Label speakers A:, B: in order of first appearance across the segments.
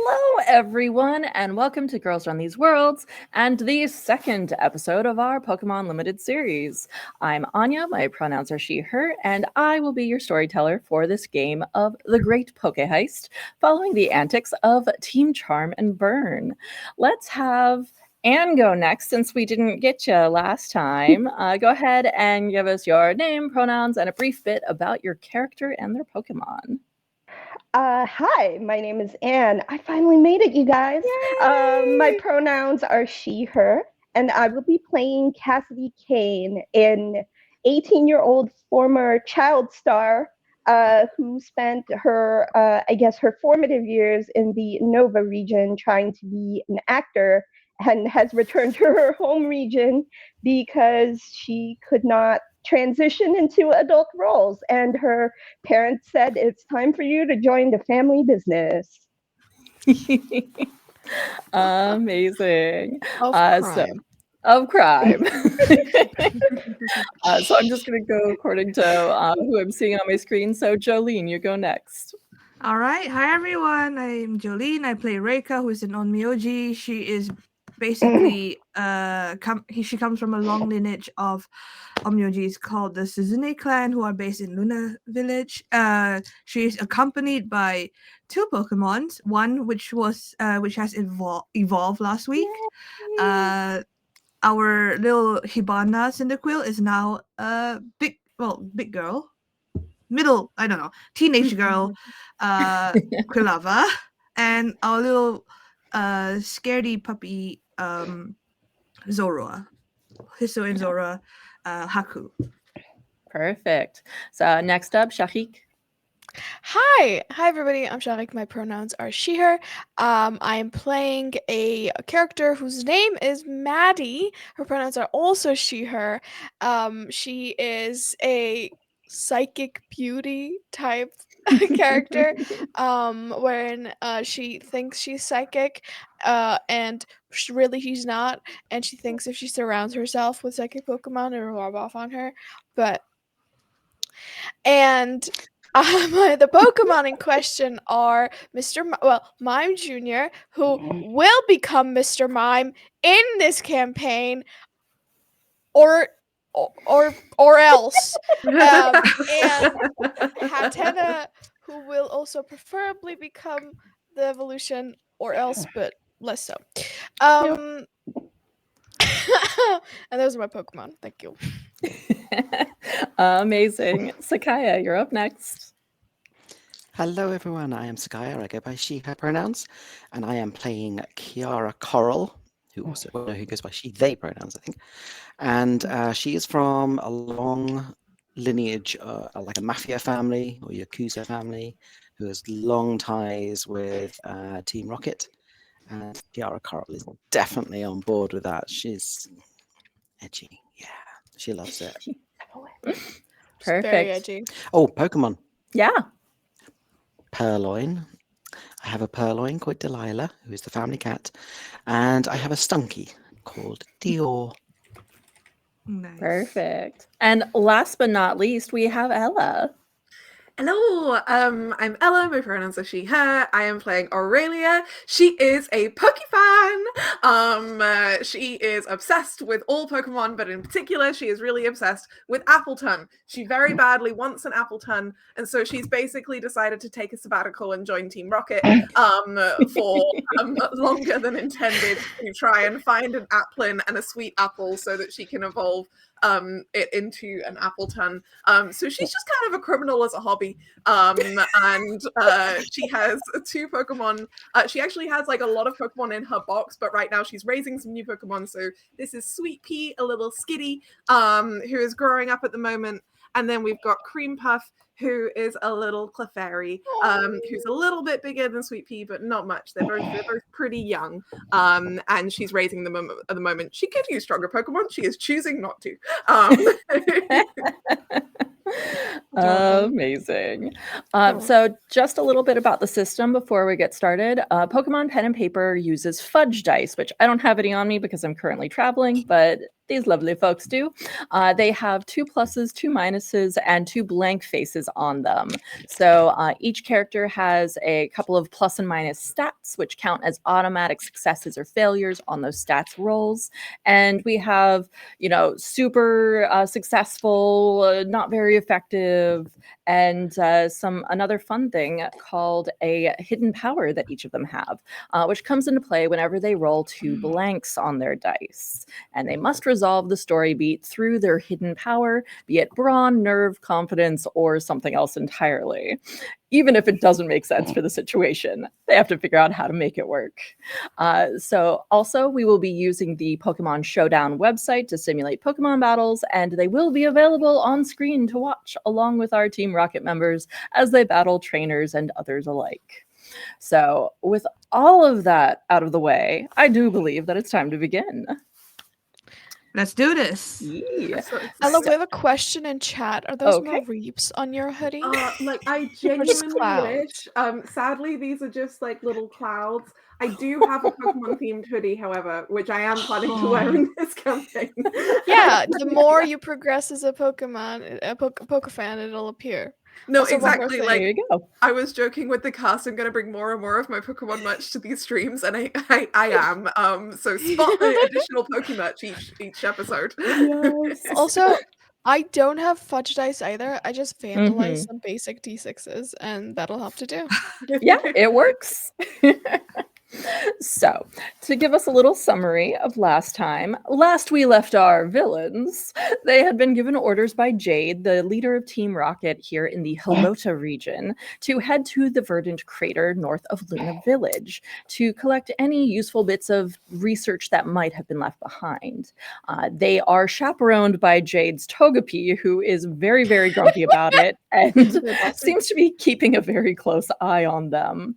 A: Hello, everyone, and welcome to Girls Run These Worlds and the second episode of our Pokemon Limited series. I'm Anya, my pronouns are she, her, and I will be your storyteller for this game of the Great Poké Heist, following the antics of Team Charm and Burn. Let's have Anne go next since we didn't get you last time. Go ahead and give us your name, pronouns, and a brief bit about your character and their Pokemon.
B: Hi, my name is Anne. I finally made it, you guys. My pronouns are she, her, and I will be playing Cassidy Kane, an 18-year-old former child star who spent her, her formative years in the Nova region trying to be an actor and has returned to her home region because she could not transition into adult roles, and her parents said it's time for you to join the family business.
A: Amazing.
C: Of
A: Of crime. So I'm just going to go according to who I'm seeing on my screen. So Jolene, you go next.
C: All right. Hi, everyone. I'm Jolene. I play Reika, who is an Onmyoji. She is basically she comes from a long lineage of Onmyojis called the Suzune clan, who are based in Luna Village. She is accompanied by two Pokemon. One which has evolved last week. Our little Hibana Cyndaquil is now a big girl. Teenage girl, Quilava, and our little scaredy puppy, Zorua. Hiso and Zora, Haku.
A: Perfect. So next up, Shahik.
D: Hi everybody. I'm Sharik. My pronouns are she, her. I am playing a character whose name is Maddie. Her pronouns are also she, her. She is a psychic beauty type character, wherein she thinks she's psychic, and really she's not, and she thinks if she surrounds herself with psychic Pokemon, it'll rub off on her, and the Pokemon in question are Mime Jr., who will become Mr. Mime in this campaign, or else, and Hatena, who will also preferably become the evolution, or else, but less so. And those are my Pokemon. Thank you.
A: Amazing. Sakaya, you're up next.
E: Hello everyone, I am Sakaya, I go by she, her pronouns, and I am playing Kiara Coral, who goes by she, they pronouns, I think. And she is from a long lineage, like a mafia family or Yakuza family, who has long ties with Team Rocket. And Kiara Coral is definitely on board with that. She's edgy, yeah, she loves it.
A: Perfect.
D: Very edgy.
E: Oh, Pokemon.
A: Yeah.
E: Purloin. I have a Purloin called Delilah, who is the family cat, and I have a Stunky called Dior.
C: Nice.
A: Perfect. And last but not least, we have Ella.
F: Hello, I'm Ella, my pronouns are she, her. I am playing Aurelia. She is a Pokefan. She is obsessed with all Pokemon, but in particular, she is really obsessed with Appleton. She very badly wants an Appleton, and so she's basically decided to take a sabbatical and join Team Rocket for longer than intended to try and find an Applin and a sweet apple so that she can evolve it into an Appleton. So she's just kind of a criminal as a hobby. And she has two Pokemon. She actually has like a lot of Pokemon in her box, but right now she's raising some new Pokemon. So this is Sweet Pea, a little skitty, who is growing up at the moment. And then we've got Cream Puff, who is a little Clefairy, who's a little bit bigger than Sweet Pea, but not much. They're both pretty young, and she's raising them at the moment. She could use stronger Pokemon. She is choosing not to.
A: Amazing. So just a little bit about the system before we get started. Pokemon Pen and Paper uses fudge dice, which I don't have any on me because I'm currently traveling, but These lovely folks do. They have 2 pluses, 2 minuses, and 2 blank faces on them. So each character has a couple of plus and minus stats, which count as automatic successes or failures on those stats rolls. And we have, super successful, not very effective, and another fun thing called a hidden power that each of them have, which comes into play whenever they roll 2 blanks on their dice. And they must resolve the story beat through their hidden power, be it brawn, nerve, confidence, or something else entirely. Even if it doesn't make sense for the situation, they have to figure out how to make it work. So also, we will be using the Pokemon Showdown website to simulate Pokemon battles, and they will be available on screen to watch along with our Team Rocket members as they battle trainers and others alike. So with all of that out of the way, I do believe that it's time to begin.
C: Let's do this.
A: Yeah.
D: Ella, we have a question in chat. Are those
A: Okay.
D: Mareeps on your hoodie?
F: I
D: Or just
F: genuinely
D: clouds?
F: wish. Sadly, these are just like little clouds. I do have a Pokemon themed hoodie, however, which I am planning to wear in this campaign.
D: Yeah, the more you progress as a Pokemon, a Poke fan, it'll appear.
F: No,
D: Also, one more
F: exactly.
D: thing.
F: Like
A: There you go.
F: I was joking with the cast. I'm gonna bring more and more of my Pokemon merch to these streams, and I am. So spot the additional Poke merch each episode.
A: Yes.
D: Also, I don't have fudge dice either. I just vandalize
A: Mhm.
D: some basic D6s, and that'll have to do.
A: Yeah, it works. So, to give us a little summary of last we left our villains, they had been given orders by Jade, the leader of Team Rocket here in the Halota region, to head to the Verdant Crater north of Luna Village to collect any useful bits of research that might have been left behind. They are chaperoned by Jade's Togepi, who is very, very grumpy about it and seems to be keeping a very close eye on them.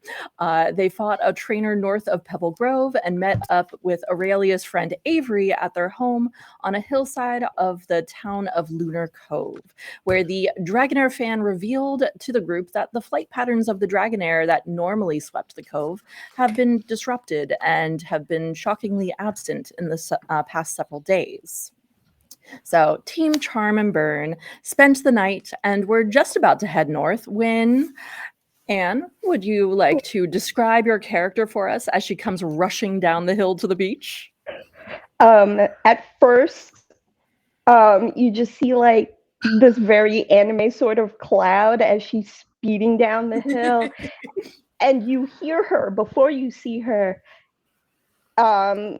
A: They fought a trainer north of Pebble Grove and met up with Aurelia's friend Avery at their home on a hillside of the town of Lunar Cove, where the Dragonair fan revealed to the group that the flight patterns of the Dragonair that normally swept the cove have been disrupted and have been shockingly absent in the past several days. So Team Charm and Burn spent the night and were just about to head north when... Anne, would you like to describe your character for us as she comes rushing down the hill to the beach?
B: At first, you just see like this very anime sort of cloud as she's speeding down the hill, and you hear her before you see her. I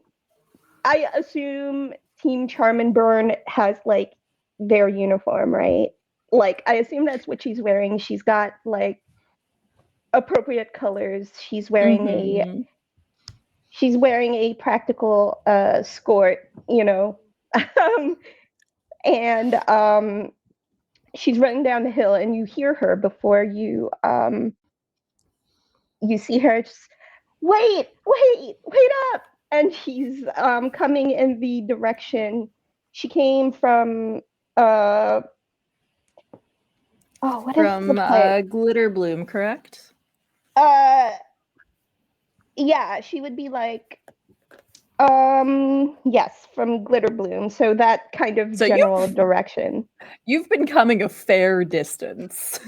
B: assume Team Charm and Burn has like their uniform, right? Like I assume that's what she's wearing. She's got like appropriate colors. She's wearing a practical skirt, and she's running down the hill, and you hear her before you see her. Just, wait up! And she's coming in the direction she came from. What is
A: From
B: the place?
A: Glitter Bloom, correct?
B: Yeah, she would be like, yes, from Glitter Bloom. So that kind of
A: So
B: general direction.
A: You've been coming a fair distance.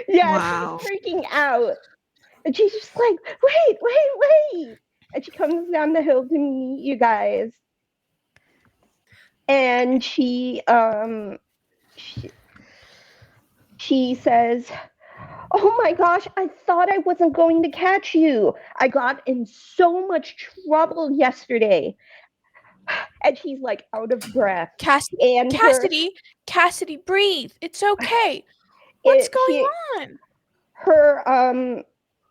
B: Yeah,
C: Wow.
B: she's freaking out. And she's just like, wait. And she comes down the hill to meet you guys. And she says, oh my gosh, I thought I wasn't going to catch you. I got in so much trouble yesterday. And she's like out of breath.
D: Cassidy, breathe. It's okay. What's going on?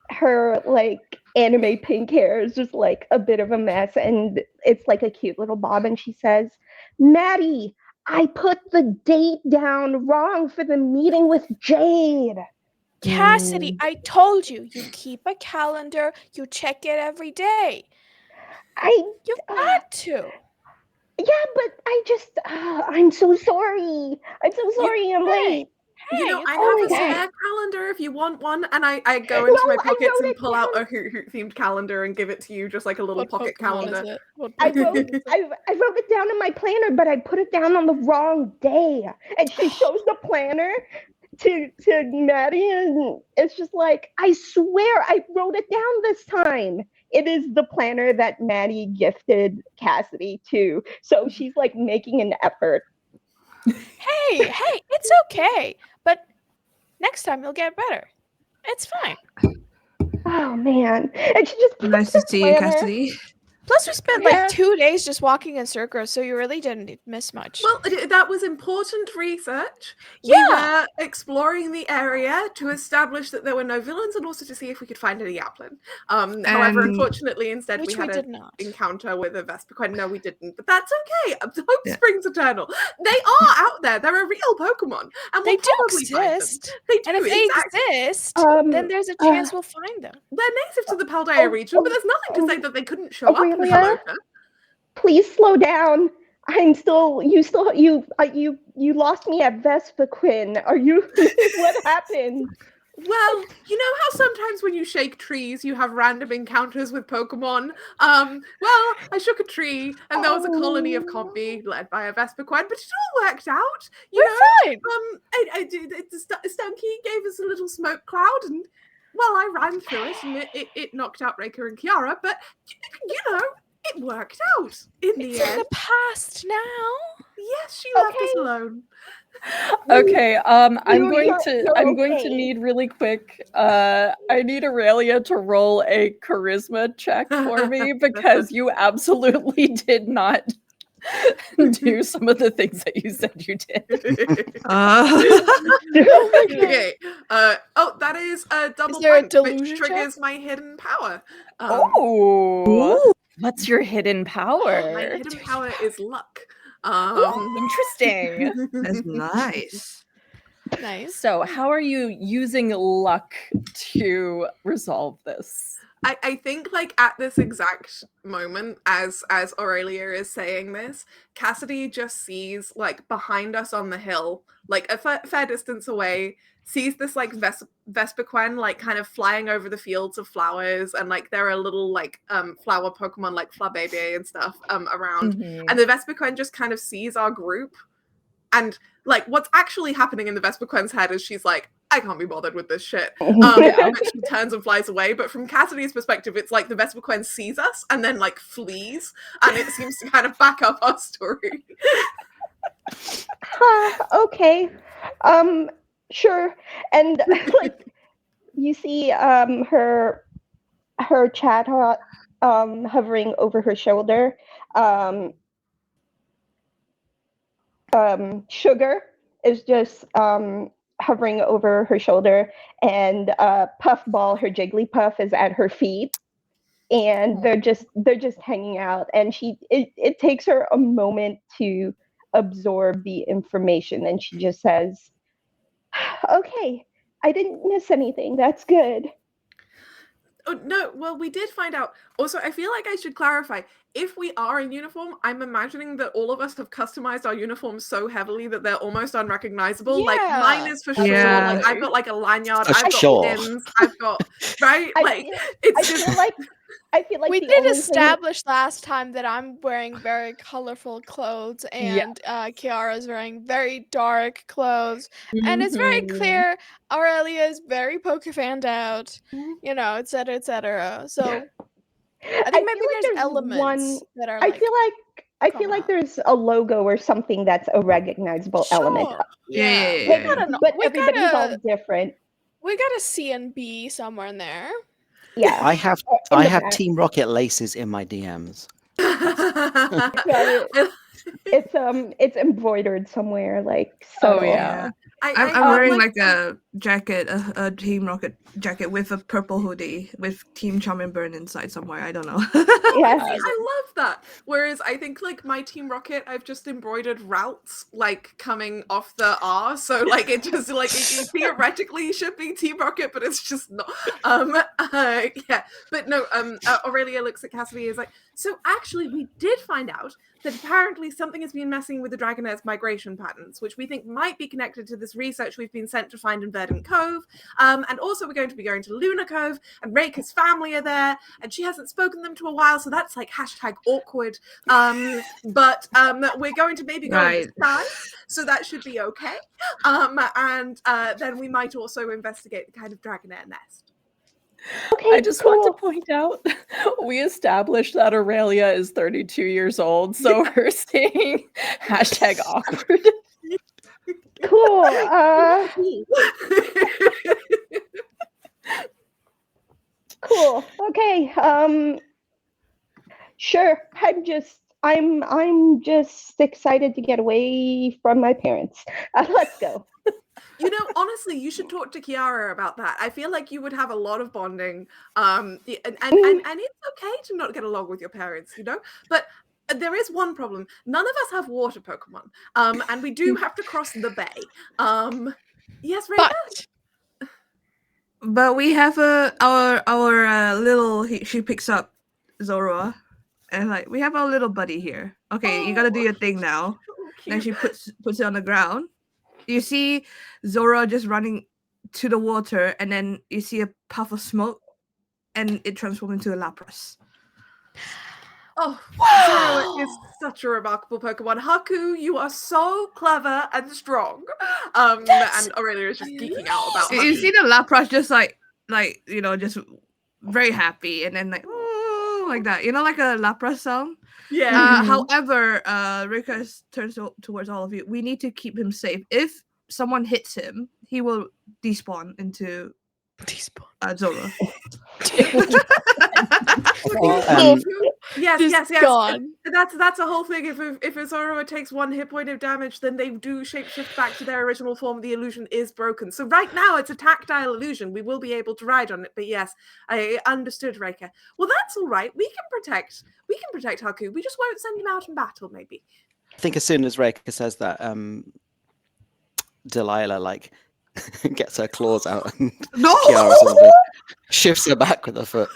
B: Her like anime pink hair is just like a bit of a mess, and it's like a cute little bob, and she says, Maddie, I put the date down wrong for the meeting with Jade.
D: Cassidy, I told you, you keep a calendar, you check it every day. You got to.
B: Yeah, but I'm so sorry. I'm late.
F: You know,
D: Hey,
F: I
D: it's
F: have a
B: okay.
F: spare calendar if you want one, and I go into
B: Well,
F: my
B: I
F: pockets
B: wrote
F: and
B: it
F: pull out
B: down.
F: a Hoot themed calendar and give it to you, just like a little
D: what
F: pocket
D: Pokemon is
F: calendar.
D: it? What
B: I
D: Pokemon
B: wrote
D: is it?
B: I wrote it down in my planner, but I put it down on the wrong day. And she shows the planner to Maddie, and it's just like, I swear I wrote it down this time. It is the planner that Maddie gifted Cassidy to. So she's like making an effort.
D: Hey, it's okay. But next time you'll get better. It's fine.
B: Oh man. And she just puts
C: Nice to
B: her
C: see you,
B: planner.
C: Cassidy.
D: Plus, we spent
B: Yeah.
D: like 2 days just walking in circles, so you really didn't miss much.
F: Well, that was important research.
D: Yeah.
F: We were exploring the area to establish that there were no villains and also to see if we could find any Yaplin. However,
C: And-
F: unfortunately, instead
D: Which
F: we had
D: we
F: an
D: did not.
F: encounter with a Vespiquen. No, we didn't, but that's okay. Hope
C: Yeah.
F: springs eternal. They are out there. They're a real Pokemon, and
D: They
F: we'll
D: do
F: probably find them.
D: exist.
F: They do,
D: And if they
F: exactly.
D: exist, then there's a chance we'll find them.
F: They're native to the Paldea region, but there's nothing to say that they couldn't show up in
B: Aurelia?
F: Haloka.
B: Please slow down. I'm still you lost me at Vespiquen. Are you what happened?
F: Well, you know how sometimes when you shake trees, you have random encounters with Pokemon? Well, I shook a tree, and there was a colony of Compy led by a Vespiquen, but it all worked out. You
D: We're fine.
F: Stunky gave us a little smoke cloud, and well, I ran through it, and it knocked out Reika and Kiara, but you know, it worked out in the
D: It's in
F: end.
D: the past now.
F: Yes, she left us alone.
A: Okay, I'm
B: You're
A: going to
B: okay.
A: need really quick. I need Aurelia to roll a charisma check for me because you absolutely did not do some of the things that you said you did.
F: Okay. That is a double
D: there a
F: point, which
D: delusion
F: triggers my hidden power.
A: Oh, what's your hidden power?
F: My hidden power is luck.
A: Interesting.
C: That's nice.
D: Nice.
A: So, how are you using luck to resolve this?
F: I think like at this exact moment, as Aurelia is saying this, Cassidy just sees like behind us on the hill, like a fair distance away, sees this like Vespiquen like kind of flying over the fields of flowers, and like there are little like flower Pokemon like Flabébé and stuff around, and the Vespiquen just kind of sees our group, and like what's actually happening in the Vespiquen's head is she's like, I can't be bothered with this shit. And she turns and flies away. But from Cassidy's perspective, it's like the Vespiquen sees us and then like flees, and it seems to kind of back up our story.
B: Okay. Sure. And like you see her chat hovering over her shoulder. Sugar is just hovering over her shoulder, and Puffball, her Jigglypuff, is at her feet, and they're just hanging out. And it takes her a moment to absorb the information, and she just says, "Okay, I didn't miss anything. That's good."
F: Oh, no, well, we did find out. Also, I feel like I should clarify. If we are in uniform, I'm imagining that all of us have customized our uniforms so heavily that they're almost unrecognizable. Like,
D: Yeah.
F: mine is for sure.
C: Yeah.
F: Like, I've got, like, a lanyard.
E: For
F: I've got
E: sure.
F: pins. I've got... Right?
B: I
F: Like,
B: feel-
F: it's
B: I
F: just...
B: feel like
D: We
B: the
D: did
B: only
D: establish last time that I'm wearing very colorful clothes and Kiara's wearing very dark clothes. And it's very clear Aurelia is very Poké fanned out, you know, etc., etc. So I think maybe
B: feel like
D: there's elements that are
B: I
D: like
B: feel like there's a logo or something that's a recognizable element.
D: Sure.
C: Yeah.
D: We gotta know.
B: But
D: We
B: everybody's all
D: gotta,
B: different.
D: we got a C and B somewhere in there.
B: Yeah.
E: I have
B: in
E: I
B: the
E: have
B: back.
E: Team Rocket laces in my DMs.
B: It's embroidered somewhere, like subtle.
A: Oh yeah.
C: I'm wearing like a jacket, a Team Rocket jacket with a purple hoodie with Team Charming Burn inside somewhere. I don't know.
B: Yes.
F: I love that. Whereas I think like my Team Rocket, I've just embroidered routes like coming off the R, so like it just like it theoretically should be Team Rocket, but it's just not. Yeah, but no. Aurelia looks at Cassidy and is like, so actually we did find out that apparently something has been messing with the Dragonaire's migration patterns, which we think might be connected to this this research we've been sent to find in Verdant Cove. And also we're going to be going to Luna Cove, and Reika's family are there, and she hasn't spoken to them to a while, so that's like #awkward. But we're going to maybe go in disguise, so that should be okay. And then we might also investigate the kind of Dragonair nest.
B: Okay,
A: I just want to point out, we established that Aurelia is 32 years old, so we're saying #awkward.
B: Cool. Cool. Okay. Sure. I'm just excited to get away from my parents. Let's go.
F: You know, honestly, you should talk to Kiara about that. I feel like you would have a lot of bonding. And it's okay to not get along with your parents, you know? But there is one problem. None of us have water Pokemon. And we do have to cross the bay. Yes, Reika?
C: But we have our little. She picks up Zoroa, and like we have our little buddy here. Okay, you gotta do your thing now.
F: So
C: Then
F: cute.
C: she puts it on the ground. You see Zora just running to the water, and then you see a puff of smoke, and it transforms into a Lapras.
F: Oh, Zoro is such a remarkable Pokemon. Haku, you are so clever and strong. And Aurelia is just geeking out about
C: You
F: Haku.
C: see the Lapras just like just very happy, and then like like that, like a Lapras song.
F: Yeah.
C: However, Rika turns towards all of you. We need to keep him safe. If someone hits him, he will despawn into Zora.
F: Yes.
D: Gone.
F: That's a whole thing. If a Zoro takes 1 hit point of damage, then they do shapeshift back to their original form. The illusion is broken. So right now it's a tactile illusion. We will be able to ride on it. But yes, I understood, Reika. Well, that's all right. We can protect Haku. We just won't send him out in battle, maybe.
E: I think as soon as Reika says that, Delilah gets her claws out and Kiara sort of shifts her back with her foot.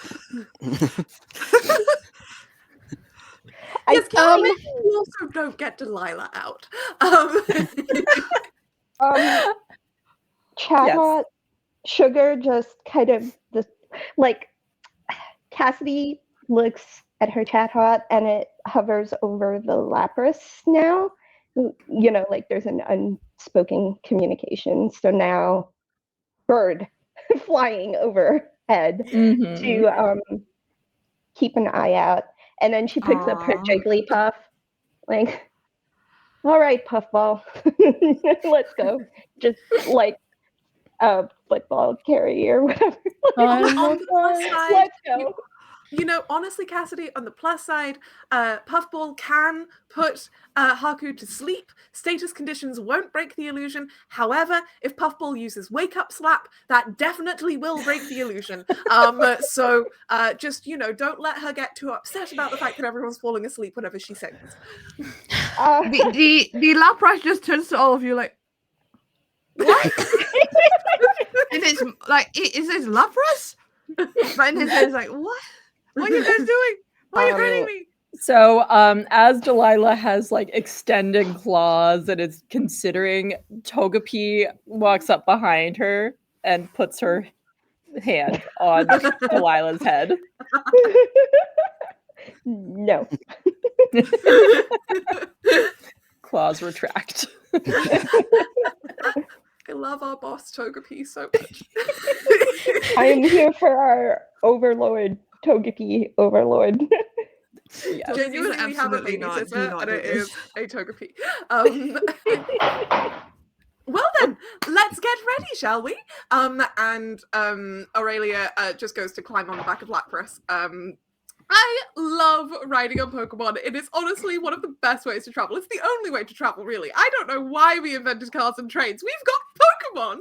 F: Yes, Kiara, maybe we also don't get Delilah out.
B: Chatbot Sugar just kind of Cassidy looks at her chatbot and it hovers over the Lapras now. There's an unspoken communication. So now bird flying overhead to keep an eye out. And then she picks up her Jigglypuff. All right, Puffball, let's go. Just like a football carrier, whatever.
F: On the plus side,
B: Let's go.
F: Honestly, Cassidy, on the plus side, Puffball can put Haku to sleep. Status conditions won't break the illusion. However, if Puffball uses Wake Up Slap, that definitely will break the illusion. So just, don't let her get too upset about the fact that everyone's falling asleep whenever she sings.
C: The Lapras just turns to all of you like, what? And it's like, is this Lapras? And his head's like, what? What are you guys doing? Why are you hurting me?
A: So, as Delilah has extended claws and is considering, Togepi walks up behind her and puts her hand on Delilah's head.
B: No.
A: Claws retract.
F: I love our boss Togepi so much.
B: I am here for our overlord, Togepi overlord.
A: Yes.
F: Genuinely, we have a
C: absolutely not. Do
F: babysitter,
C: not
F: and
C: do
F: it
C: this.
F: is a Togepi. Well then, let's get ready, shall we? And Aurelia just goes to climb on the back of Lapras. I love riding on Pokemon. It is honestly one of the best ways to travel. It's the only way to travel, really. I don't know why we invented cars and trains. We've got Pokemon!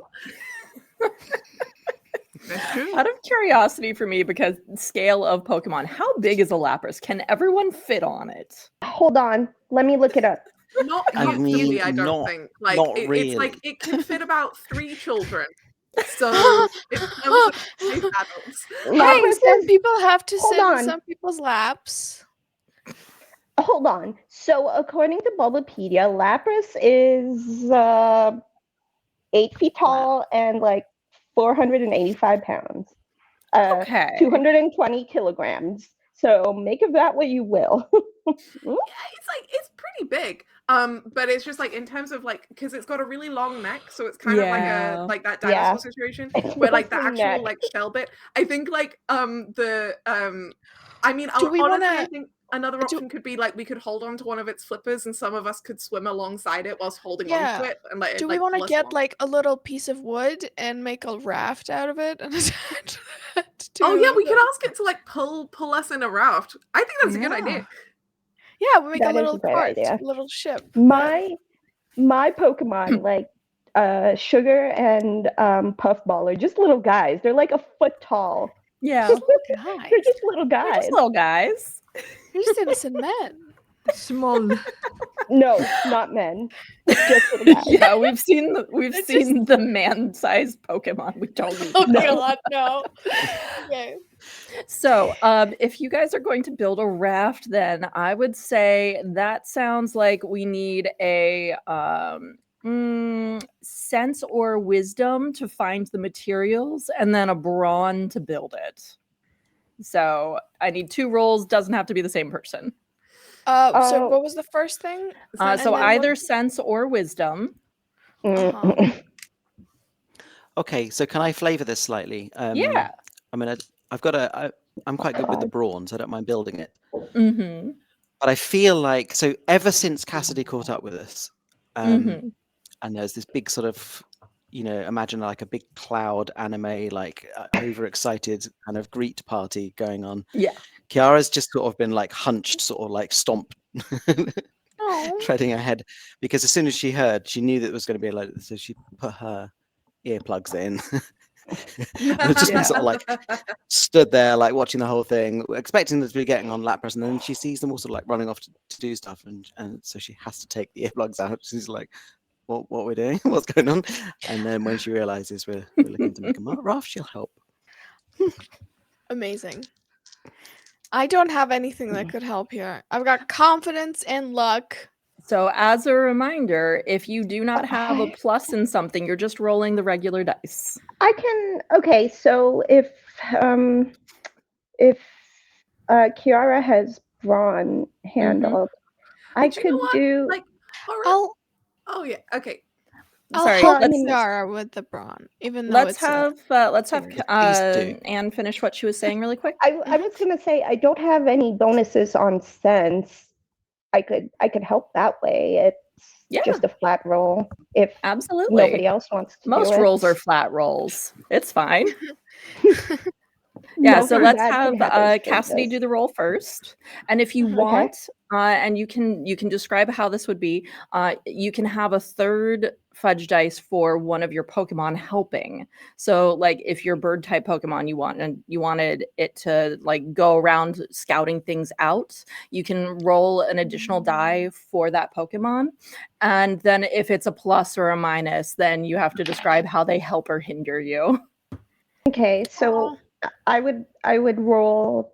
C: That's true.
A: Out of curiosity for me, because scale of Pokemon, how big is a Lapras? Can everyone fit on it?
B: Hold on. Let me look it up.
F: Not
E: I
F: comfortably,
E: mean,
F: I don't
E: not-
F: think.
E: not
F: It's
E: really.
F: it can fit about 3 children. So it's safe adults.
D: Hey,
B: Lapras
D: some
B: is-
D: people have to
B: hold
D: sit
B: on.
D: in some people's laps.
B: Hold on. So according to Bulbapedia, Lapras is 8 feet tall and like 485 pounds.
A: Okay.
B: 220 kilograms. So make of that what you will.
F: It's pretty big. But it's just like in terms of like because it's got a really long neck, so it's kind of
A: Yeah.
F: like that dinosaur situation where like the
B: Mostly
F: actual
B: neck.
F: like shell bit. I think like I mean
D: Do we
F: honestly
D: wanna-
F: I think another option could be like we could hold on to one of its flippers and some of us could swim alongside it whilst holding
D: Yeah.
F: onto it and like
D: Do we want to get like a little piece of wood and make a raft out of it and attach that to
F: Oh yeah, we
D: the-
F: could ask it to like pull us in a raft. I think that's a good idea.
D: Yeah, we make
B: That
D: a
B: is
D: little
B: a great
D: cart,
B: idea.
D: little ship.
B: My Pokemon, like Sugar and Puffball, are just little guys. They're like a foot tall.
A: Yeah.
D: Guys,
B: They're just little
A: They're
B: guys.
A: just little guys.
D: you're just innocent men.
C: Small.
B: No, not men. Just little guys.
A: Yeah, we've seen
D: It's
A: the man-sized Pokemon. We don't need
D: Oh
A: no.
D: god, no. Okay.
A: So, if you guys are going to build a raft, then I would say that sounds like we need a sense or wisdom to find the materials, and then a brawn to build it. So I need 2 rolls. Doesn't have to be the same person.
D: So
B: Oh.
D: what was the first thing?
A: So
D: And then
A: either
D: what-
A: sense or wisdom.
D: Uh-huh.
E: Okay, so can I flavor this slightly?
A: Yeah.
E: I'm quite good with the brawn, so I don't mind building it.
A: Mm-hmm.
E: But I feel like so ever since Cassidy caught up with us,
A: Mm-hmm.
E: and there's this big sort of, imagine like a big cloud anime, like overexcited kind of greet party going on.
A: Yeah.
E: Kiara's just sort of been like hunched, sort of like stomped,
D: Oh.
E: treading her head, because as soon as she heard, she knew that it was going to be like, so she put her earplugs in. And just been sort of like stood there, like watching the whole thing, expecting them to be getting on Lapras, and then she sees them all sort of like running off to do stuff, and so she has to take the earplugs out. She's like, "What we're doing? What's going on?" And then when she realizes we're looking to make a raft, she'll help.
D: Amazing. I don't have anything that could help here. I've got confidence and luck.
A: So as a reminder, if you do not have a plus in something, you're just rolling the regular dice.
B: Okay, so if Kiara has brawn handled, I
F: But you know
B: could
F: what?
B: do
F: Like
D: I'll
F: yeah, okay.
A: Sorry,
D: help
B: let's-
D: Kiara with the brawn, even though
A: let's
D: it's
A: have
E: Please do.
A: Anne finish what she was saying really quick.
B: I was gonna say I don't have any bonuses on sense. I could help that way. It's just a flat roll if
A: Absolutely.
B: nobody else wants to
A: Most
B: do it.
A: rolls are flat rolls. It's fine. Yeah, so
B: Nothing
A: let's
B: bad can
A: have
B: happen from
A: Cassidy
B: this.
A: do the roll first. And if you
B: Okay.
A: want, and you can describe how this would be, you can have a third fudge dice for one of your Pokemon helping. So like if your bird type Pokemon you wanted it to like go around scouting things out, you can roll an additional die for that Pokemon. And then if it's a plus or a minus, then you have to describe how they help or hinder you.
B: Okay, so I would roll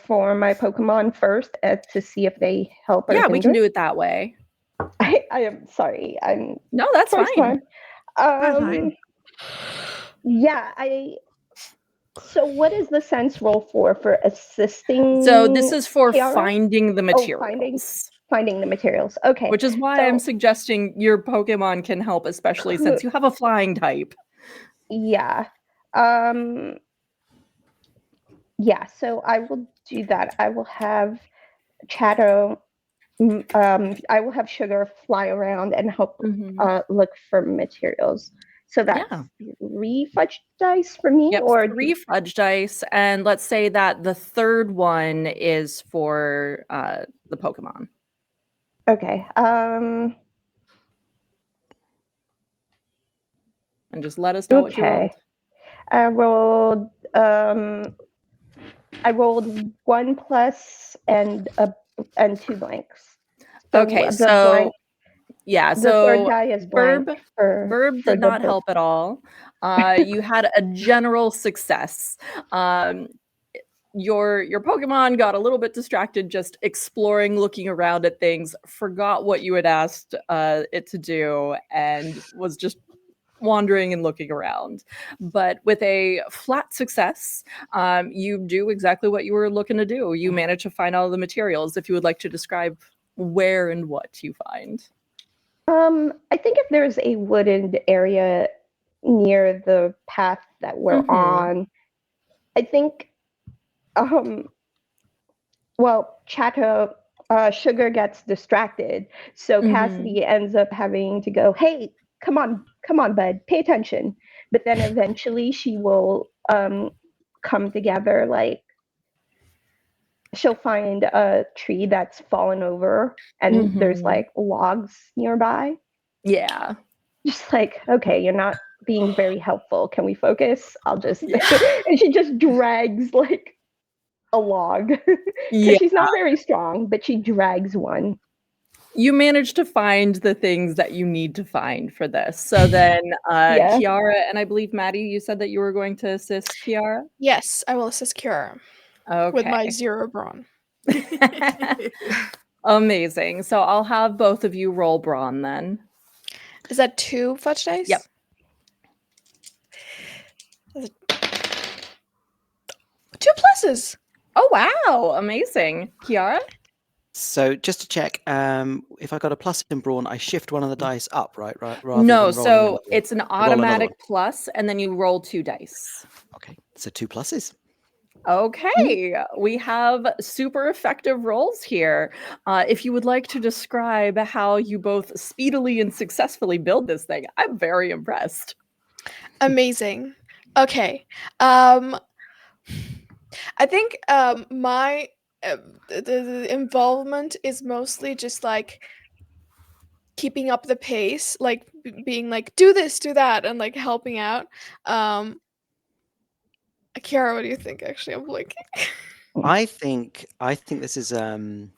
B: for my Pokemon first to see if they help or
A: Yeah, we can
B: hinder.
A: do it that way.
B: I am sorry. I'm
A: No, that's
B: first
A: fine.
B: time.
C: fine.
B: Yeah, so what is the sense roll for assisting?
A: So this is for
B: Kiara?
A: finding the
B: Oh,
A: materials.
B: finding the materials. Okay.
A: Which is why I'm
B: so-
A: suggesting your Pokemon can help, especially since you have a flying type.
B: Yeah. Yeah, so I will do that. I will have Chato I will have Sugar fly around and help look for materials. So that's 3 fudge dice for me,
A: Yep,
B: or
A: 3 fudge dice, and let's say that the third one is for the Pokemon.
B: okay.
A: And just let us know what you rolled.
B: I rolled 1 plus and 2 blanks.
A: Okay,
B: the
A: so
B: blank,
A: yeah,
B: the
A: so
B: third die is blank
A: Verb
B: for
A: did
B: the
A: not help at all. You had a general success. your Pokemon got a little bit distracted just exploring, looking around at things, forgot what you had asked it to do, and was just wandering and looking around. But with a flat success, you do exactly what you were looking to do. You manage to find all the materials. If you would like to describe where and what you find.
B: I think if there's a wooded area near the path that we're on, I think, well, Sugar gets distracted, so Cassidy ends up having to go, "Hey, come on, bud, pay attention." But then eventually she will come together, like she'll find a tree that's fallen over and there's like logs nearby.
A: Yeah.
B: Just like, okay, you're not being very helpful. Can we focus? I'll just and she just drags like a log. Because she's not very strong, but she drags one.
A: You managed to find the things that you need to find for this. So then Kiara and I believe Maddie, you said that you were going to assist Kiara?
D: Yes, I will assist Kiara with my 0 brawn.
A: Amazing. So I'll have both of you roll brawn then.
D: Is that 2 fudge dice?
A: Yep.
D: 2 pluses.
A: Oh, wow. Amazing. Kiara?
E: So just to check, if I got a plus in brawn, I shift one of the dice up, right? Rather
A: No,
E: than rolling
A: so
E: another.
A: it's an
E: Roll another
A: automatic
E: one.
A: plus, and then you roll 2 dice.
E: Okay, so 2 pluses.
A: Okay, we have super effective rolls here. If you would like to describe how you both speedily and successfully build this thing, I'm very impressed.
D: Amazing. Okay. I think my the involvement is mostly just like keeping up the pace, like being like, do this, do that, and like helping out. Kiara, what do you think? Actually, I'm blinking.
E: I think this is a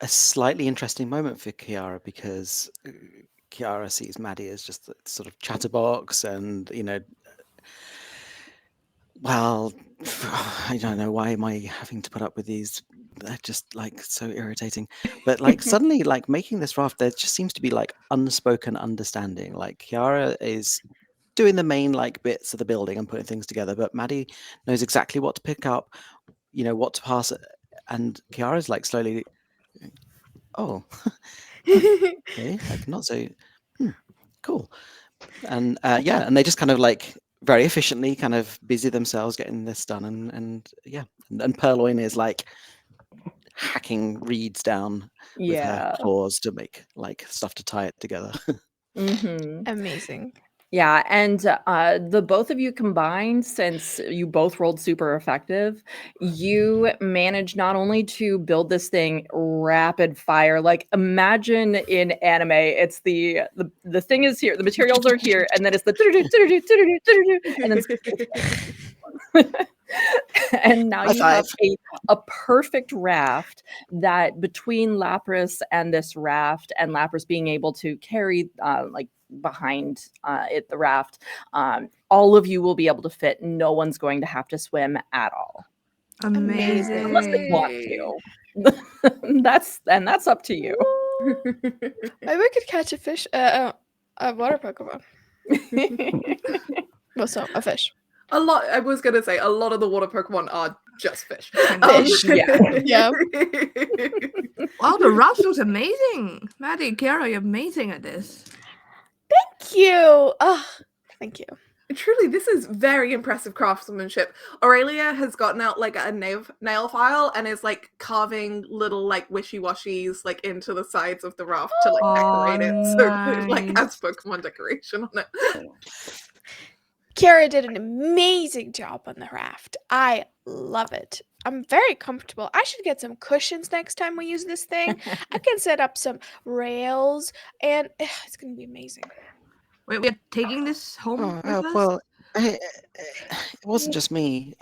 E: slightly interesting moment for Kiara because Kiara sees Maddie as just a sort of chatterbox, and well, I don't know, why am I having to put up with these? They're just like so irritating. But like suddenly, like making this raft, there just seems to be like unspoken understanding. Like Kiara is doing the main like bits of the building and putting things together, but Maddie knows exactly what to pick up, what to pass, and Kiara's like slowly, oh, okay, like not so cool, and and they just kind of like very efficiently kind of busy themselves getting this done, and Purloin is like hacking reeds down with her claws to make like stuff to tie it together.
D: Amazing.
A: Yeah, and the both of you combined, since you both rolled super effective, you managed not only to build this thing rapid fire, like imagine in anime, it's the thing is here, the materials are here, and then it's the and then and now you have a perfect raft that between Lapras and this raft, and Lapras being able to carry like behind the raft, all of you will be able to fit. No one's going to have to swim at all.
C: Amazing.
A: Unless they want to. that's up to you.
D: Maybe we could catch a fish, a water Pokemon. Well, so a fish.
F: A lot. I was gonna say a lot of the water Pokemon are just fish.
D: Fish. Yeah.
C: Wow, the raft looks amazing. Maddie, Kiara, you're amazing at this.
D: Thank you. Oh, thank you.
F: Truly, this is very impressive craftsmanship. Aurelia has gotten out like a nail file and is like carving little like wishy-washies like into the sides of the raft to like decorate it. So it like has Pokemon decoration on it.
D: Kiara did an amazing job on the raft. I love it. I'm very comfortable. I should get some cushions next time we use this thing. I can set up some rails, and it's going to be amazing.
C: Wait, we're taking this home with us?
E: Well, it wasn't just me.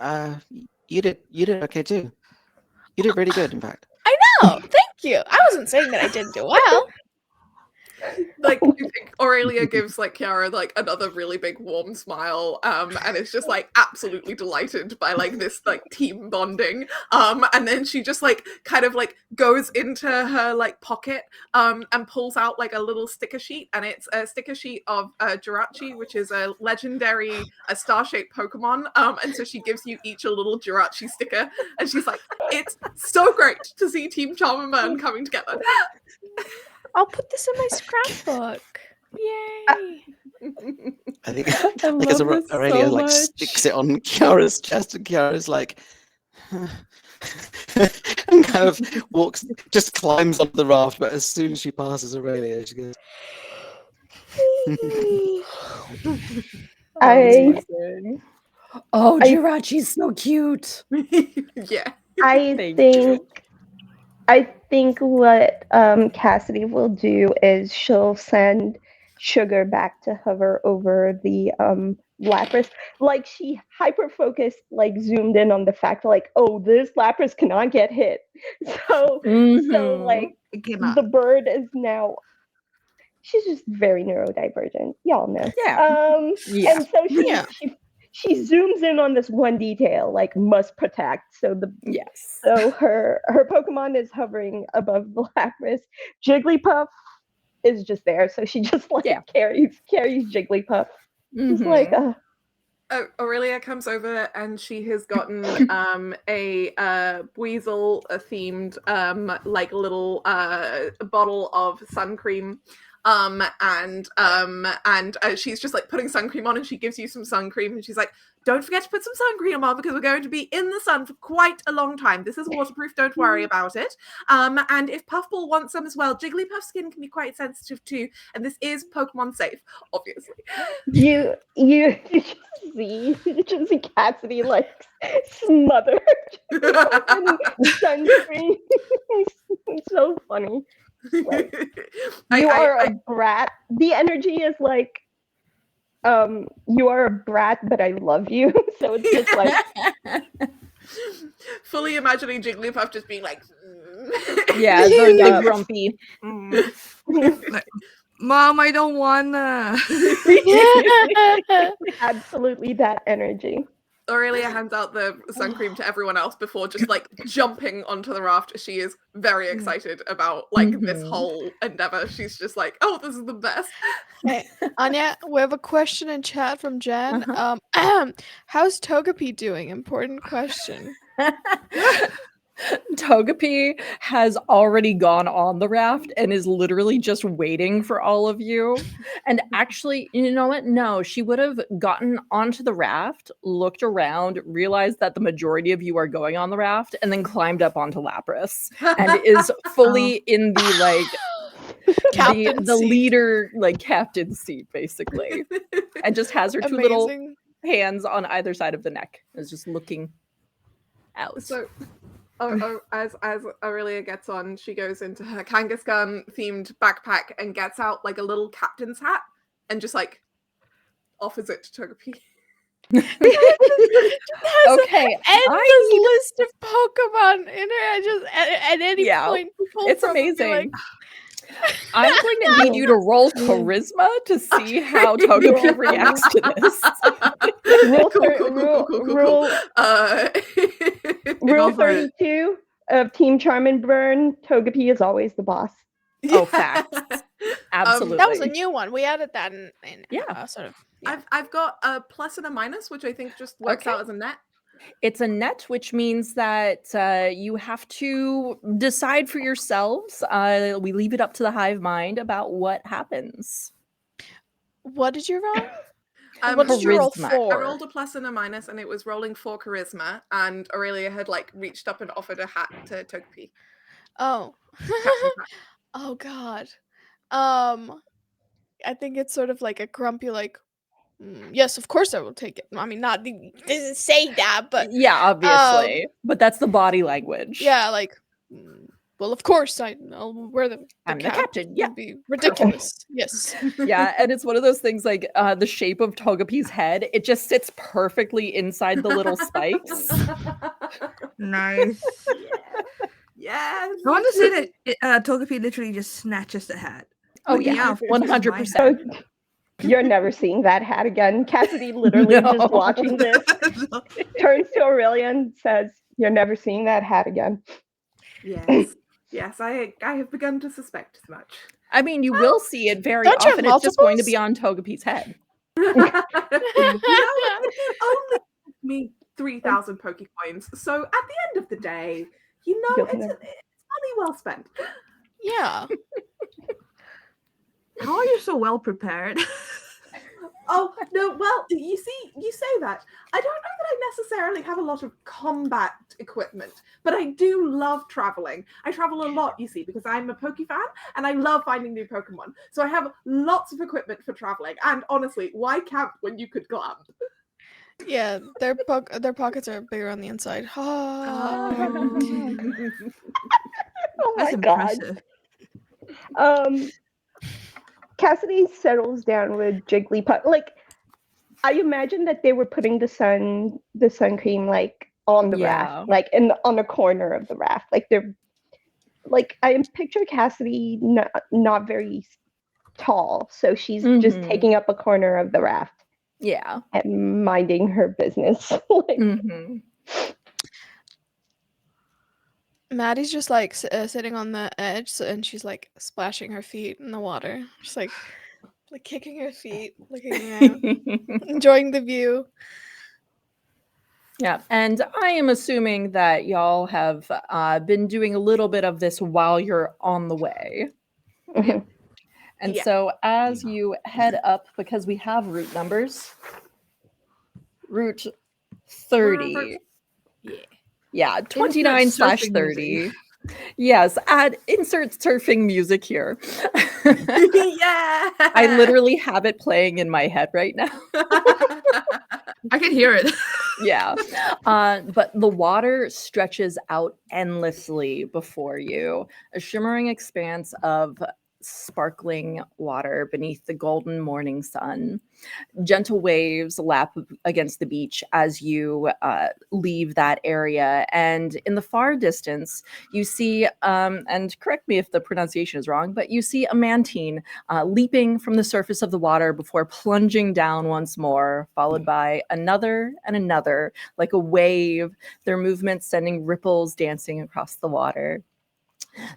E: You did okay too. You did really good, in fact.
D: I know. Thank you. I wasn't saying that I didn't do well.
F: like Aurelia gives like Kiara like another really big warm smile, and is just like absolutely delighted by like this like team bonding, and then she just like kind of like goes into her like pocket, and pulls out like a little sticker sheet, and it's a sticker sheet of Jirachi, which is a legendary star-shaped Pokemon, and so she gives you each a little Jirachi sticker, and she's like, it's so great to see Team Charmander coming together.
D: I'll put this in my scrapbook. Yay!
E: I think
A: I
E: like as
A: love this
E: Aurelia
A: so
E: like
A: much.
E: sticks it on Kiara's chest, and Kiara's like, and kind of just climbs onto the raft. But as soon as she passes Aurelia, she goes.
A: Amazing. Oh,
B: I-
A: Jirachi's so cute.
F: Yeah.
A: Thank you.
B: I think what Cassidy will do is she'll send Sugar back to hover over the Lapras. Like she hyper focused, like zoomed in on the fact, like, oh, this Lapras cannot get hit. So
A: Mhm.
B: like
C: It cannot.
B: the bird is now. She's just very neurodivergent, y'all know.
A: Yeah. Yeah.
B: And so
D: Yeah.
B: she zooms in on this one detail, like must protect. So
A: Yes.
B: so her Pokemon is hovering above the Lapras. Jigglypuff is just there, so she just like
A: Yeah.
B: carries Jigglypuff. Just
A: Mhm.
B: like
F: Aurelia comes over and she has gotten a Weasel themed like little bottle of sun cream. And she's just like putting sun cream on, and she gives you some sun cream, and she's like, don't forget to put some sun cream on because we're going to be in the sun for quite a long time. This is waterproof, don't worry about it. And if Puffball wants some as well, Jigglypuff's skin can be quite sensitive too, and this is Pokemon safe, obviously.
B: you just see Cassidy like smothered in sunscreen. It's so funny. Like, you are a brat. The energy is like, you are a brat, but I love you. So it's just like
F: fully imagining Jigglypuff just being like,
A: Yeah, the grumpy.
C: Like, Mom, I don't wanna.
B: absolutely that energy.
F: Aurelia hands out the sun cream to everyone else before just like jumping onto the raft. She is very excited about like this
A: Mhm.
F: whole endeavor. She's just like, oh, this is the best.
D: Hey, Anya, we have a question in chat from Jen.
A: Uh-huh.
D: How's Togepi doing? Important question.
A: Togepi has already gone on the raft and is literally just waiting for all of you. And actually, you know what? No, she would have gotten onto the raft, looked around, realized that the majority of you are going on the raft, and then climbed up onto Lapras and is fully in the like
D: Captain
A: the
D: seat.
A: leader like captain seat basically, and just has her two little
D: Amazing.
A: hands on either side of the neck, is just looking out.
F: So as Aurelia gets on, she goes into her Kangaskhan themed backpack and gets out like a little captain's hat and just like offers it to Togepi.
A: Okay,
D: Endless list of Pokemon in her. Just at any
A: Yeah,
D: point, to pull
A: it's
D: from and be
A: amazing.
D: like,
A: I'm going to need you to roll charisma to see how Togepi reacts to this.
B: Rule
C: for it.
B: 32 of Team Charmin Togepi is always the boss.
A: Oh, facts. Absolutely.
D: that was a new one. We added that in
A: Yeah.
D: sort of. Yeah.
F: I've got a plus and a minus, which I think just works
A: Okay.
F: out as a net.
A: It's a net, which means that you have to decide for yourselves. We leave it up to the hive mind about what happens.
D: What did you roll? What did you roll
A: Charisma.
D: for?
F: I rolled a plus and a minus, and it was rolling for charisma. And Aurelia had like reached up and offered a hat to Togepi.
D: Oh.
F: Captain's hat.
D: Oh God. I think it's sort of like a grumpy, like, yes, of course I will take it. I mean, it doesn't say that, but
A: Yeah, obviously. But that's the body language.
D: yeah, like, well, of course I'll wear the
A: I'm the
D: cap.
A: captain. Yeah.
D: It'd be ridiculous. Yes.
A: Yeah, and it's one of those things like the shape of Togepi's head, it just sits perfectly inside the little spikes.
C: Nice.
F: Yes.
C: I want to say that Togepi literally just snatches the hat.
A: Oh yeah,
C: Yeah, of course, this is my
A: 100%.
B: So you're never seeing that hat again. Cassidy literally
A: No.
B: just watching this turns to Aurelia and says, "You're never seeing that hat again."
F: Yes. Yes, I have begun to suspect as much.
A: I mean, you will see it very
D: Don't you have
A: often. It's just going to
D: multiples?
A: be on Togepi's head.
F: You know, it only took me 3,000 Pokecoins. So at the end of the day, you know,
B: You'll
F: it's
B: never-
F: money well spent.
D: Yeah.
C: How are you so well prepared?
F: Oh, no, well, you see, you say that. I don't know that I necessarily have a lot of combat equipment, but I do love traveling. I travel a lot, you see, because I'm a Poke fan and I love finding new Pokemon. So I have lots of equipment for traveling. And honestly, why camp when you could glamp?
D: Yeah, their pockets are bigger on the inside.
B: Oh
C: That's
B: my god.
C: impressive.
B: Cassidy settles down with Jigglypuff. Like, I imagine that they were putting the sun cream like on the
A: Yeah.
B: raft, like on the corner of the raft. Like they're like I picture Cassidy not very tall, so she's just
A: Mhm.
B: taking up a corner of the raft
A: Yeah.
B: and minding her business. Like,
A: Mhm.
D: Maddie's just like sitting on the edge, and she's like splashing her feet in the water, just like kicking her feet, looking around, enjoying the view.
A: Yeah, and I am assuming that y'all have been doing a little bit of this while you're on the way.
B: mhm.
A: And
F: Yeah.
A: so as
E: Yeah.
A: you head up, because we have route numbers, route 30.
F: Yeah.
A: Yeah, 29 slash
C: surfing
A: 30. Yes, add insert surfing music here.
F: Yeah.
A: I literally have it playing in my head right now.
C: I can hear it.
A: Yeah. But the water stretches out endlessly before you, a shimmering expanse of sparkling water beneath the golden morning sun. Gentle waves lap against the beach as you leave that area. And in the far distance, you see, and correct me if the pronunciation is wrong, but you see a mantine leaping from the surface of the water before plunging down once more, followed by another and another, like a wave, their movements sending ripples dancing across the water.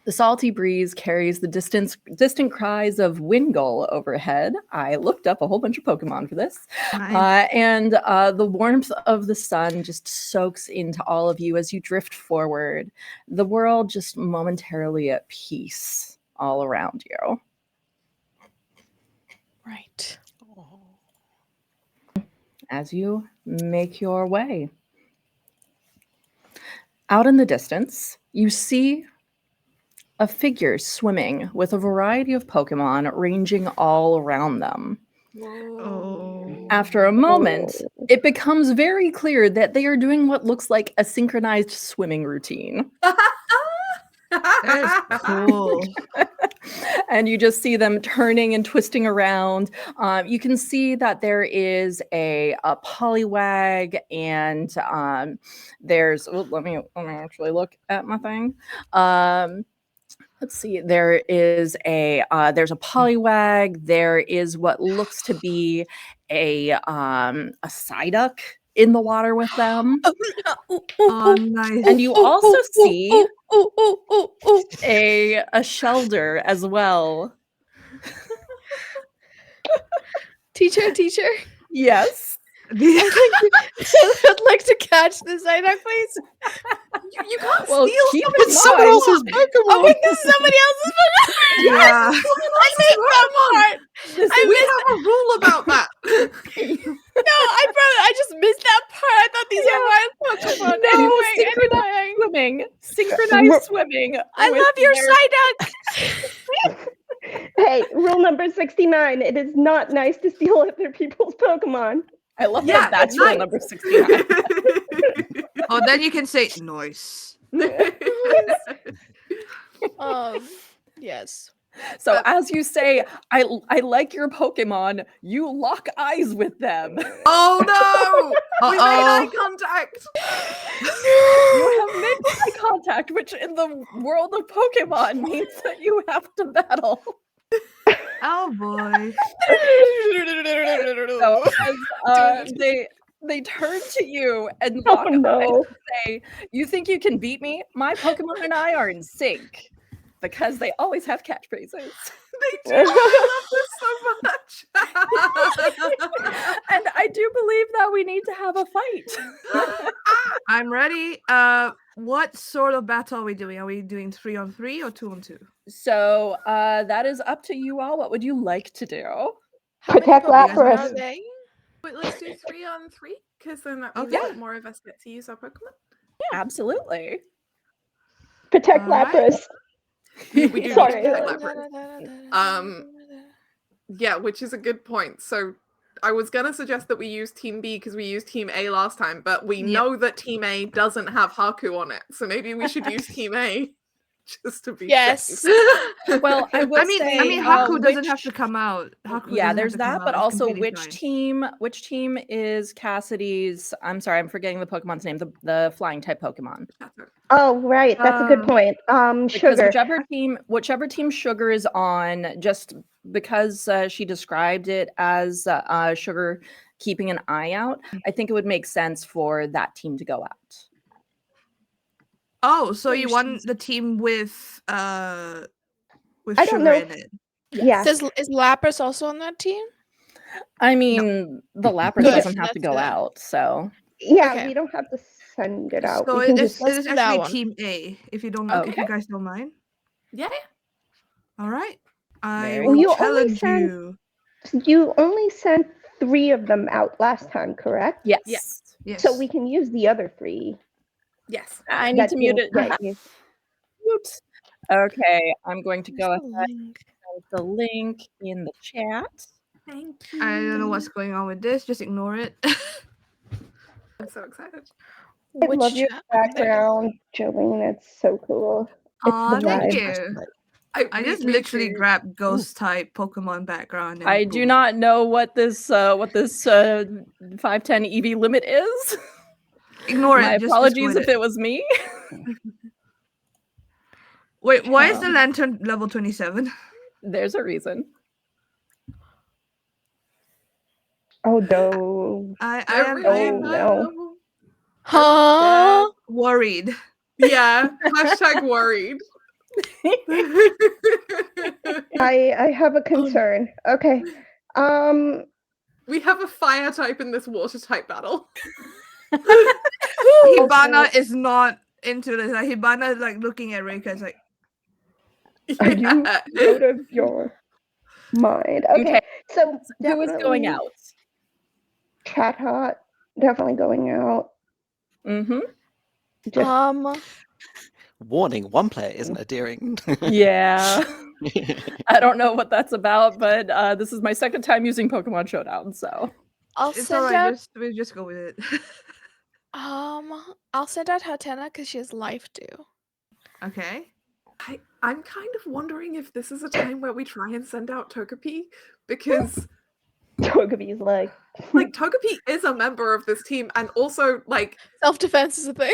A: The salty breeze carries the distant cries of Wingull overhead. I looked up a whole bunch of Pokemon for this.
C: Nice.
A: And the warmth of the sun just soaks into all of you as you drift forward. The world just momentarily at peace all around you.
D: Right.
A: As you make your way. Out in the distance, you see a figure swimming with a variety of Pokemon ranging all around them.
C: Oh.
A: After a moment, it becomes very clear that they are doing what looks like a synchronized swimming routine.
C: That is cool.
A: And you just see them turning and twisting around. You can see that there is a Poliwag, and there's. Oh, let me actually look at my thing. Let's see. There's a Poliwag. There is what looks to be a Psyduck in the water with them.
C: Oh, nice.
A: And you also see
D: ooh.
A: a Shelder as well.
D: Teacher.
A: Yes.
D: I'd like to catch this Psyduck, please.
F: You can't
A: Well,
F: steal
A: keep
F: someone's
A: in
E: Someone
A: mind-
E: else's Pokemon.
D: Oh wait, this is somebody else's Pokemon.
C: Yeah.
D: I missed that part.
F: We have a rule about that.
D: No, I just missed that part. I thought these were wild Pokemon.
A: No,
D: Anyway.
A: Swimming. Synchronized swimming.
D: I
A: with
D: love your
A: their-
D: Psyduck.
B: Hey, rule number 69. It is not nice to steal other people's Pokemon.
A: I love
F: Yeah,
A: that. That's
F: it's
A: rule
F: nice.
A: number 69.
C: Oh, then you can say noise.
D: Yes.
A: So as you say, I like your Pokemon, you lock eyes with them.
F: Oh no! We made eye
C: Uh-oh.
F: contact.
A: You have made eye contact, which in the world of Pokemon means that you have to battle.
C: Oh boy.
A: So, as, they turn to you and
B: Oh
A: lock eyes
B: no.
A: and say, "You think you can beat me? My Pokemon and I are in sync." Because they always have catchphrases.
F: They do. I love this so much.
A: And I do believe that we need to have a fight.
C: I'm ready. What sort of battle are we doing? Are we doing 3-on-3 or 2-on-2?
A: So that is up to you all. What would you like to do?
D: How many
B: Protect
D: Pokemon
B: Lapras.
D: are they?
F: Wait, let's do 3-on-3 because then that means
C: Okay.
F: that more of us get to use our Pokemon.
A: Absolutely.
B: Protect
C: All right.
B: Lapras.
F: We do need to
B: Sorry.
F: protect Lapras. Yeah, which is a good point. So I was gonna suggest that we use Team B because we used Team A last time, but we know that Team A doesn't have Haku on it, so maybe we should use Team A just to be
D: Yes.
F: safe.
A: Well, I would
C: I mean,
A: say
C: Haku doesn't have
A: which-
C: to come out. Haku
A: yeah,
C: doesn't
A: there's
C: have to come
A: that, but
C: out. It's
A: also
C: completely
A: which
C: fine.
A: team is Cassidy's? I'm sorry, I'm forgetting the Pokemon's name. The flying type Pokemon.
B: Oh, right. That's a good point.
A: Because
B: Sugar.
A: whichever team Sugar is on, just because she described it as Sugar keeping an eye out, I think it would make sense for that team to go out.
C: Oh, so you
D: Maybe
C: want
D: she's-
C: the team with
B: I don't
C: Sugar
B: know
C: in
B: if-
C: it?
B: Yeah.
D: Is Lapras also on that team?
A: I mean, the Lapras
D: Good.
A: doesn't have to
D: Let's
A: go
D: do that.
A: out, so
B: Yeah,
D: Okay.
B: we don't have to send it out.
C: So
B: We can
C: it is,
B: just
C: it
D: Let's
C: is
D: do that
C: actually
D: one.
C: Team A, if you don't,
A: Okay.
C: if you guys don't mind.
F: Yeah.
C: All right. I
A: Very
C: will
B: You only
C: challenge
B: sent-
C: you.
B: You only sent 3 of them out last time, correct?
A: yes.
F: Yeah.
C: Yes.
B: So we can use the other 3.
F: Yes.
A: I need
B: that
A: to mute it.
B: didn't get used.
A: Mute. Okay, I'm going to go
D: Where's
A: ahead
D: the link?
A: with the link in the chat.
F: Thank you.
C: I don't know what's going on with this. Just ignore it.
F: I'm so excited.
B: I
D: Which
B: love your
D: chat? Okay, there it is.
B: background, Jolene. It's so cool.
C: Aw,
B: the
C: thank
B: vibe.
C: you. I
F: Me-
C: just
F: me
C: literally
F: too.
C: grabbed ghost type Pokemon background. And
A: I do
C: boom.
A: not know what this 510 EV limit is.
C: Ignore
A: My
C: it. Just
A: apologies
C: avoid
A: if it was me.
C: Wait, why is the
A: Um,
C: lantern level 27?
A: There's a reason.
B: Oh no.
C: I
F: They're
C: am
F: really
B: Oh,
F: high
B: no.
F: level.
D: Huh?
C: worried.
F: Yeah. Hashtag worried.
B: I have a concern. Okay.
F: We have a fire type in this water type battle.
C: Hibana is not into this. Like, Hibana is like looking at Reika. It's like,
B: Are you out of your mind? Okay. So
A: Who is going
B: definitely
A: out?
B: Chat Hot. Definitely going out.
A: Mm-hmm.
B: Just
E: Warning: one player isn't adhering.
A: Yeah. I don't know what that's about, but this is my second time using Pokemon Showdown, so.
D: I'll
C: it's
D: send
C: alright.
D: out
C: We just go with it.
D: I'll send out Hatena because she has life too.
C: Okay.
F: I'm kind of wondering if this is a time where we try and send out Togepi because
B: Togepi's like
F: Togepi is a member of this team and also
D: Self-defense is a thing.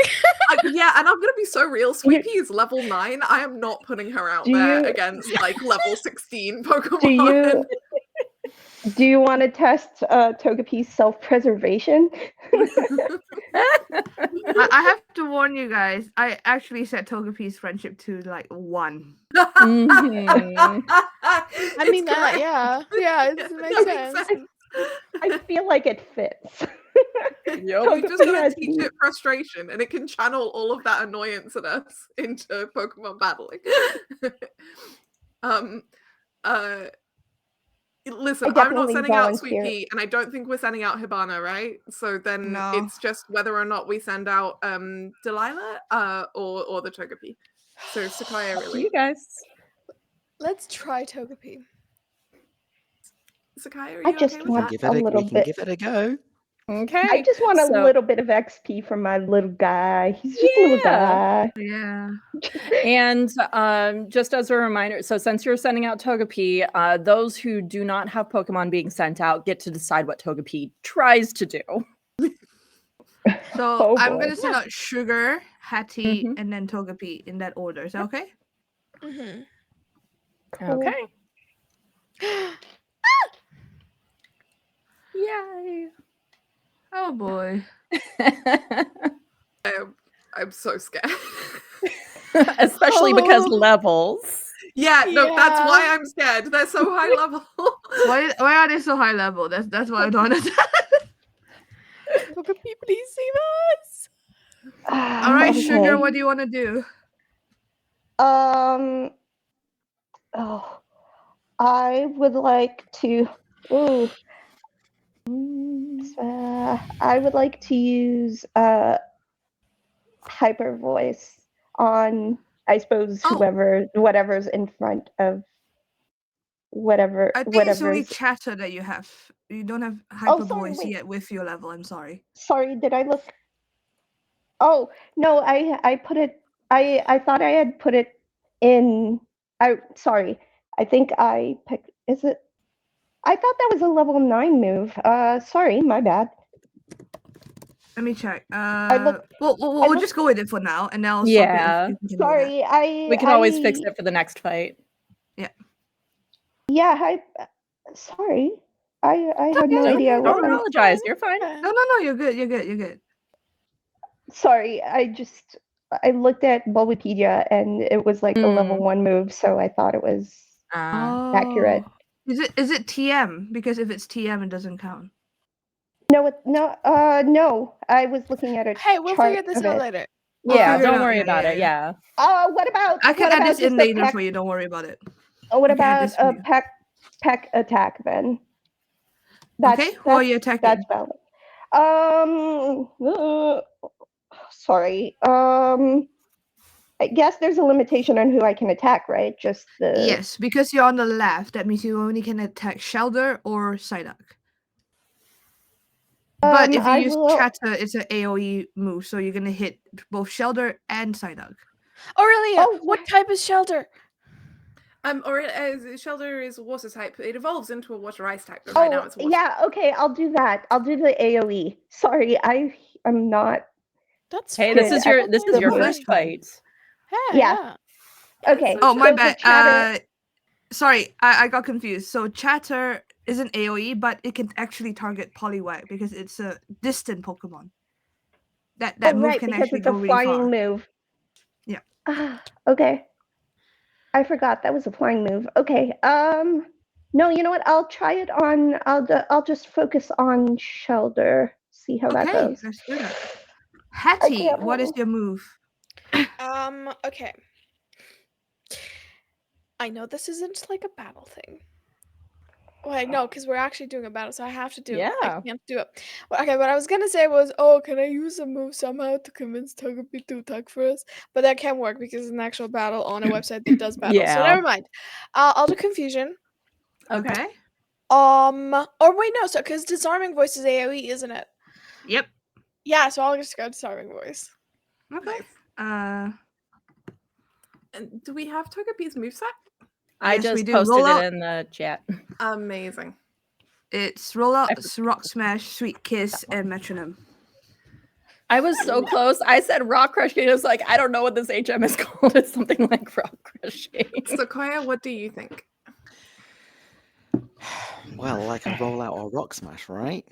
F: yeah, and I'm gonna be so real. Sweet Pea is level 9. I am not putting her out
B: Do
F: there
B: you-
F: against level 16 Pokemon.
B: do you want to test Togepi's self-preservation?
C: I have to warn you guys. I actually set Togepi's friendship to like 1.
A: Mhm.
D: I mean that, yeah. Yeah, it makes sense.
B: I feel like it fits.
A: Yep.
F: We just
B: Togepi
F: gotta
B: has
F: teach it frustration, and it can channel all of that annoyance at us into Pokemon battling. Listen, I'm not
B: definitely
F: sending out Sweet
B: volunteer.
F: Pea, and I don't think we're sending out Hibana, right? So then
C: No.
F: it's just whether or not we send out Delilah or the Togepi. So Sakaya
A: Up to
F: really.
A: you guys.
D: Let's try Togepi.
F: Sakaya, are you
B: I just
F: okay with
B: want
F: that?
E: Give it
B: a
E: a,
B: little
E: we can
B: bit.
E: give it a go.
A: Okay.
B: I just want a
A: so-
B: little bit of XP from my little guy. He's just a little guy.
C: Yeah.
A: And just as a reminder, so since you're sending out Togepi, those who do not have Pokemon being sent out get to decide what Togepi tries to do.
C: So
B: Oh,
C: I'm
B: boy.
C: gonna send out Sugar, Hattie,
A: Mhm.
C: and then Togepi in that order. Is that okay?
D: Mm-hmm.
B: Cool.
A: Okay. Yay!
C: Oh boy.
F: I'm so scared.
A: Especially because
C: Oh.
A: levels.
F: Yeah, no, that's why
D: Yeah.
F: I'm scared. They're so high level.
C: Why are they so high level? That's what I don't understand.
D: Look at me, please save us.
C: All right, Sugar,
B: Okay.
C: what do you want to do?
B: Oh, I would like to. Ooh. I would like to use hyper voice on, I suppose,
C: Oh.
B: whatever's in front of
C: I think it's only
B: whatever's.
C: chatter that you have. You don't have hyper
B: sorry,
C: voice
B: wait.
C: yet with your level. I'm sorry.
B: Sorry, did I look? Oh no, I put it. I thought I had put it in. Sorry. I think I picked. Is it? I thought that was a level 9 move. Sorry, my bad.
C: Let me check.
B: looked-
C: We'll
B: looked-
C: just go with it for now, and then I'll
A: Yeah.
C: stop it if you continue with that.
B: Sorry,
A: We can always fix it for the next fight.
B: Yeah, sorry. I had no
C: okay,
B: idea
A: Don't
B: what I.
A: apologize. You're fine.
C: No, you're good. You're good.
B: Sorry, I looked at Bulbapedia and it was like a level 1 move, so I thought it was accurate.
C: Oh. Is it TM? Because if it's TM, it doesn't count.
B: No, no. I was looking at a
D: Hey, we'll
B: chart
D: figure this
B: of
D: out
B: it.
D: later.
A: Yeah,
C: figure it
A: don't
C: out,
A: worry
C: yeah,
A: about
C: yeah,
A: it.
C: yeah.
A: Yeah.
B: What about
C: I can add this in
B: just a
C: later
B: peck?
C: for you. Don't worry about it.
B: What
C: I can add
B: about
C: this for you.
B: peck attack then?
C: Okay, who are you attacking?
B: That's valid. Sorry. I guess there's a limitation on who I can attack, right? Just the.
C: Yes, because you're on the left, that means you only can attack Shelder or Psyduck. But if you
B: I
C: use
B: will.
C: Chatter, it's an AoE move, so you're gonna hit both Shelder and Psyduck.
D: Aurelia,
B: Oh,
D: what type is Shelter?
F: Or Shelter is a water type. It evolves into a water ice type, but right now it's a water.
B: Yeah. Okay, I'll do that. I'll do the AOE. Sorry, I'm not.
D: That's
A: Hey,
D: fine.
A: this is your
B: the
A: first fight.
D: Hey,
B: Yeah. Okay.
C: Oh, my
B: so the
C: bad.
B: chatter-
C: Sorry, I got confused. So Chatter is an AoE, but it can actually target Poliwag because it's a distant Pokemon. That move
B: right,
C: can
B: because
C: actually
B: it's
C: go
B: a
C: really
B: flying
C: far.
B: move.
C: Yeah.
B: Okay. I forgot that was a flying move. Okay. No, you know what? I'll try it on. I'll just focus on Shelder. See how that
C: Okay,
B: goes.
C: let's do that. Hattie,
B: can't
C: what is
B: roll.
C: your move?
D: Okay. I know this isn't like a battle thing. Wait, no, because we're actually doing a battle, so I have to do it. I
A: Yeah.
D: can't do it. Okay, what I was gonna say was, oh, can I use a move somehow to convince Togepi to attack for us? But that can't work because it's an actual battle on a website that does battles. So
A: Yeah.
D: never mind. I'll do confusion.
A: Okay.
D: Or wait, no, so because disarming voice is AoE, isn't it?
C: Yep.
D: Yeah, so I'll just go disarming voice.
C: Okay.
F: And do we have Togepi's moveset?
A: I
C: Yes, we
A: just
C: do.
A: posted
C: Roll
A: it
C: out.
A: in the chat.
F: Amazing.
C: It's Roll Out, Rock Smash, Sweet Kiss, and Metronome.
A: I was so close. I said rock crushing. I was like, I don't know what this HM is called. It's something like rock crushing.
F: Sequoia, what do you think?
E: Well, like a roll out or rock smash, right?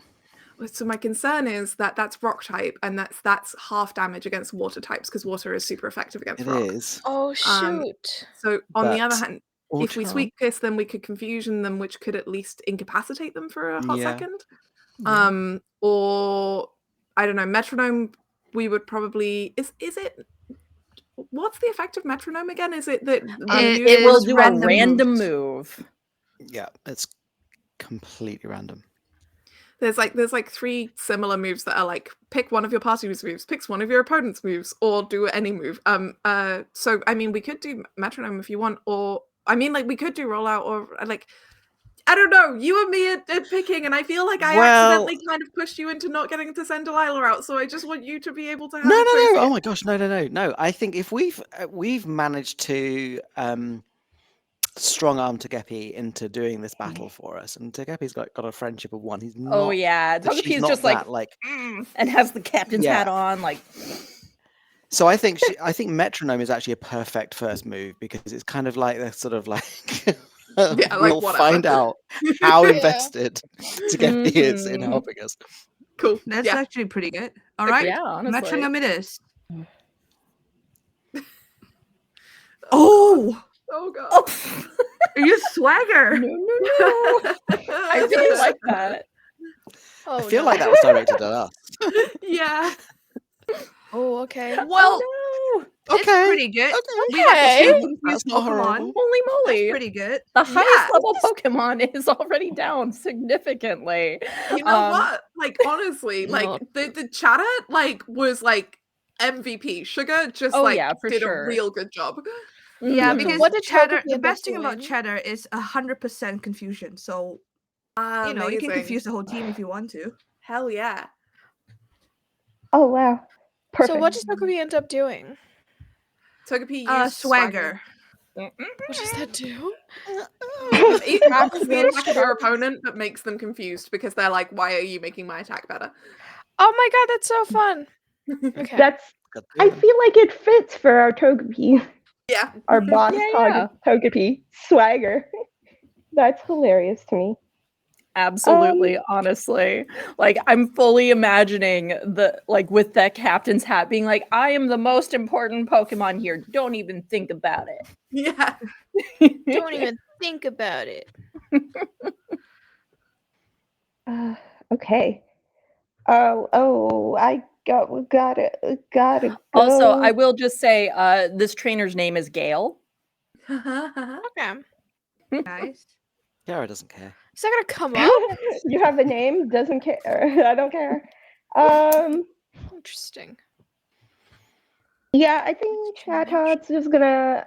F: So my concern is that that's rock type, and that's half damage against water types because water is super effective against
E: It
F: rock.
E: is.
D: Oh shoot.
F: So on the other
E: But
F: hand, if we
E: Ultra-
F: sweet kiss them, we could confusion them, which could at least incapacitate them for a hot
E: Yeah.
F: second.
E: Yeah.
F: Or I don't know, metronome. We would probably is it. What's the effect of metronome again? Is it that
A: It will
C: is
A: do
C: random
A: a random
C: moves.
A: move.
E: Yeah, it's completely random.
F: there's like 3 similar moves that are like pick one of your party's moves, picks one of your opponent's moves, or do any move. So I mean, we could do metronome if you want, or I mean, like we could do rollout, or like I don't know. You and me at picking, and I feel like I
E: Well-
F: accidentally kind of pushed you into not getting to send Delilah out. So I just want you to be able to have
E: No.
F: a choice.
E: Oh my gosh, no. I think if we've managed to strong arm Togepi into doing this battle for us, and Togepi's got a friendship of one. He's not.
A: Oh yeah,
E: she's
A: Togepi's
E: not
A: just
E: that,
A: like and has the captain's hat
E: Yeah.
A: on, like.
E: So I think metronome is actually a perfect first move because it's kind of like the sort of like
F: Yeah, like,
E: we'll
F: whatever.
E: find out how
D: Yeah.
E: invested Togepi is in
A: Mhm.
E: helping us.
F: Cool.
C: That's
F: Yeah.
C: actually pretty good. All right.
A: Yeah, honestly.
C: Metronome it is.
F: Oh,
C: Oh,
F: Oh god.
A: Oh,
C: you swagger.
A: no, no, no. I really like that.
D: Oh,
E: I feel
D: no.
E: like that was directed at us.
F: Yeah.
D: Oh, okay.
C: Well,
A: Oh, no.
C: it's
E: Okay,
C: pretty good.
E: okay.
C: We got
D: Okay.
C: two
E: That's
C: confused
E: not
C: Pokemon.
E: horrible.
A: Holy
C: That's
A: moly.
C: pretty good.
A: The highest
F: Yeah.
A: level Pokemon is already down significantly.
F: You know
A: Um,
F: what? Like honestly, like
E: Not-
F: the chatter like was like MVP. Sugar just
A: Oh,
F: like
A: yeah, for
F: did
A: sure.
F: a real good job.
C: Yeah,
A: mhm.
C: because
D: What did
C: Cheddar.
D: Togepi
C: The
D: end up
C: best thing about
D: doing?
C: Cheddar is 100% confusion. So you know you can
F: Amazing.
C: confuse the whole team if you want to.
F: Hell yeah.
B: Oh wow. Perfect.
D: So what does Togepi end up doing?
F: Togepi used
C: Swagger.
D: What does that do?
F: It knocks the
D: Those
F: attack of our
D: shirts.
F: opponent, but makes them confused because they're like, "Why are you making my attack better?"
D: Oh my god, that's so fun. Okay.
B: That's.
E: Got
B: I
E: the-
B: feel like it fits for our Togepi,
F: Yeah.
B: our boss
A: Yeah.
B: Togepi swagger. That's hilarious to me.
A: Absolutely, honestly. Like, I'm fully imagining with that captain's hat being like, I am the most important Pokemon here. Don't even think about it.
F: Yeah.
D: Don't even think about it.
B: Okay. Oh, I gotta go.
A: Also, I will just say, this trainer's name is Gale.
D: Okay.
C: Nice.
E: Kiara doesn't care.
D: Is that gonna come up?
B: You have a name? Doesn't care. I don't care.
D: Interesting.
B: Yeah, I think Chatot's just gonna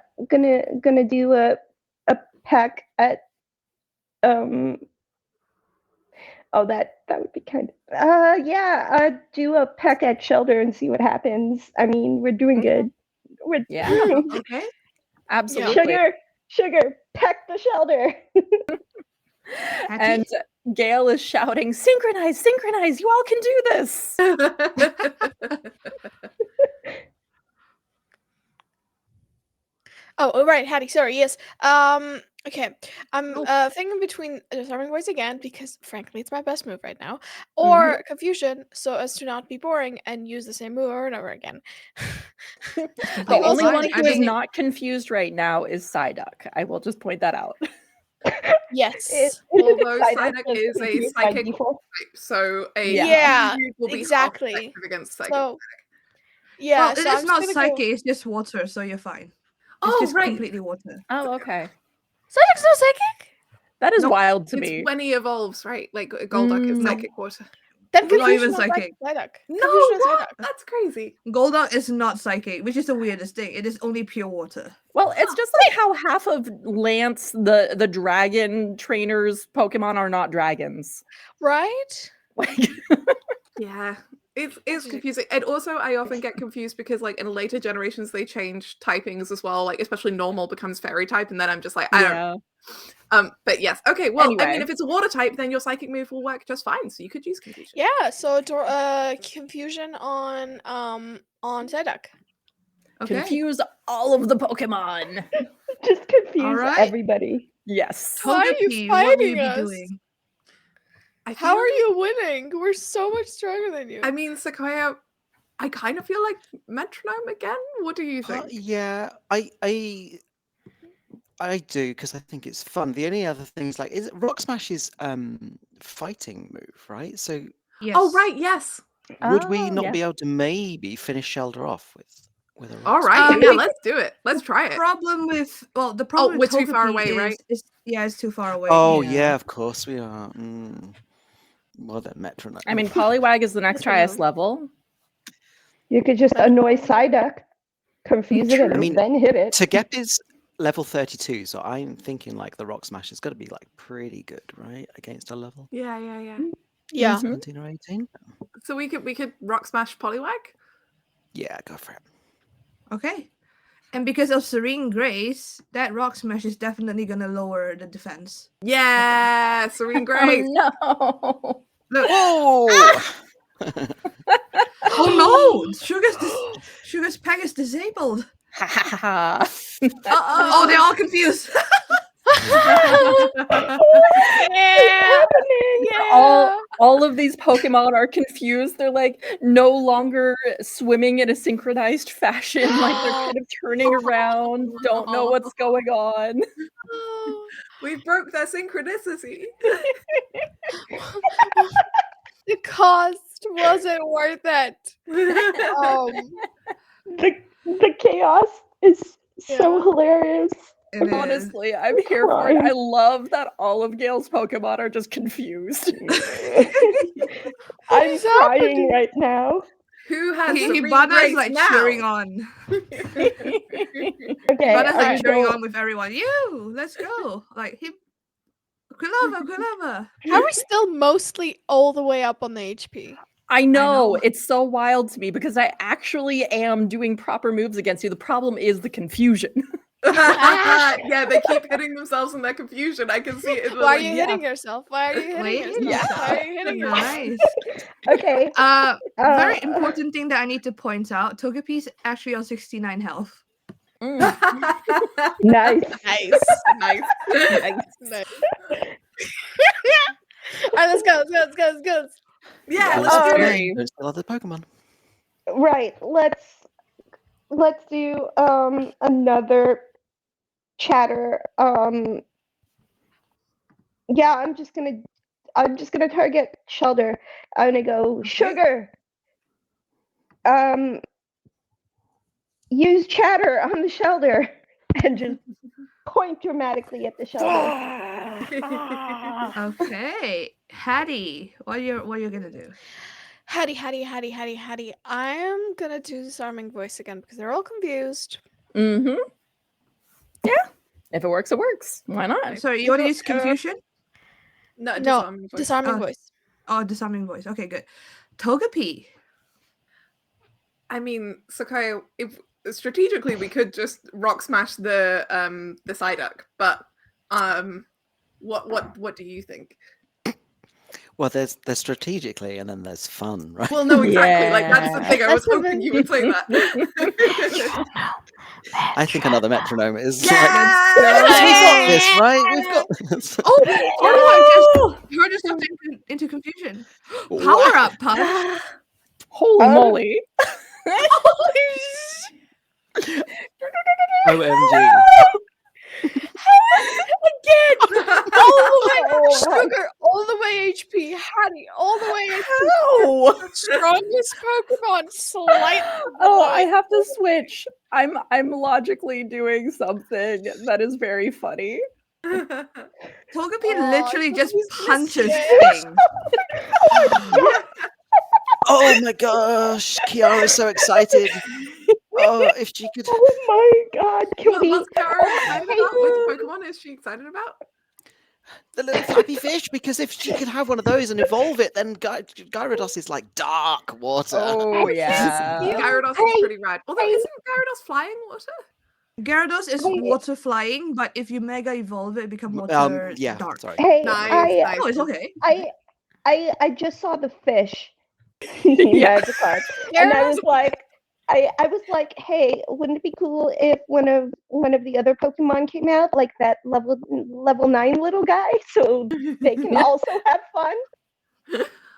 B: do a peck at Oh, that would be kind of do a peck at Shelter and see what happens. I mean, we're doing good. We're
A: Yeah.
F: Okay.
A: Absolutely.
B: sugar, peck the Shelter.
A: And Gale is shouting, synchronize, synchronize, you all can do this.
D: Oh, right, Hattie. Sorry. Yes. Okay. I'm thinking between Disarming Voice again because, frankly, it's my best move right now, or Confusion, so as to not be boring and use the same move over and over again.
A: The
C: completely
A: only
C: fine.
A: one
C: I
A: who is
C: mean-
A: not confused right now is Psyduck. I will just point that out.
D: Yes.
F: Although
B: Psyduck
F: Psyduck
B: is
F: is a
B: confused by
F: psychic
B: default.
F: type, so a
A: Yeah.
F: move will be
D: exactly.
F: half effective against psychic.
D: So, yeah.
C: Well,
D: so
C: it's
D: I'm
C: not
D: just gonna
C: psychic.
D: go-
C: It's just water, so you're fine. It's
F: Oh,
C: just
F: right.
C: completely water.
A: Oh, okay.
D: Psyduck's not psychic.
A: That is
C: Nope.
A: wild to
F: It's
A: me.
F: when he evolves, right? Like Golduck is
A: Mm.
F: psychic water.
D: Then
C: Not even
D: Confusion is
C: psychic.
D: Psyduck.
F: No,
D: Confusion is
F: what?
D: Psyduck.
F: That's crazy.
C: Golduck is not psychic, which is the weirdest thing. It is only pure water.
A: Well, it's just like how half of Lance, the dragon trainer's Pokemon are not dragons.
D: Right?
A: Like,
F: Yeah. It's confusing. And also I often get confused because like in later generations they change typings as well. Like especially normal becomes fairy type, and then I'm just like, I don't
A: yeah.
F: but yes. Okay, well, I
A: Anyway.
F: mean if it's a water type, then your psychic move will work just fine. So you could use confusion.
D: Yeah. So Confusion on Psyduck.
C: Okay.
A: Confuse all of the Pokemon.
B: Just confuse
C: Alright.
B: everybody.
A: Yes.
D: Why are you
C: Togepi, what will
D: fighting
C: you be
D: us?
C: doing?
F: I
D: How
F: feel
D: are
F: like-
D: you winning? We're so much stronger than you.
F: I mean, Sequoia, I kind of feel like metronome again. What do you think?
E: Yeah, I do because I think it's fun. The only other thing is like, is Rock Smash is fighting move, right? So
C: Yes.
F: Oh right, yes.
E: would we
A: Oh,
E: not
A: yeah.
E: be able to maybe finish Shelter off with a Rock
F: All
E: Smash?
F: right,
C: Um,
F: yeah,
C: we-
F: let's do it. Let's try it.
C: Problem with the problem
F: we're
C: with
F: too far
C: Togepi
F: away, right?
C: is it's too far away.
E: Oh yeah, of course we are. Well then, metronome.
A: I mean, Poliwag is the next highest
D: Metronome.
A: level.
B: You could just annoy Psyduck, confuse it, and
E: I mean,
B: then hit it.
E: Togepi's level 32, so I'm thinking like the Rock Smash has got to be like pretty good, right? Against a level
F: Yeah.
D: yeah.
A: Mhm.
E: 17 or 18.
F: So we could rock smash Poliwag.
E: Yeah, go for it.
C: Okay. And because of Serene Grace, that Rock Smash is definitely gonna lower the defense.
F: Yeah, Serene Grace.
A: Oh, no.
C: Look.
E: Oh!
C: Oh no! Sugar's peg is disabled.
A: Ha ha ha.
C: Oh, they're all confused.
D: Yeah.
A: All of these Pokemon are confused. They're like no longer swimming in a synchronized fashion. Like they're kind of turning around, don't know what's going on.
F: We broke their synchronicity.
D: The cost wasn't worth it.
B: The chaos is so hilarious.
C: It is.
A: Honestly, I'm here for it. I love that all of Gale's Pokemon are just confused.
B: I'm
D: is
B: crying
D: happening?
B: right now.
F: Who has Serene
C: Hibana's
F: Grace
C: like
F: now?
C: cheering on.
B: Okay,
C: Hibana's like
B: I'm
C: cheering
B: going-
C: on with everyone. You, let's go. Like Quilava.
D: How are we still mostly all the way up on the HP?
A: I know,
C: know.
A: it's so wild to me because I actually am doing proper moves against you. The problem is the confusion.
F: Yeah, they keep hitting themselves in their confusion. I can see it.
D: Why are you hitting yourself? Why are you hitting
C: Wait,
D: yourself?
A: yeah.
D: Why are you hitting yourself?
C: Nice.
B: Okay.
C: Very important thing that I need to point out. Togepi's actually on 69 health.
A: Mm.
B: Nice.
D: Nice.
F: Nice.
D: Nice. All right, let's go.
F: Yeah,
E: And
F: let's do
A: scary.
F: it.
E: There's still other Pokemon.
B: Right. Let's do another chatter. Yeah, I'm just gonna target Shelter. I'm gonna go Sugar. Use chatter on the Shelter and just point dramatically at the Shelter.
C: Okay, Hattie, what are you gonna do?
D: Hattie. I am gonna do disarming voice again because they're all confused.
A: Mm-hmm. Yeah. If it works, it works. Why not?
C: Sorry, you want to use confusion?
F: No,
D: No,
F: disarming voice.
D: disarming
C: Oh.
D: voice.
C: Oh, disarming voice. Okay, good. Togepi.
F: I mean, Sakai, if strategically we could just rock smash the Psyduck, but what do you think?
E: Well, there's strategically, and then there's fun, right?
F: Well, no, exactly. Like that's the thing. I was
D: That's the
F: hoping
D: thing.
F: you would say that.
E: I think another metronome is
F: Yeah!
E: like, we got this, right? We've got this.
C: Oh, I just heard yourself into confusion. Power up, Punch.
A: Holy moly.
E: OMG.
D: Again, all the way
B: Oh my-
D: Sugar, all the way HP, Hattie, all the way HP.
A: Oh,
D: Strongest Pokemon, slightly
A: oh,
D: below
A: I
D: it.
A: have to switch. I'm logically doing something that is very funny.
C: Togepi
D: Oh,
C: literally just
D: Togepi's
C: punches
D: missing.
C: things.
E: Oh my gosh, Kiara's so excited. Oh, if she could.
B: Oh my god, can we?
F: What's Kara excited about? Which Pokemon is she excited about?
E: The little flappy fish, because if she could have one of those and evolve it, then Gyarados is like dark water.
A: Oh yeah.
F: Gyarados is pretty rad. Although isn't Gyarados flying water?
C: Gyarados is
B: Wait.
C: water flying, but if you mega evolve it, it becomes water
E: Yeah,
C: dark.
E: sorry.
B: Hey,
F: Nice.
C: Oh, it's okay.
B: I just saw the fish.
A: Yeah.
B: Magikarp. And I was like, I was like, hey, wouldn't it be cool if one of the other Pokemon came out, like that level 9 little guy, so they can also have fun?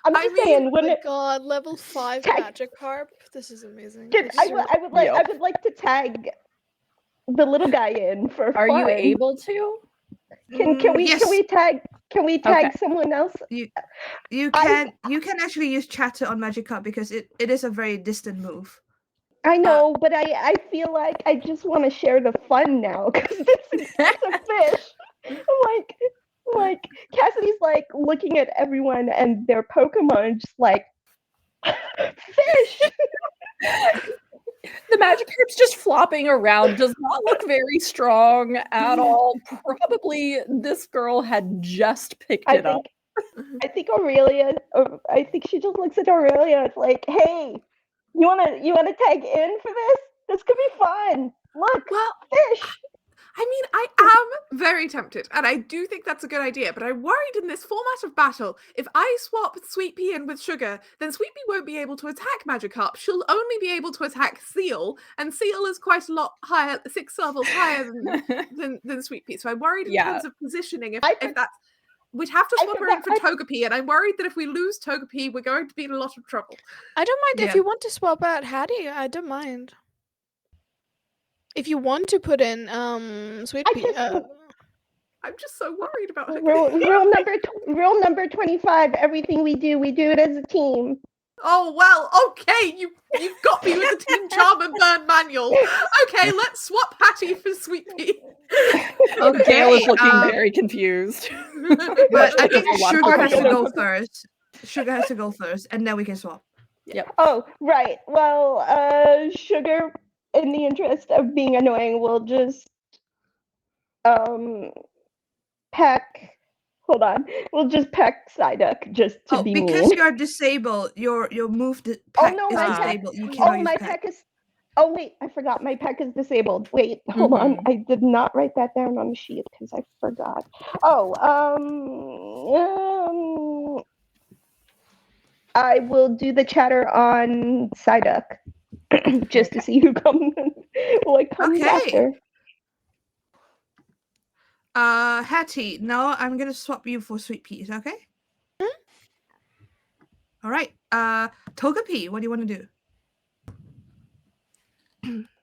B: I'm
F: I
B: just
F: mean,
B: saying,
D: Oh
B: wouldn't
D: my
B: it?
D: god, level 5
B: Tag-
D: Magikarp. This is amazing.
B: Can,
D: This
B: I,
D: is
B: would- I would like
A: Yep.
B: I would like to tag the little guy in for
A: Are
B: fun.
A: you able to?
B: Can we
C: Yes.
B: tag
A: Okay.
B: someone else?
C: You can actually use chatter on Magikarp because it is a very distant move.
B: I know, but I feel like I just want to share the fun now because it's a fish. like Cassidy's like looking at everyone and their Pokemon just like fish.
A: The Magikarp's just flopping around, does not look very strong at all. Probably this girl had just picked
B: I
A: it up.
B: think Aurelia. I think she just looks at Aurelia. It's like, hey, you wanna tag in for this? This could be fun. Look,
F: Well,
B: fish.
F: I mean, I am very tempted, and I do think that's a good idea, but I'm worried in this format of battle, if I swap Sweet Pea in with Sugar, then Sweet Pea won't be able to attack Magikarp. She'll only be able to attack Seal, and Seal is quite a lot higher, 6 levels higher than Sweet Pea. So I'm worried in terms of positioning, if that's... We'd have to swap her in for Togepi, and I'm worried that if we lose Togepi, we're going to be in a lot of trouble.
D: I don't mind if you want to swap out Hattie. I don't mind. If you want to put in Sweet Pea.
F: I'm just so worried about her.
B: Rule number 25. Everything we do it as a team.
F: Oh, well, okay, you've got me with the Team Charm and Burn manual. Okay, let's swap Hattie for Sweet Pea.
A: Okay, Gail is looking very confused.
C: But I think Sugar has to go first. Sugar has to go first, and then we can swap.
A: Yep.
B: Oh, right. Well, Sugar, in the interest of being annoying, will just peck. Hold on. We'll just peck Psyduck just to be
C: because
B: mean.
C: you're disabled, your move peck is disabled. You cannot use
B: my peck is. Oh wait, I forgot. My peck is disabled. Wait, hold on. I did not write that down on the sheet because I forgot. Oh, I will do the chatter on Psyduck just to see who comes after.
C: Hattie, no, I'm gonna swap you for Sweet Pea. Is that okay? All right. Togepi, what do you want to do?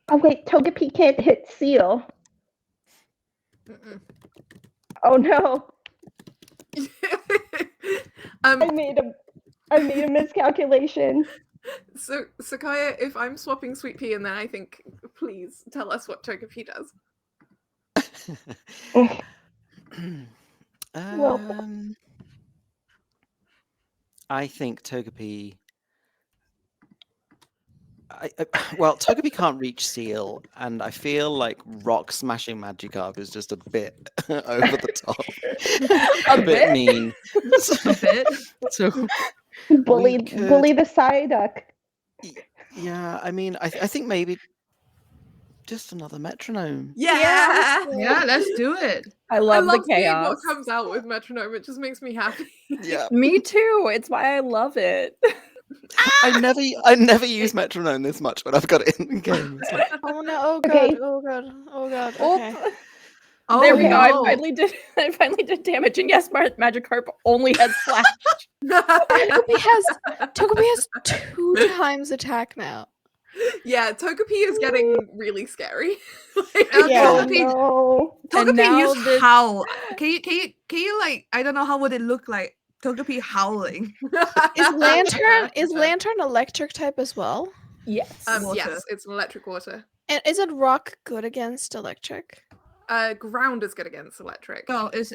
B: Oh wait, Togepi can't hit Seal. Oh no. I made a miscalculation.
F: So, Sakaya, if I'm swapping Sweet Pea, and then I think, please tell us what Togepi does.
E: I think Togepi. Togepi can't reach Seal, and I feel like rock smashing Magikarp is just a bit over the top, a bit mean.
C: A bit.
E: So
B: bully the Psyduck.
E: Yeah, I mean, I think maybe just another metronome.
F: Yeah,
C: let's do it.
A: I love the
F: seeing
A: chaos.
F: what comes out with metronome. It just makes me happy.
E: Yeah,
A: me too. It's why I love it.
E: I never use metronome this much when I've got it in the game. It's like,
D: Oh no! Oh god! Oh god! Oh god! Okay.
A: Oh, there we go. I finally did damage, and yes, Magikarp only has Flash.
D: Togepi has 2 times attack now.
F: Yeah, Togepi is getting really scary.
C: Togepi use howl. Can you like, I don't know, how would it look like? Togepi howling.
D: Is Lantern electric type as well?
A: Yes.
F: Yes, it's an electric water.
D: And isn't rock good against electric?
F: Ground is good against electric.
C: No, it's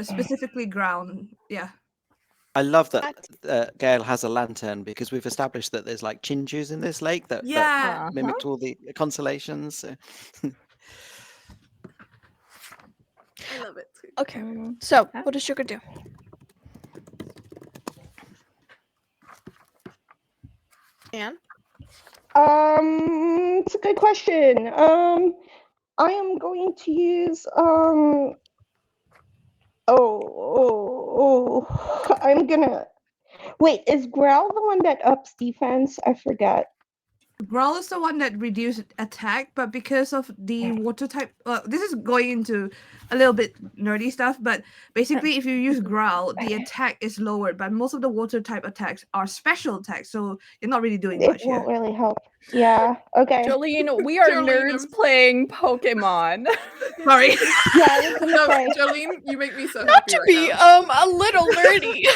C: specifically ground. Yeah.
E: I love that Gale has a lantern, because we've established that there's like Chinchus in this lake that mimicked all the constellations. So.
F: I love it too.
D: Okay, so what does Sugar do? Anne?
B: It's a good question. I am going to use I'm gonna wait, is Growl the one that ups defense? I forgot.
C: Growl is the one that reduces attack, but because of the water type, this is going into a little bit nerdy stuff, but basically if you use Growl, the attack is lowered, but most of the water type attacks are special attacks, so you're not really doing much here.
B: It won't really help. Yeah, okay.
A: Jolene, we are nerds playing Pokemon.
C: Sorry.
B: Yeah,
F: Jolene, you make me so
D: Not
F: happy
D: to
F: right
D: be
F: now.
D: a little nerdy.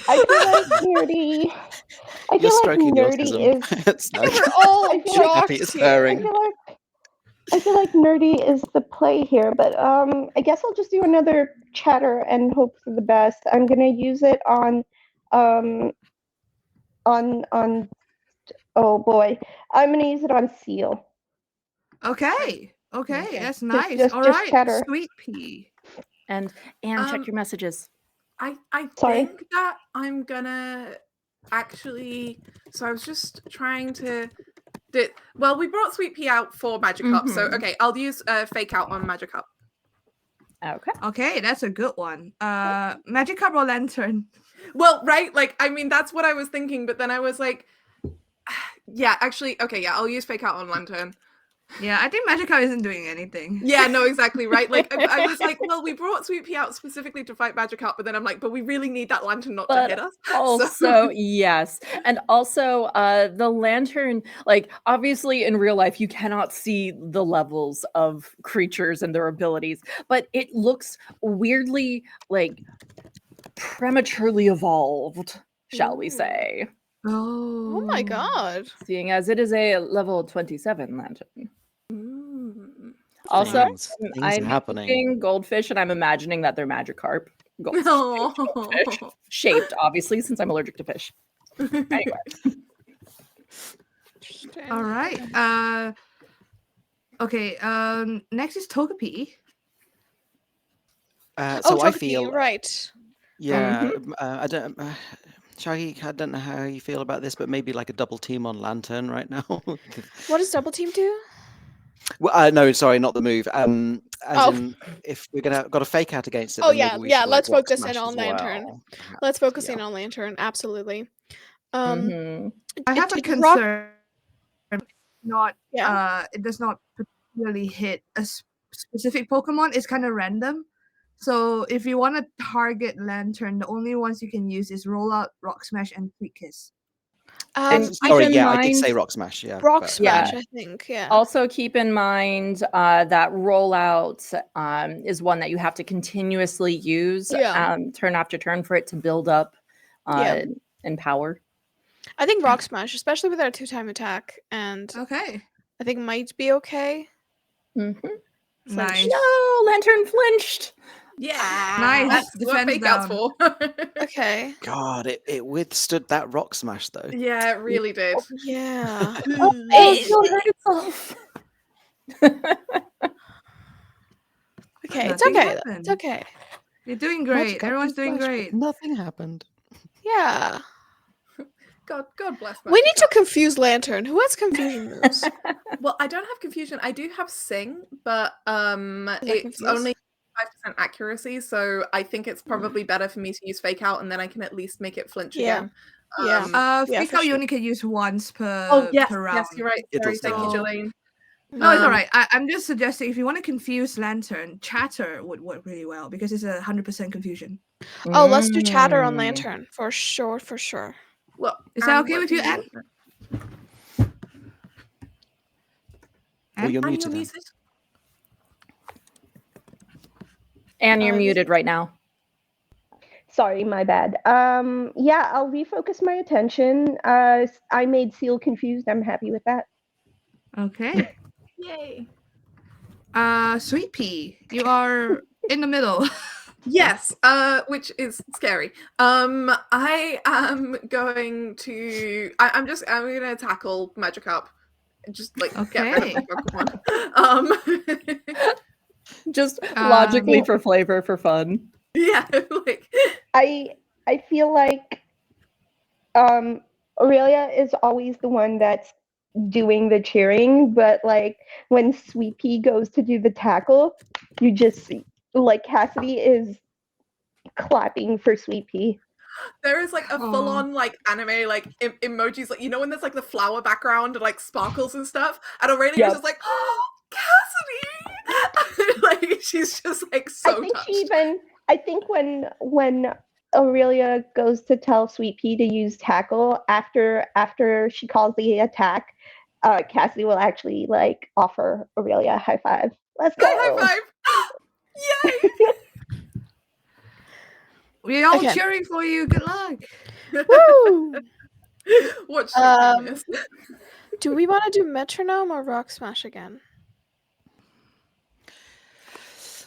B: I feel like nerdy. I feel like nerdy is.
D: We're all jocks here.
B: I feel like nerdy is the play here, but I guess I'll just do another chatter and hope for the best. I'm gonna use it on oh boy, I'm gonna use it on Seal.
C: Okay, that's nice.
B: Just
C: All right,
B: chatter.
C: Sweet Pea.
A: And Anne, check your messages.
F: I think that I'm gonna actually. So I was just trying to Well, we brought Sweet Pea out for Magikarp, so
A: Mhm.
F: okay, I'll use Fake Out on Magikarp.
A: Okay.
C: Okay, that's a good one. Magikarp or Lantern?
F: Well, right, like I mean that's what I was thinking, but then I was like, yeah, actually, okay, yeah, I'll use Fake Out on Lantern.
C: Yeah, I think Magikarp isn't doing anything.
F: Yeah, no, exactly right. Like I was like, well, we brought Sweet Pea out specifically to fight Magikarp, but then I'm like, but we really need that lantern not to hit
A: But
F: us.
A: also, yes. And also, the lantern, like, obviously in real life, you cannot see the levels of creatures and their abilities, but it looks weirdly, like, prematurely evolved, shall we
D: Ooh.
A: say.
C: Oh.
D: Oh my god.
A: Seeing as it is a level 27 lantern.
F: Mm.
A: Also,
E: Things are
A: I'm
E: happening.
A: eating goldfish and I'm imagining that they're Magikarp goldfish, goldfish,
F: No.
A: shaped, obviously, since I'm allergic to fish. Anyway.
D: Interesting.
C: All right. Okay. Next is Togepi.
E: So I
D: Togepi,
E: feel,
D: right.
E: yeah, I don't, Shaggy, I don't know how you feel about this, but maybe like a double team on Lantern right now.
D: What does Double Team do?
E: Well, no, sorry, not the move. As
D: Oh.
E: in, if we're got a fake out against it,
D: Oh
E: then
D: yeah,
E: maybe we
D: yeah.
E: should
D: Let's
E: like rock
D: focus
E: smash
D: in on
E: as
D: Lantern.
E: well.
D: Let's focus
E: yeah.
D: in on Lantern. Absolutely.
A: Mhm.
C: I have a
D: did rock-
C: concern. Not.
D: Yeah.
C: It does not particularly hit a specific Pokemon. It's kind of random. So if you want to target Lantern, the only ones you can use is Rollout, Rock Smash, and Sweet Kiss.
A: And keep
E: Sorry,
A: in
E: yeah, I did
A: mind-
E: say rock smash. Yeah,
D: Rock
E: but-
D: Smash,
A: Yeah.
D: I think. Yeah.
A: Also, keep in mind that rollout is one that you have to continuously use
D: Yeah.
A: turn after turn for it to build up
D: Yeah.
A: in power.
D: I think Rock Smash, especially with our 2-time attack, and
C: Okay.
D: I think might be okay.
A: Mm-hmm.
C: Nice.
A: No, Lantern flinched.
F: Yeah.
C: Nice.
F: That's what
C: Defense
F: Fake Out's
C: down.
F: for.
D: Okay.
E: God, it withstood that rock smash though.
F: Yeah, it really did.
D: Yeah.
A: Oh, it still hurt itself.
D: Okay, it's
C: Nothing
D: okay.
C: happened.
D: It's okay.
C: You're doing great.
E: Magikarp
C: Everyone's
E: did
C: doing
E: flash, but
C: great.
E: Nothing happened.
D: Yeah.
F: God bless
D: We need to
F: Magikarp.
D: confuse Lantern. Who has confusion moves?
F: Well, I don't have confusion. I do have Sing, but
D: that
F: it's
D: confused?
F: only 5% accuracy, so I think it's probably better for me to use Fake Out, and then I can at least make it flinch
D: Yeah.
F: again.
D: Yeah. Yeah,
C: Fake
D: for
C: Out you
D: sure.
C: only can use once per
F: Oh yes,
C: per round.
F: yes, you're right.
E: It
F: Sorry,
E: does
F: thank you,
C: that.
F: Jolene.
C: No, it's
F: Um,
C: all right. I'm just suggesting if you want to confuse Lantern, Chatter would work really well because it's 100% confusion.
D: Oh, let's do Chatter on
A: Mm.
D: Lantern for sure. For sure.
F: Look,
C: Is that
F: and
C: okay
F: what
C: with
F: do
C: you, Anne?
E: Oh, you're
F: Anne,
E: muted.
F: you're
E: Anne.
F: muted.
A: And you're muted right now.
B: Sorry, my bad. Yeah, I'll refocus my attention. I made Seal confused. I'm happy with that.
C: Okay.
F: Yay.
C: Sweet Pea, you are in the middle.
F: Yes, which is scary. I am going to. I'm gonna tackle Magikarp. Just like get rid of the Pokemon.
A: Just logically
B: Yeah.
A: for flavor, for fun.
F: Yeah, like
B: I feel like Aurelia is always the one that's doing the cheering, but like when Sweet Pea goes to do the tackle, you just see like Cassidy is clapping for Sweet Pea.
F: there is like a full-on like anime like emojis, like when there's like the flower background and like sparkles and stuff, and Aurelia
B: Yep.
F: is just like, oh, Cassidy. Like she's just like so
B: I think
F: touched.
B: she even I think when Aurelia goes to tell Sweet Pea to use tackle after she calls the attack, Cassidy will actually like offer Aurelia a high five. Let's go.
F: High five. Yay.
C: We're all
D: Okay.
C: cheering for you. Good luck.
D: Woo!
F: What should I miss?
D: Do we want to do Metronome or Rock Smash again?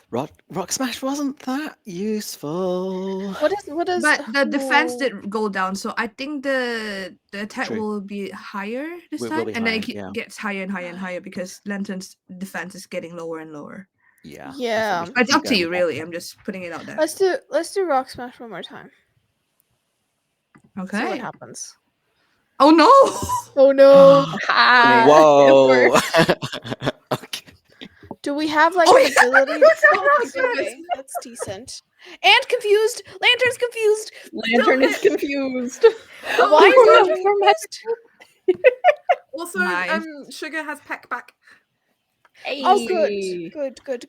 E: Rock smash wasn't that useful.
D: What is?
C: But the defense
D: oh,
C: did go down, so I think the attack
E: True.
C: will be higher this
E: Will
C: time,
E: be
C: and then
E: higher,
C: it
E: yeah.
C: gets higher and higher and higher because Lantern's defense is getting lower and lower.
E: Yeah. I think
D: Yeah.
E: we should
C: But it's
E: keep
C: up to
E: going
C: you,
E: with that.
C: really. I'm just putting it out there.
D: Let's do Rock Smash one more time. See what
C: Okay.
D: happens.
C: Oh no!
D: Oh no.
E: Whoa. Okay.
D: Do we have like
C: Oh,
D: an
C: yeah.
D: ability? Okay, that's decent. And confused. Lantern's confused.
A: Lantern is
F: hit.
A: confused.
D: Why
A: Oh,
D: is
A: no.
D: Lantern confused?
F: Also,
C: Nice.
F: Sugar has peck back.
D: Oh, good.
A: Hey.
D: Good.
B: Time to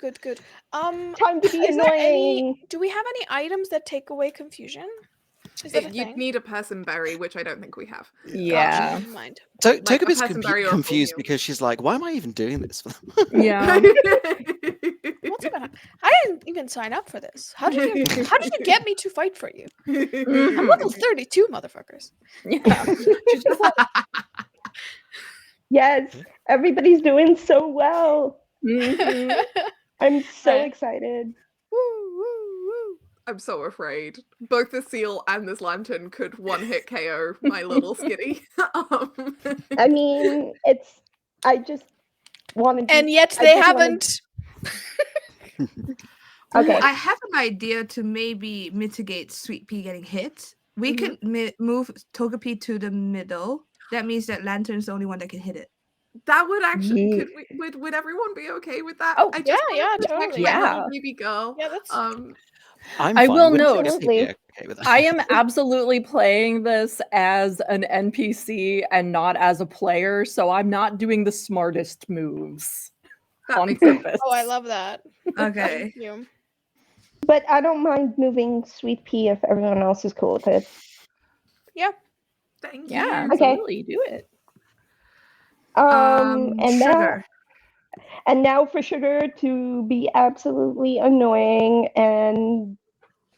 B: be
D: Is there any?
B: annoying.
D: Do we have any items that take away confusion? Is that a
F: You'd
D: thing?
F: need a person berry, which I don't think we have.
A: Yeah.
D: Gotcha, never mind.
F: Like a
E: Togepi's
F: person berry or a full
E: confused
F: meal.
E: because she's like, why am I even doing this for them?
A: Yeah.
D: What's about? I didn't even sign up for this. How did you get me to fight for you? I'm level 32, motherfuckers.
A: Yeah. She's just like,
B: Yes, everybody's doing so well.
A: mhm.
B: I'm so
D: Right.
B: excited.
D: Woo.
F: I'm so afraid. Both the seal and this lantern could one-hit KO my little skitty.
B: I mean, I just wanted to.
D: And yet
B: I
D: they
B: just wanted-
D: haven't.
B: Okay.
C: I have an idea to maybe mitigate Sweet Pea getting hit. We could move Togepi to the middle. That means that Lantern's the only one that can hit it.
F: That would actually
B: Ye-
F: would everyone be okay with that?
A: Oh,
F: I just
D: yeah,
F: wanna protect
D: totally.
F: my
A: Yeah.
F: little baby girl.
D: Yeah, that's
E: I'm
A: I
E: fine
A: will
E: with
A: note-
E: it.
B: Absolutely.
E: Okay with that.
A: I am absolutely playing this as an NPC and not as a player, so I'm not doing the smartest moves
F: That
A: on
F: makes sense.
A: purpose.
D: Oh, I love that.
C: Okay.
D: Thank you.
B: But I don't mind moving Sweet Pea if everyone else is cool with it.
F: Thank
A: Yeah,
F: you.
B: Okay.
A: absolutely. Do it.
B: And
C: Sugar.
B: now for Sugar to be absolutely annoying and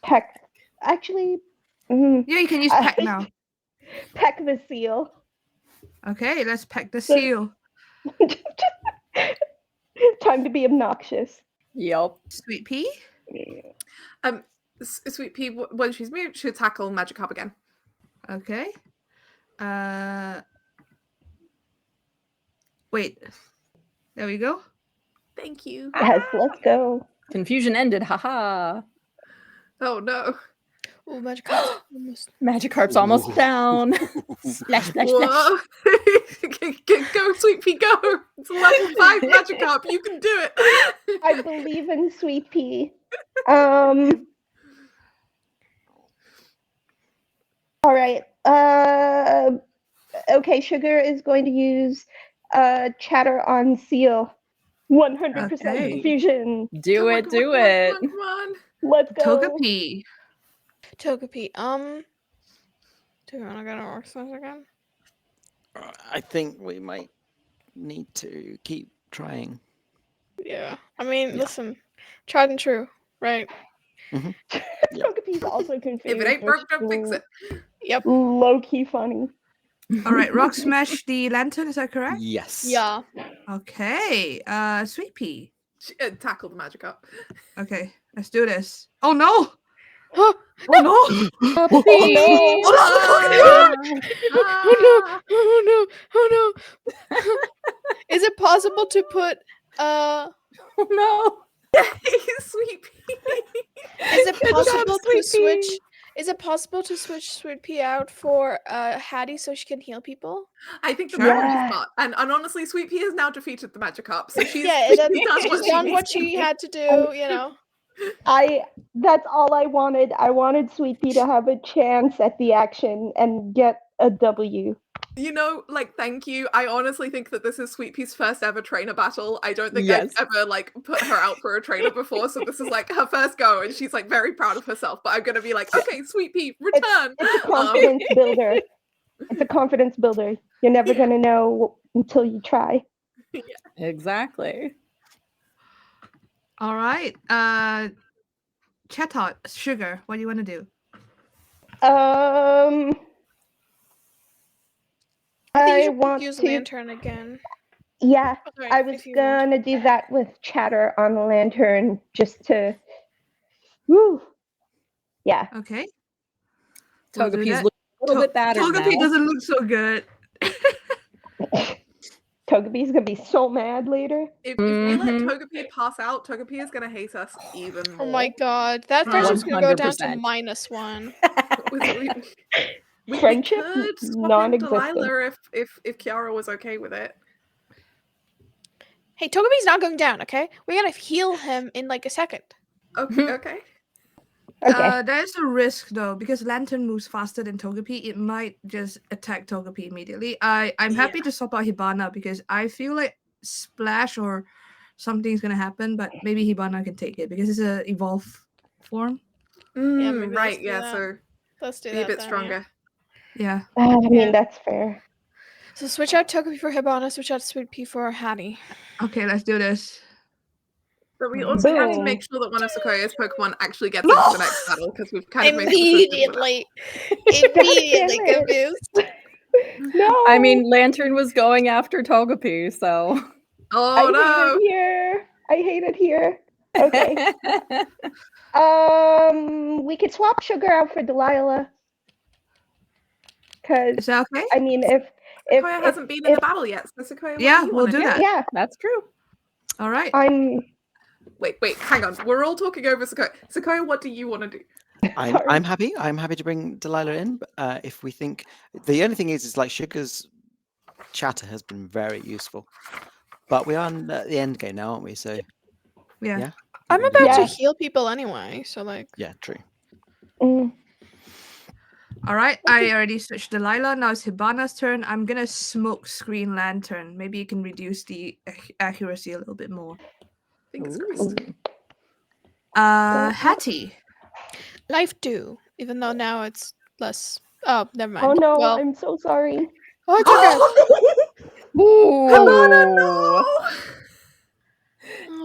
B: peck. Actually,
C: Yeah, you can use
B: I-
C: peck now.
B: peck the seal.
C: Okay, let's peck the seal.
B: Time to be obnoxious.
A: Yep.
C: Sweet Pea.
F: Sweet Pea, when she's moved, she'll tackle Magikarp again.
C: Okay. Wait. There we go.
F: Thank you.
B: Yes, let's go.
A: Confusion ended. Haha.
F: Oh no.
D: Oh, Magikarp. Almost.
A: Magikarp's almost down. Splash, splash, splash.
F: Whoa. Go, Sweet Pea, go! It's a level 5 Magikarp. You can do it.
B: I believe in Sweet Pea. All right. Okay, Sugar is going to use Chatter on Seal. 100%
C: Okay.
B: confusion.
A: Do
F: Come on,
A: it,
F: come
A: do
F: on,
A: it.
F: Come on.
B: Let's go.
C: Togepi.
D: Togepi. Do you want to go to Orthos again?
E: I think we might need to keep trying.
D: Yeah. I mean,
E: Yeah.
D: listen. Tried and true, right?
E: Yeah.
B: Togepi's also confused.
F: If it ain't broke, don't fix it.
D: Yep.
B: Low key funny.
C: All right, Rock Smash the Lantern, is that correct?
E: Yes.
D: Yeah.
C: Okay. Sweet Pea.
F: Tackle the Magikarp.
C: Okay, let's do this. Oh no!
D: Oh,
C: Oh no!
A: Puppy.
C: Oh
F: Ah!
D: oh no! Oh no! Is it possible to put
A: Oh no.
F: Sweet Pea.
D: Is it
A: Good job,
D: possible to
A: Sweet
D: switch?
A: Pea.
D: Is it possible to switch Sweet Pea out for Hattie so she can heal people?
F: I think the
C: Sure.
F: point
B: Yeah.
F: is smart. And honestly, Sweet Pea has now defeated the Magikarp, so she's,
D: Yeah,
F: she
D: that's,
F: does
D: she's
F: what she
D: done
F: needs
D: what
F: to
D: she
F: do.
D: had to do. You know.
B: That's all I wanted. I wanted Sweet Pea to have a chance at the action and get a W.
F: You know, like, thank you. I honestly think that this is Sweet Pea's first ever trainer battle. I don't think
A: Yes.
F: I've ever, like, put her out for a trainer before, so this is, like, her first go, and she's, like, very proud of herself. But I'm gonna be like, okay, Sweet Pea, return!
B: It's a confidence builder. It's a confidence builder. You're never gonna know until you try.
A: Exactly.
C: All right. Chatot, Sugar, what do you want to do?
D: I think you
B: I
D: should
B: want
D: use
B: to.
D: Lantern again.
B: Yeah,
D: Okay,
B: I was
D: if you want.
B: gonna do that with Chatter on the Lantern just to. Woo. Yeah.
C: Okay. We'll do
A: Togepi's
C: that.
A: looking a little bit better
C: Togepi
A: now.
C: doesn't look so good.
B: Togepi's gonna be so mad later.
F: If we let
A: Mhm.
F: Togepi pass out, Togepi is gonna hate us even more.
D: Oh my god, that friendship's gonna go down to
A: 100%.
D: -1.
F: With Sweet Pea.
B: Friendship?
F: could swap in
B: Non-existent.
F: Delilah if Kiara was okay with it.
D: Hey, Togepi's not going down, okay? We're gonna heal him in like a second.
F: Okay.
B: Okay.
C: There's a risk though, because Lantern moves faster than Togepi. It might just attack Togepi immediately. I'm happy to swap out Hibana because I feel like Splash or something's gonna happen, but maybe Hibana can take it because it's a evolve form.
D: Yeah, maybe let's
F: Right.
D: do
F: Yeah.
D: that.
F: So
D: Let's do
F: be
D: that
F: a bit
D: then,
F: stronger.
C: Yeah.
B: I mean,
D: Yeah.
B: that's fair.
D: So switch out Togepi for Hibana, switch out Sweet Pea for Hattie.
C: Okay, let's do this.
F: But we also have to
B: Boom.
F: make sure that one of Sequoia's Pokemon actually gets into the next battle because we've kind of made
D: Immediately
B: it.
D: confused.
B: No.
A: I mean, Lantern was going after Togepi, so.
F: Oh no!
B: I hate it here. Okay. We could swap Sugar out for Delilah.
C: Is
B: Because
C: that okay?
B: I mean, if
F: Sequoia hasn't been in the battle yet, so Sequoia, what
C: Yeah,
F: do you
C: we'll
F: want to
C: do that.
B: yeah,
A: That's true.
C: All right.
F: Wait, hang on. We're all talking over Sequoia. Sequoia, what do you want to do?
E: I'm happy. I'm happy to bring Delilah in. If we think the only thing is like Sugar's chatter has been very useful, but we are at the end game now, aren't we? So
C: Yeah.
D: I'm
E: we can do
D: about
B: Yeah.
D: to heal people anyway, so like
E: Yeah, true.
C: All right. I already switched Delilah. Now it's Hibana's turn. I'm gonna smoke screen Lantern. Maybe you can reduce the accuracy a little bit more.
F: Fingers crossed.
C: Hattie.
D: life do, even though now it's less. Oh, never mind.
B: Oh no,
D: Well,
B: I'm so sorry.
D: oh, it's okay.
A: Ooh.
F: Hibana, no!
D: Oh,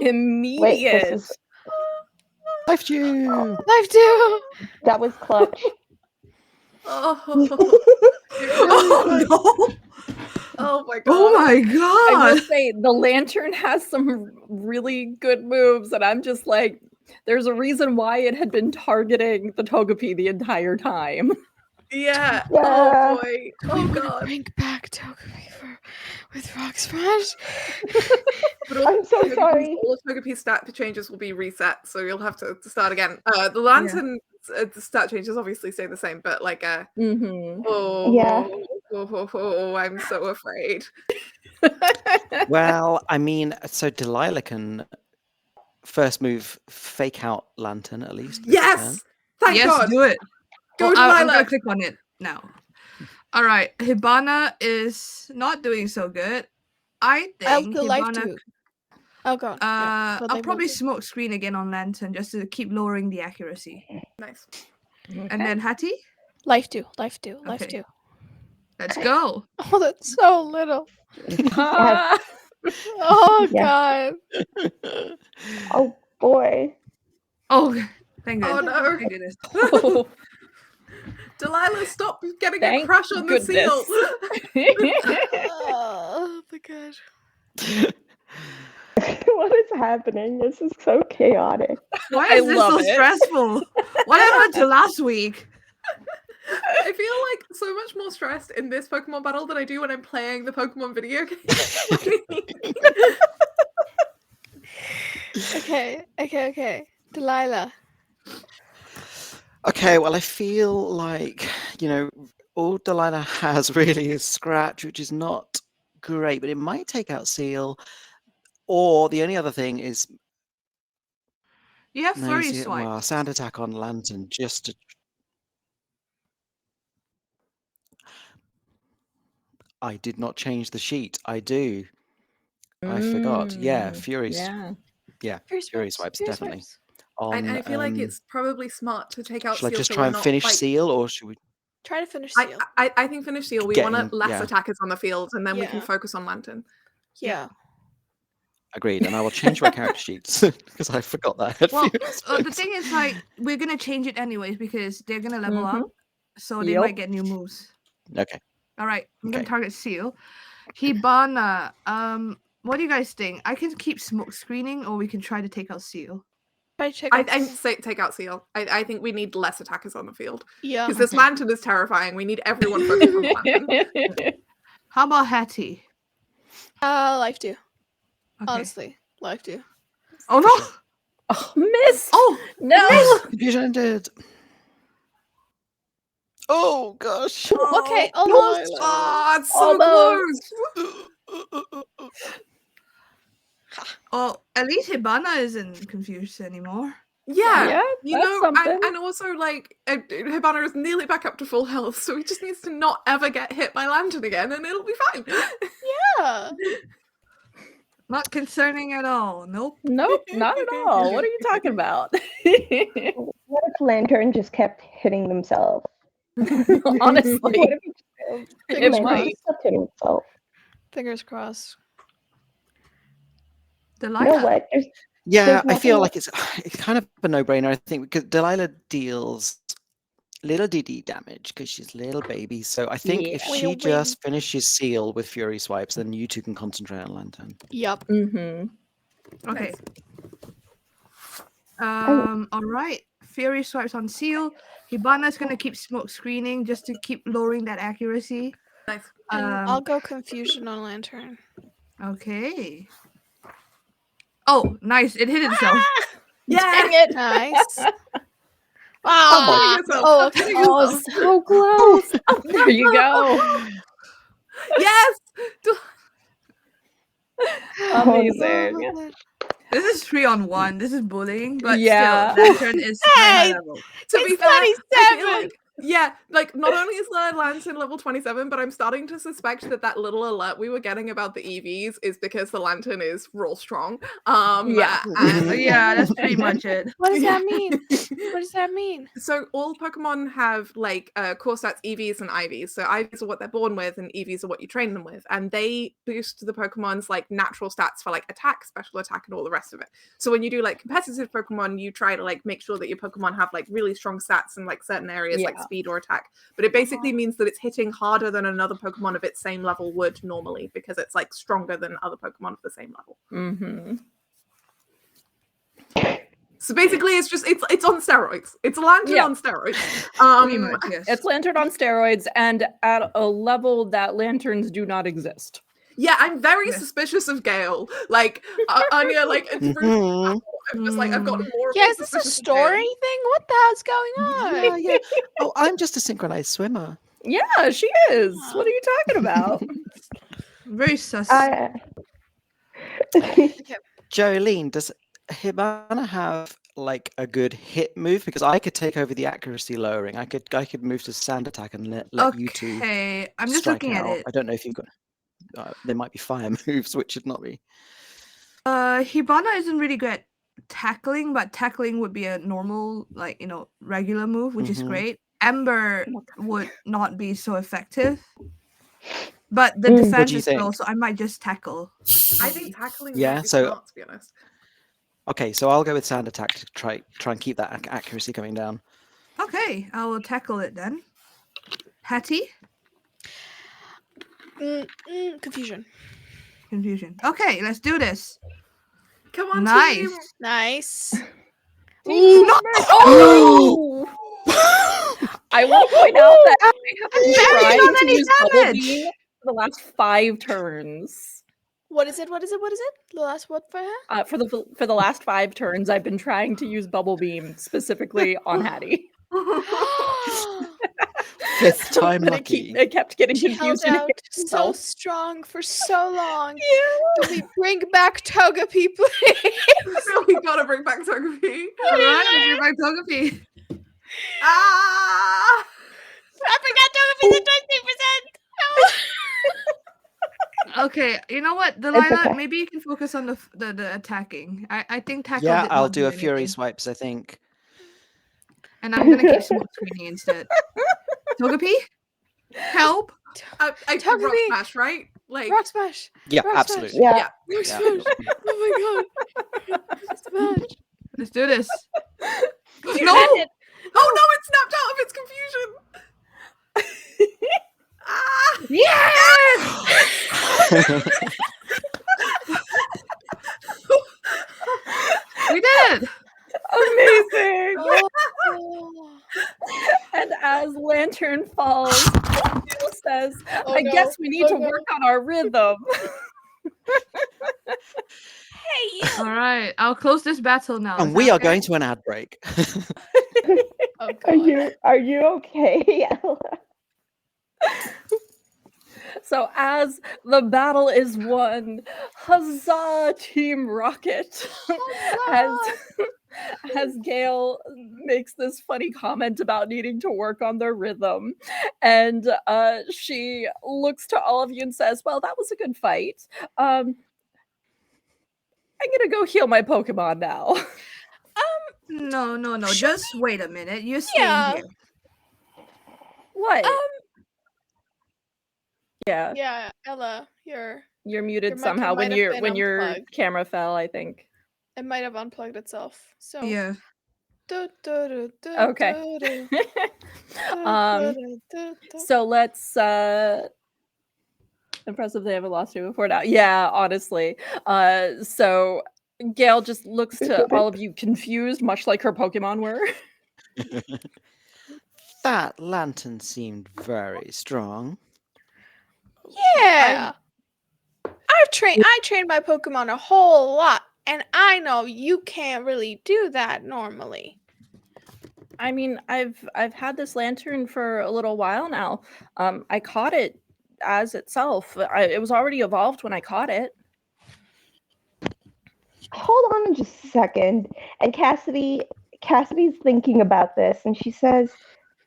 A: Immediate.
B: Wait, this is
E: Life you.
D: life do.
B: that was clutch.
F: Oh,
C: Oh no!
F: oh my god.
C: Oh my
A: I will
C: god!
A: say the Lantern has some really good moves, and I'm just like, there's a reason why it had been targeting the Togepi the entire time.
F: Yeah.
B: Yeah.
F: Oh boy.
D: Do
F: Oh
D: we want to
F: god.
D: bring back Togepi with Rock Smash?
F: But all
B: I'm so
F: Togepi's-
B: sorry.
F: All of Togepi's stat changes will be reset, so you'll have to start again. The Lantern the stat changes obviously stay the same, but like
A: Mm-hmm.
F: I'm so afraid.
E: Well, I mean, so Delilah can first move fake out Lantern at least. this turn.
F: Yes! Thank
C: yes,
F: God!
C: do it.
F: Go,
C: I'm
F: Delilah!
C: gonna click on it now. All right, Hibana is not doing so good. I
D: I'll
C: think
D: do life
C: Hibana.
D: do. Oh god. Yeah, but
C: I'll
D: they
C: probably
D: moved it.
C: smoke screen again on Lantern just to keep lowering the accuracy.
F: Nice.
C: And then Hattie,
D: Life do. Life do. Life
C: Okay.
D: do.
C: let's go.
D: Oh, that's so little.
A: Ah.
D: Oh
B: Yeah.
D: god.
B: Oh boy.
C: Oh, thank
F: Oh,
C: goodness.
F: no.
C: Thank goodness.
A: Oh,
F: Delilah, stop getting a
A: Thank
F: crush on the seal!
D: Oh my god.
B: What is happening? This is so chaotic.
C: Why
A: I
C: is this so
A: love it.
C: stressful? What happened to last week?
F: I feel like so much more stressed in this Pokemon battle than I do when I'm playing the Pokemon video game.
D: Okay. Delilah.
E: Okay, well, I feel like, all Delilah has really is Scratch, which is not great, but it might take out Seal. Or the only other thing is
C: You have flurry
E: nosy,
C: swipe.
E: well, Sand Attack on Lantern just to. I did not change the sheet. I do. I forgot. Yeah, Fury. Yeah, Fury swipes definitely.
F: And I feel like
E: On,
F: it's probably smart to take out
E: shall I
F: Seal
E: just
F: so
E: try
F: we're
E: and
F: not,
E: finish
F: like-
E: Seal, or should we?
D: Try to finish Seal.
F: I think finish Seal. We want less
E: yeah.
F: attackers on the field, and then we can
D: Yeah.
F: focus on Lantern.
D: Yeah.
E: Agreed, and I will change my character sheets because I forgot that. I had
C: Well,
E: Fury
C: the
E: swipes.
C: thing is, like, we're gonna change it anyways because they're gonna level up, so they
A: Yep.
C: might get new moves.
E: Okay.
C: All right, I'm gonna
E: Okay.
C: target Seal. Hibana. What do you guys think? I can keep smoke screening, or we can try to take out Seal.
D: Try to check out
F: I
D: Seal.
F: say take out Seal. I think we need less attackers on the field
D: Yeah.
F: because this Lantern is terrifying. We need everyone focused on Lantern.
C: How about Hattie?
D: Life do.
C: Okay.
D: Honestly, life do.
C: Oh no!
A: Oh, miss!
C: Oh
A: No!
E: Confusion ended. Oh gosh.
D: Okay,
C: Oh,
D: almost.
F: Oh, it's so
A: Almost.
F: close.
C: Oh, at least Hibana isn't confused anymore.
F: Yeah,
A: Yeah,
F: you
A: that's
F: know,
A: something.
F: and also like Hibana is nearly back up to full health, so he just needs to not ever get hit by Lantern again, and it'll be fine.
D: Yeah.
C: Not concerning at all. Nope.
A: Nope, not at all. What are you talking about?
B: What if Lantern just kept hitting themselves?
A: Honestly,
B: What if
A: it
D: Fingers
B: Lantern
A: might.
B: just kept hitting himself?
D: Fingers crossed.
B: You know
C: Delilah.
B: what?
E: Yeah,
B: There's
E: I feel
B: nothing
E: like it's kind of a no-brainer. I think because Delilah deals little DD damage because she's a little baby. So I think if
A: Yeah.
E: she
D: Little
E: just finishes Seal with Fury Swipes, then you two can concentrate on Lantern.
D: Yep.
A: Mm-hmm.
C: Okay.
B: Oh.
C: All right. Fury swipes on Seal. Hibana's gonna keep smoke screening just to keep lowering that accuracy.
F: Nice.
D: And I'll go Confusion on Lantern.
C: Okay. Oh, nice! It hit itself.
F: Yeah.
A: Dang it.
D: Nice.
F: Oh,
D: Oh, okay.
A: Oh, so close. Oh, there you go.
F: Yes.
A: Amazing.
C: This is 3-on-1. This is bullying, but
A: Yeah.
C: still, Lantern is high
D: Hey!
C: level.
F: To be fair, I feel
D: 27.
F: like like not only is the Lantern level 27, but I'm starting to suspect that little alert we were getting about the EVs is because the Lantern is roll strong.
A: Yeah.
F: and
C: Yeah, that's pretty much it.
D: What does that mean? What does that mean?
F: So all Pokemon have like core stats EVs and IVs. So IVs are what they're born with, and EVs are what you train them with, and they boost the Pokemon's like natural stats for like attack, special attack, and all the rest of it. So when you do like competitive Pokemon, you try to like make sure that your Pokemon have like really strong stats in like certain areas like speed or attack. But it basically means that it's hitting harder than another Pokemon of its same level would normally because it's like stronger than other Pokemon of the same level.
A: Mm-hmm.
F: So basically, it's on steroids. It's a Lantern on steroids.
C: Pretty much, yes.
A: It's Lantern on steroids and at a level that lanterns do not exist.
F: Yeah, I'm very
C: Yes.
F: suspicious of Gale. Like, Anya, like, it's really,
E: Mhm.
F: I'm just like, I've gotten more.
D: Yeah, is this a story thing? What the hell's going on?
E: Yeah, yeah. Oh, I'm just a synchronized swimmer.
A: Yeah, she is. What are you talking about?
C: Very sus.
E: Jolene, does Hibana have like a good hit move? Because I could take over the accuracy lowering. I could move to sand attack and let you two
C: Okay, I'm just
E: strike
C: looking
E: out.
C: at it.
E: I don't know if you've got. There might be fire moves, which should not be.
C: Hibana isn't really good at tackling, but tackling would be a normal, like, regular move, which is
E: Mhm.
C: great. Ember would not be so effective. But the
B: What
C: defense
E: do you
C: is low,
E: think?
C: so I might just tackle.
F: I think tackling
E: Yeah,
F: might be
E: so-
F: smart, to be honest.
E: Okay, so I'll go with sand attack to try and keep that accuracy coming down.
C: Okay, I will tackle it then. Hattie?
D: Confusion.
C: Confusion. Okay, let's do this.
F: Come on,
C: Nice.
F: team.
D: Nice.
A: Ooh, oh! I will point out that I have been
C: Barely
A: trying
C: done
A: to
C: any
A: use Bubble
C: damage.
A: Beam for the last 5 turns.
D: What is it? What is it? What is it? The last what for her?
A: For the last 5 turns, I've been trying to use Bubble Beam specifically on Hattie.
E: Fifth time
A: But
E: lucky.
A: it kept getting
D: She held
A: confused. and
D: out
A: hit
D: so
A: itself.
D: strong for so long.
A: Yeah.
D: Can we bring back Togepi, please?
F: We gotta bring back Togepi.
C: Alright, let's do my Togepi.
F: Ah!
D: I forgot Togepi's at 20%.
C: Okay, you know what, Delilah?
B: okay.
C: Maybe you can focus on the attacking. I think tackle.
E: Yeah,
C: did
E: I'll
C: not
E: do a Fury
C: anything.
E: Swipes, I think.
C: And I'm gonna keep smoke screening instead. Togepi? Help!
F: I Rock
D: Togepi.
F: Smash, right? Like,
D: Rock Smash.
E: Yeah,
D: Rock
E: absolutely.
B: Yeah.
F: yeah.
D: Rock
E: Yeah.
D: Smash. Oh my god. Rock Smash.
C: Let's do this.
A: You
C: No!
A: had it.
F: Oh no, it snapped out of its confusion. Ah!
C: Yes! We did it!
A: Amazing.
D: Oh.
A: And as Lantern falls, Jill says,
D: Oh,
A: I
D: no.
A: guess we need
D: Oh,
A: to
D: no.
A: work on our rhythm.
D: Hey.
C: Alright, I'll close this battle now.
E: And
C: Is
E: we
C: that
E: are
C: okay?
E: going to an ad break.
D: Oh
B: Are
D: god.
B: you okay, Ella?
A: So as the battle is won, huzzah, Team Rocket! as as Gail makes this funny comment about needing to work on their rhythm, and she looks to all of you and says, "Well, that was a good fight. I'm gonna go heal my Pokemon now."
C: No.
D: Should
C: Just wait a minute. You're staying
D: Yeah.
C: here.
A: What? Yeah,
D: Yeah, Ella,
A: you're
D: your
A: muted
D: mic
A: somehow
D: might
A: when
D: have been
A: your
D: unplugged.
A: camera fell, I think.
D: It might have unplugged itself. So
C: Yeah.
A: Okay. So let's impressive they haven't lost you before now. Yeah, honestly. So Gail just looks to all of you confused, much like her Pokemon were.
E: That lantern seemed very strong.
D: Yeah. I trained my Pokemon a whole lot, and I know you can't really do that normally.
A: I mean, I've had this lantern for a little while now. I caught it as itself. It was already evolved when I caught it.
B: Hold on just a second. And Cassidy's thinking about this, and she says,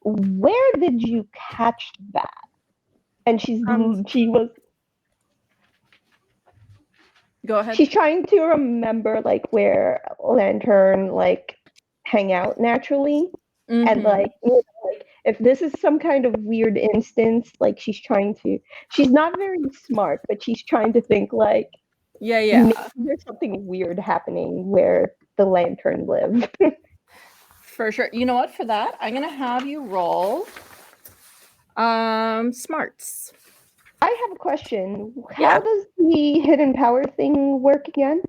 B: "Where did you catch that?" And she was
A: Go ahead.
B: she's trying to remember like where Lantern like hang out naturally, and
A: Mhm.
B: like, you know, like if this is some kind of weird instance, like she's not very smart, but she's trying to think like
A: Yeah.
B: maybe there's something weird happening where the Lantern lives.
A: For sure. You know what? For that, I'm gonna have you roll smarts.
B: I have a question.
A: Yeah.
B: How does the hidden power thing work again?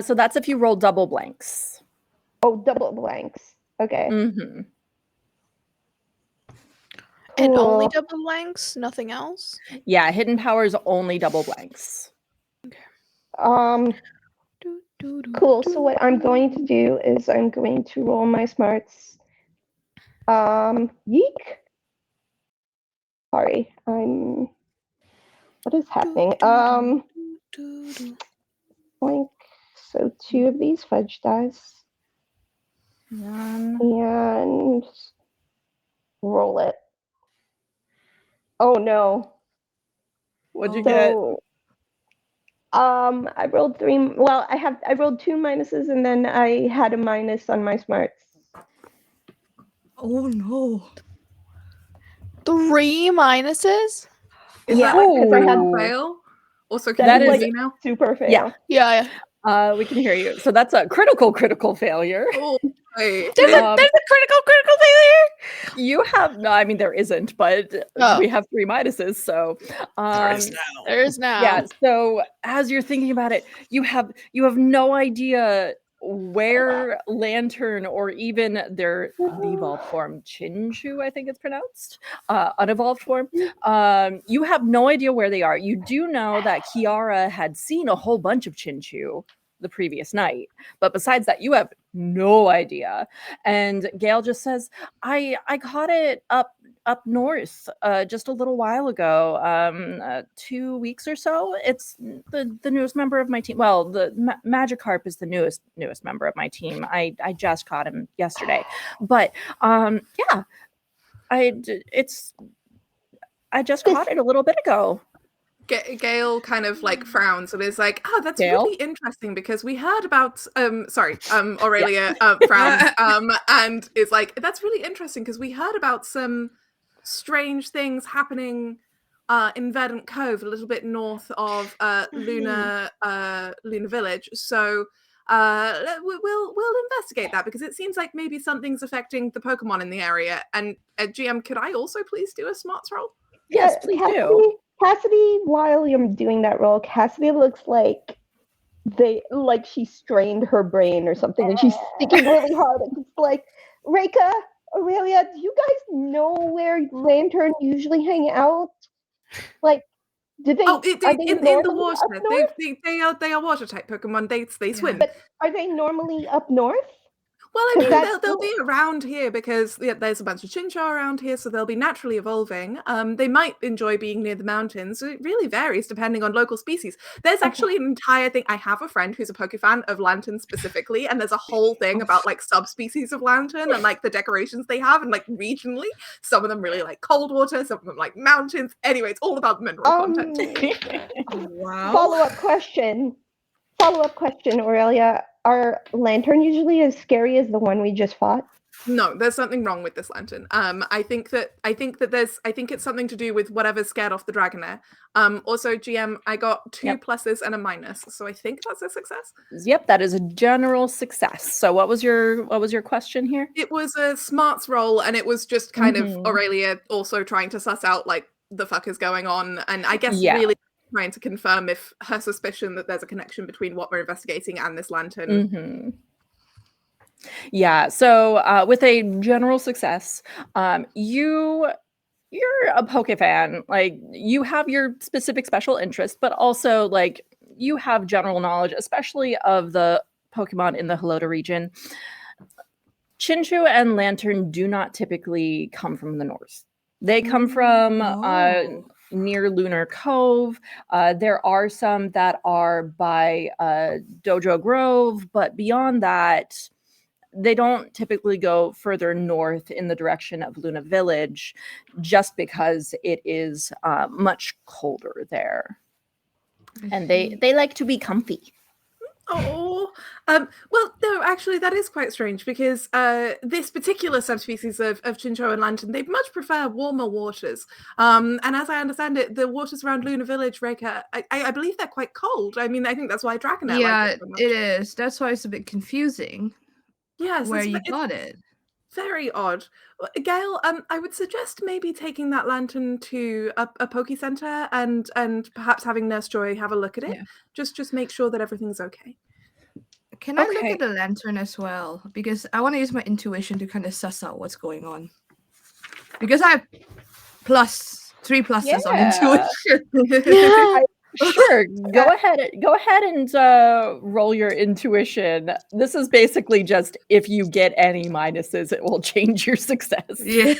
A: So that's if you roll double blanks.
B: Oh, double blanks. Okay.
A: Mm-hmm.
D: And only
B: Cool.
D: double blanks, nothing else.
A: Yeah, hidden power is only double blanks.
B: Cool. So what I'm going to do is I'm going to roll my smarts. Yeek. Sorry, what is happening? Like, so 2 of these fudge dice. And roll it. Oh no.
A: What'd you get?
B: So I rolled 3. Well, I rolled 2 minuses, and then I had a minus on my smarts.
C: Oh no.
D: 3 minuses?
F: Is
B: Yeah,
F: that like
B: 'cause I had
F: a fail? Also, can
A: That
F: you
A: is-
F: hear me now?
B: super fail.
A: Yeah.
D: Yeah.
A: We can hear you. So that's a critical failure.
F: Oh, wait.
D: There's a critical failure.
A: You have no, I mean there isn't, but
D: Oh.
A: we have 3 minuses, so
E: There is now.
D: There is now.
A: yeah, so as you're thinking about it, you have no idea where Lantern or even the evolved form Chinchu, I think it's pronounced, unevolved form. You have no idea where they are. You do know that Kiara had seen a whole bunch of Chinchu the previous night, but besides that, you have no idea. And Gail just says, I caught it up north just a little while ago, 2 weeks or so. It's the newest member of my team. Well, the Magikarp is the newest member of my team. I just caught him yesterday, but yeah, I just caught it a little bit ago.
F: Gail kind of like frowns and is like, "Oh, that's
A: Gail?
F: really interesting because we heard about Aurelia frowns and is like, that's really interesting because we heard about some strange things happening in Verdant Cove, a little bit north of Luna Village. So we'll investigate that because it seems like maybe something's affecting the Pokemon in the area. And GM, could I also please do a smarts roll?
A: Yes, please do.
B: Cassidy, while you're doing that roll, Cassidy looks like she strained her brain or something, and she's thinking really hard. And it's like, Reika, Aurelia, do you guys know where Lantern usually hang out? Like, do they?
F: Oh,
B: are they
F: in the
B: normally
F: water.
B: up north?
F: They are water type Pokemon. They swim.
B: But are they normally up north?
F: Well, I
B: 'Cause
F: mean,
B: that's
F: they'll be
B: cool.
F: around here because there's a bunch of chinchou around here, so they'll be naturally evolving. They might enjoy being near the mountains. It really varies depending on local species. There's actually an entire thing. I have a friend who's a Poke fan of lantern specifically, and there's a whole thing about like subspecies of lantern and like the decorations they have, and like regionally, some of them really like cold water, some of them like mountains. Anyway, it's all about mineral content.
C: Wow.
B: Follow-up question. Follow-up question, Aurelia. Are lantern usually as scary as the one we just fought?
F: No, there's something wrong with this lantern. I think it's something to do with whatever's scared off the Dragonair. Also, GM, I got 2
A: Yep.
F: pluses and a minus, so I think that's a success.
A: Yep, that is a general success. So what was your question here?
F: It was a smarts roll, and it was just kind of
A: Mhm.
F: Aurelia also trying to suss out like the fuck is going on, and I guess
A: Yeah.
F: really trying to confirm if her suspicion that there's a connection between what we're investigating and this lantern.
A: Mhm. Yeah. So with a general success, you're a Poke fan. Like you have your specific special interest, but also like you have general knowledge, especially of the Pokemon in the Halota region. Chinchou and Lantern do not typically come from the north. They come from
C: Oh.
A: near Lunar Cove. There are some that are by Dojo Grove, but beyond that, they don't typically go further north in the direction of Luna Village, just because it is much colder there, and they like to be comfy.
F: Oh, well, no, actually, that is quite strange because this particular subspecies of Chinchou and Lantern, they much prefer warmer waters. And as I understand it, the waters around Luna Village, Reka, I believe they're quite cold. I mean, I think that's why Dragonair like
C: Yeah,
F: it so much.
C: it is. That's why it's a bit confusing
F: Yes,
C: where you
F: it's
C: got it.
F: very odd. Gail, I would suggest maybe taking that lantern to a Poke Center and perhaps having Nurse Joy have a look at it.
C: Yeah.
F: Just make sure that everything's okay.
C: Can I look
A: Okay.
C: at the lantern as well? Because I want to use my intuition to kind of suss out what's going on. Because I have 3 pluses on
A: Yeah.
C: intuition.
A: Sure, go ahead and roll your intuition. This is basically just if you get any minuses, it will change your success.
C: Yeah.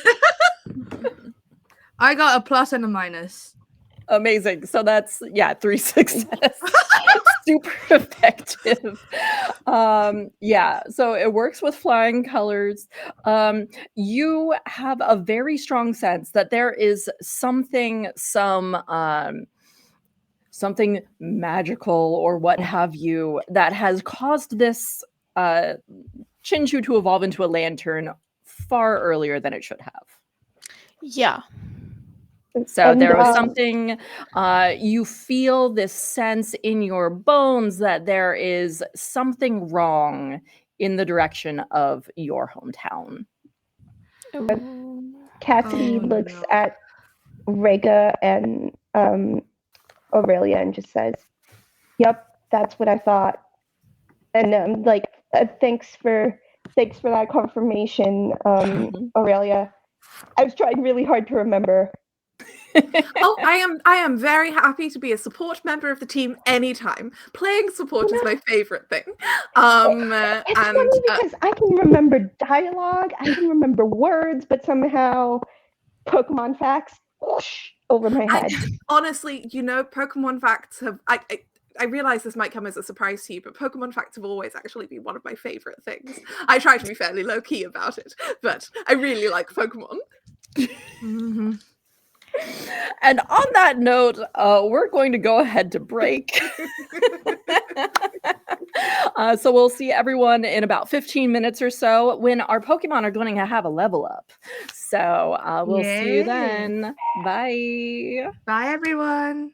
C: I got a plus and a minus.
A: Amazing. So that's 3 success. Super effective. Yeah, so it works with flying colors. You have a very strong sense that there is something magical or what have you that has caused this Chinchou to evolve into a lantern far earlier than it should have.
D: Yeah.
A: So
B: And,
A: there was something, you feel this sense in your bones that there is something wrong in the direction of your hometown.
D: Ooh.
B: Cassidy
C: Oh,
B: looks
C: no.
B: at Rega and Aurelia and just says, "Yep, that's what I thought." And like, thanks for that confirmation, Aurelia. I was trying really hard to remember.
F: Oh, I am very happy to be a support member of the team anytime. Playing support is my favorite thing.
B: It's funny because I can remember dialogue, I can remember words, but somehow Pokemon facts whoosh, over my head.
F: Honestly, Pokemon facts have I realize this might come as a surprise to you, but Pokemon facts have always actually been one of my favorite things. I try to be fairly low key about it, but I really like Pokemon.
C: Mm-hmm.
A: And on that note, we're going to go ahead to break. So we'll see everyone in about 15 minutes or so when our Pokemon are going to have a level up. So we'll see you then. Bye.
C: Bye, everyone.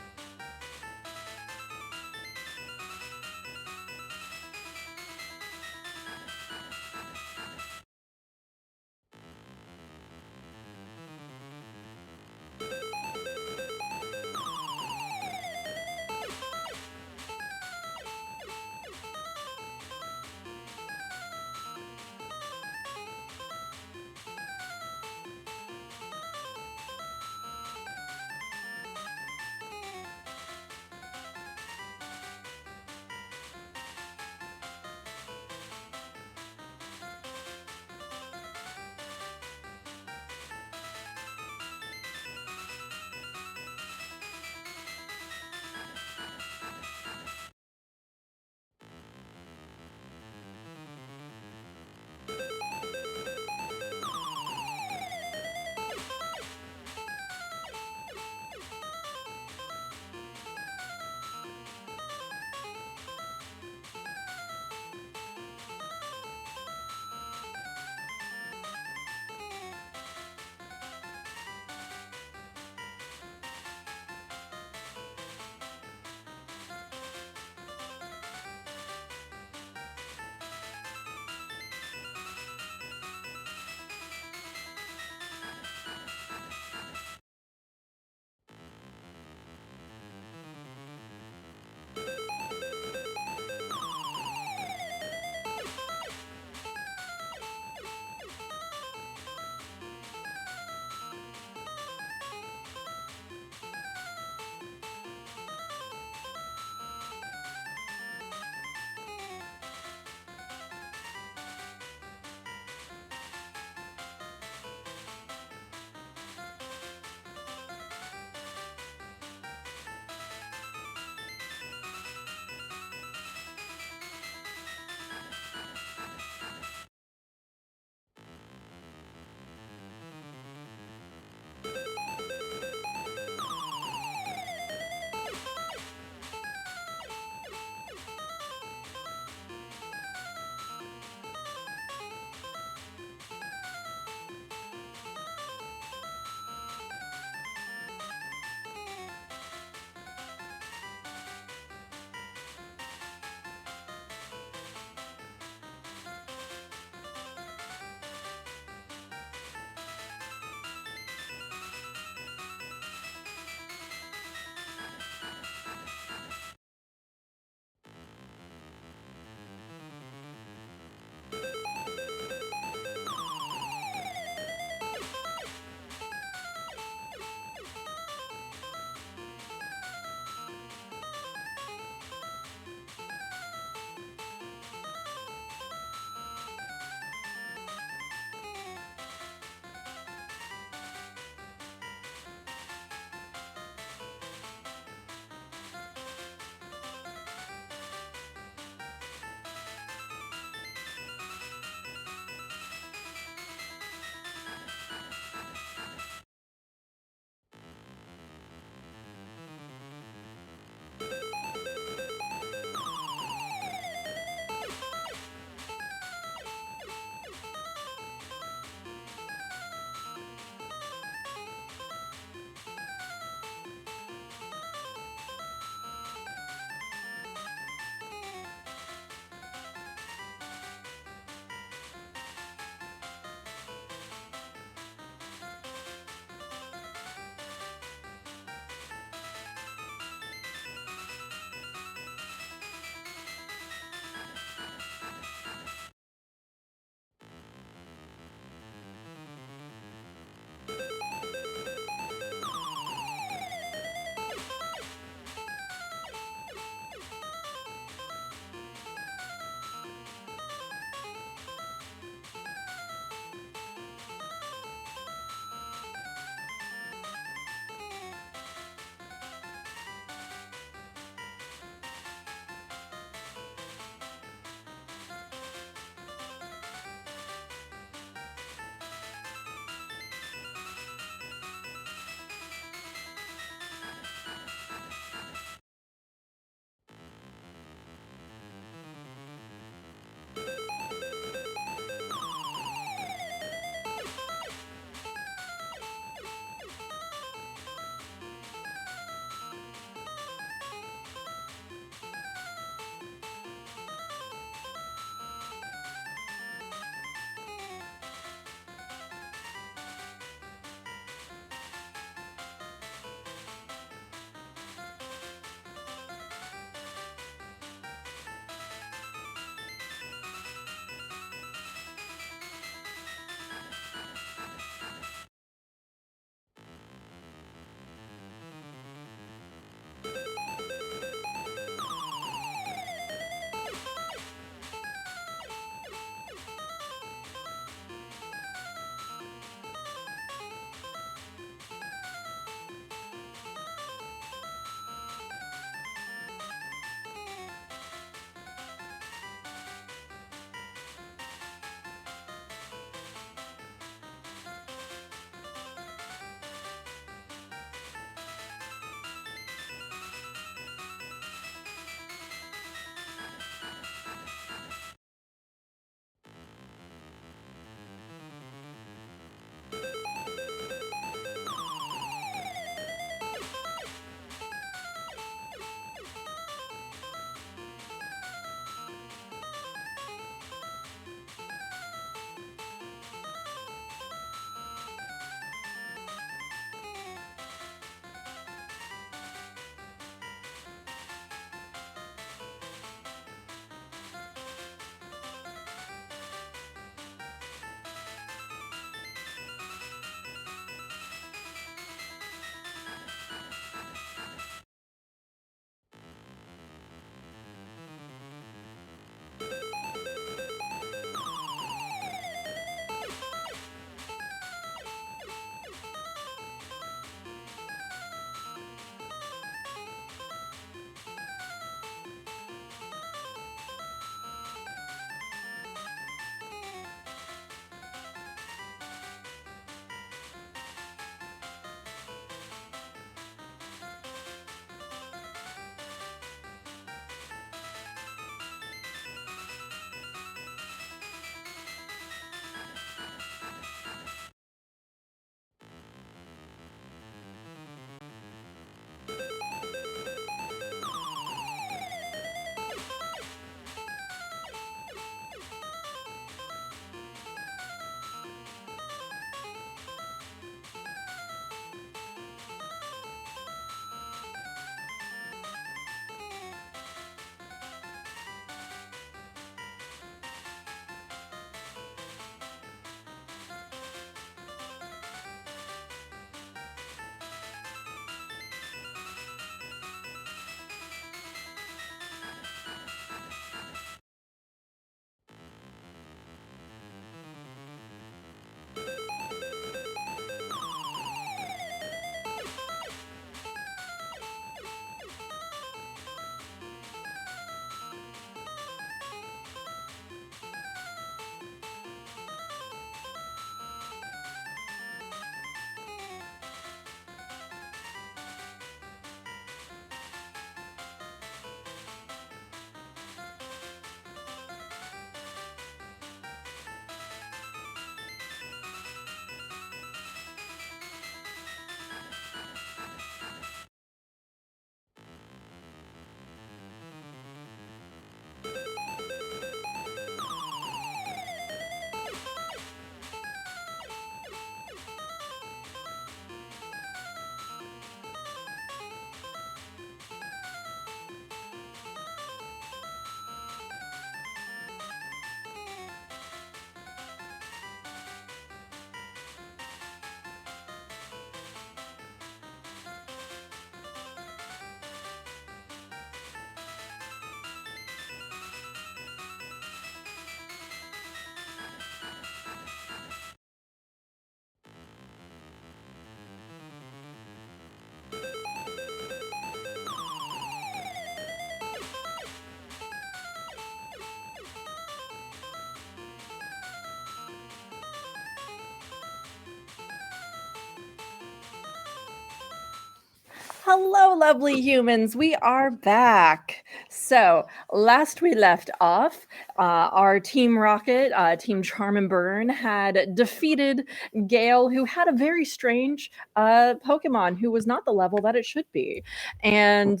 A: Hello, lovely humans. We are back. So, last we left off, our Team Rocket, Team Charm and Burn, had defeated Gale, who had a very strange Pokemon who was not the level that it should be. And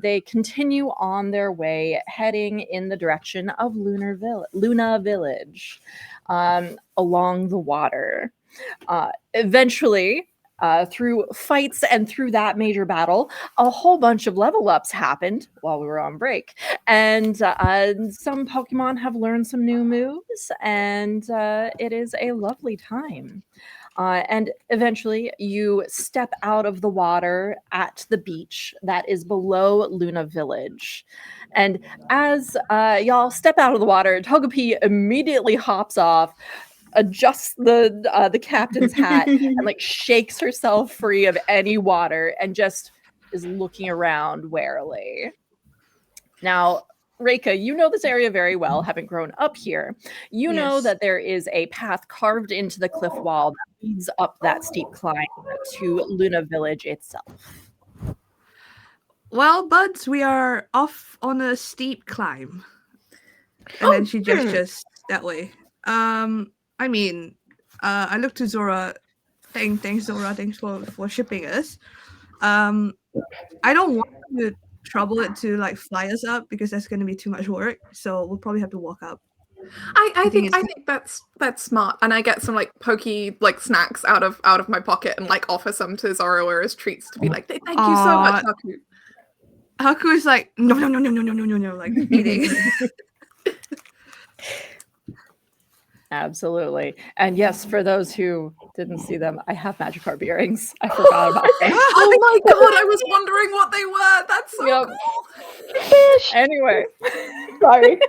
A: they continue on their way, heading in the direction of Luna Village along the water. Eventually, through fights and through that major battle, a whole bunch of level ups happened while we were on break. And some Pokemon have learned some new moves, and it is a lovely time. And eventually, you step out of the water at the beach that is below Luna Village. And as y'all step out of the water, Togepi immediately hops off, adjusts the captain's hat, and like shakes herself free of any water and just is looking around warily. Now, Reika, you know this area very well, having grown up here. You know
C: Yes.
A: that there is a path carved into the cliff wall that leads up that steep climb to Luna Village itself.
C: Well, buds, we are off on a steep climb. And then she gestures that way. I mean, I look to Zora. Thanks, Zora. Thanks for shipping us. I don't want to trouble it to like fly us up because that's going to be too much work. So we'll probably have to walk up.
F: I
C: think
F: think that's smart, and I get some like pokey like snacks out of my pocket and like offer some to Zora as treats to be like, thank you so much, Haku.
C: Haku is like, no, like eating.
A: Absolutely. And yes, for those who didn't see them, I have Magikarp earrings. I forgot about them.
F: Oh my god, I was wondering what they were. That's so
A: Yep.
F: cool.
B: Fish.
A: Anyway.
B: Sorry.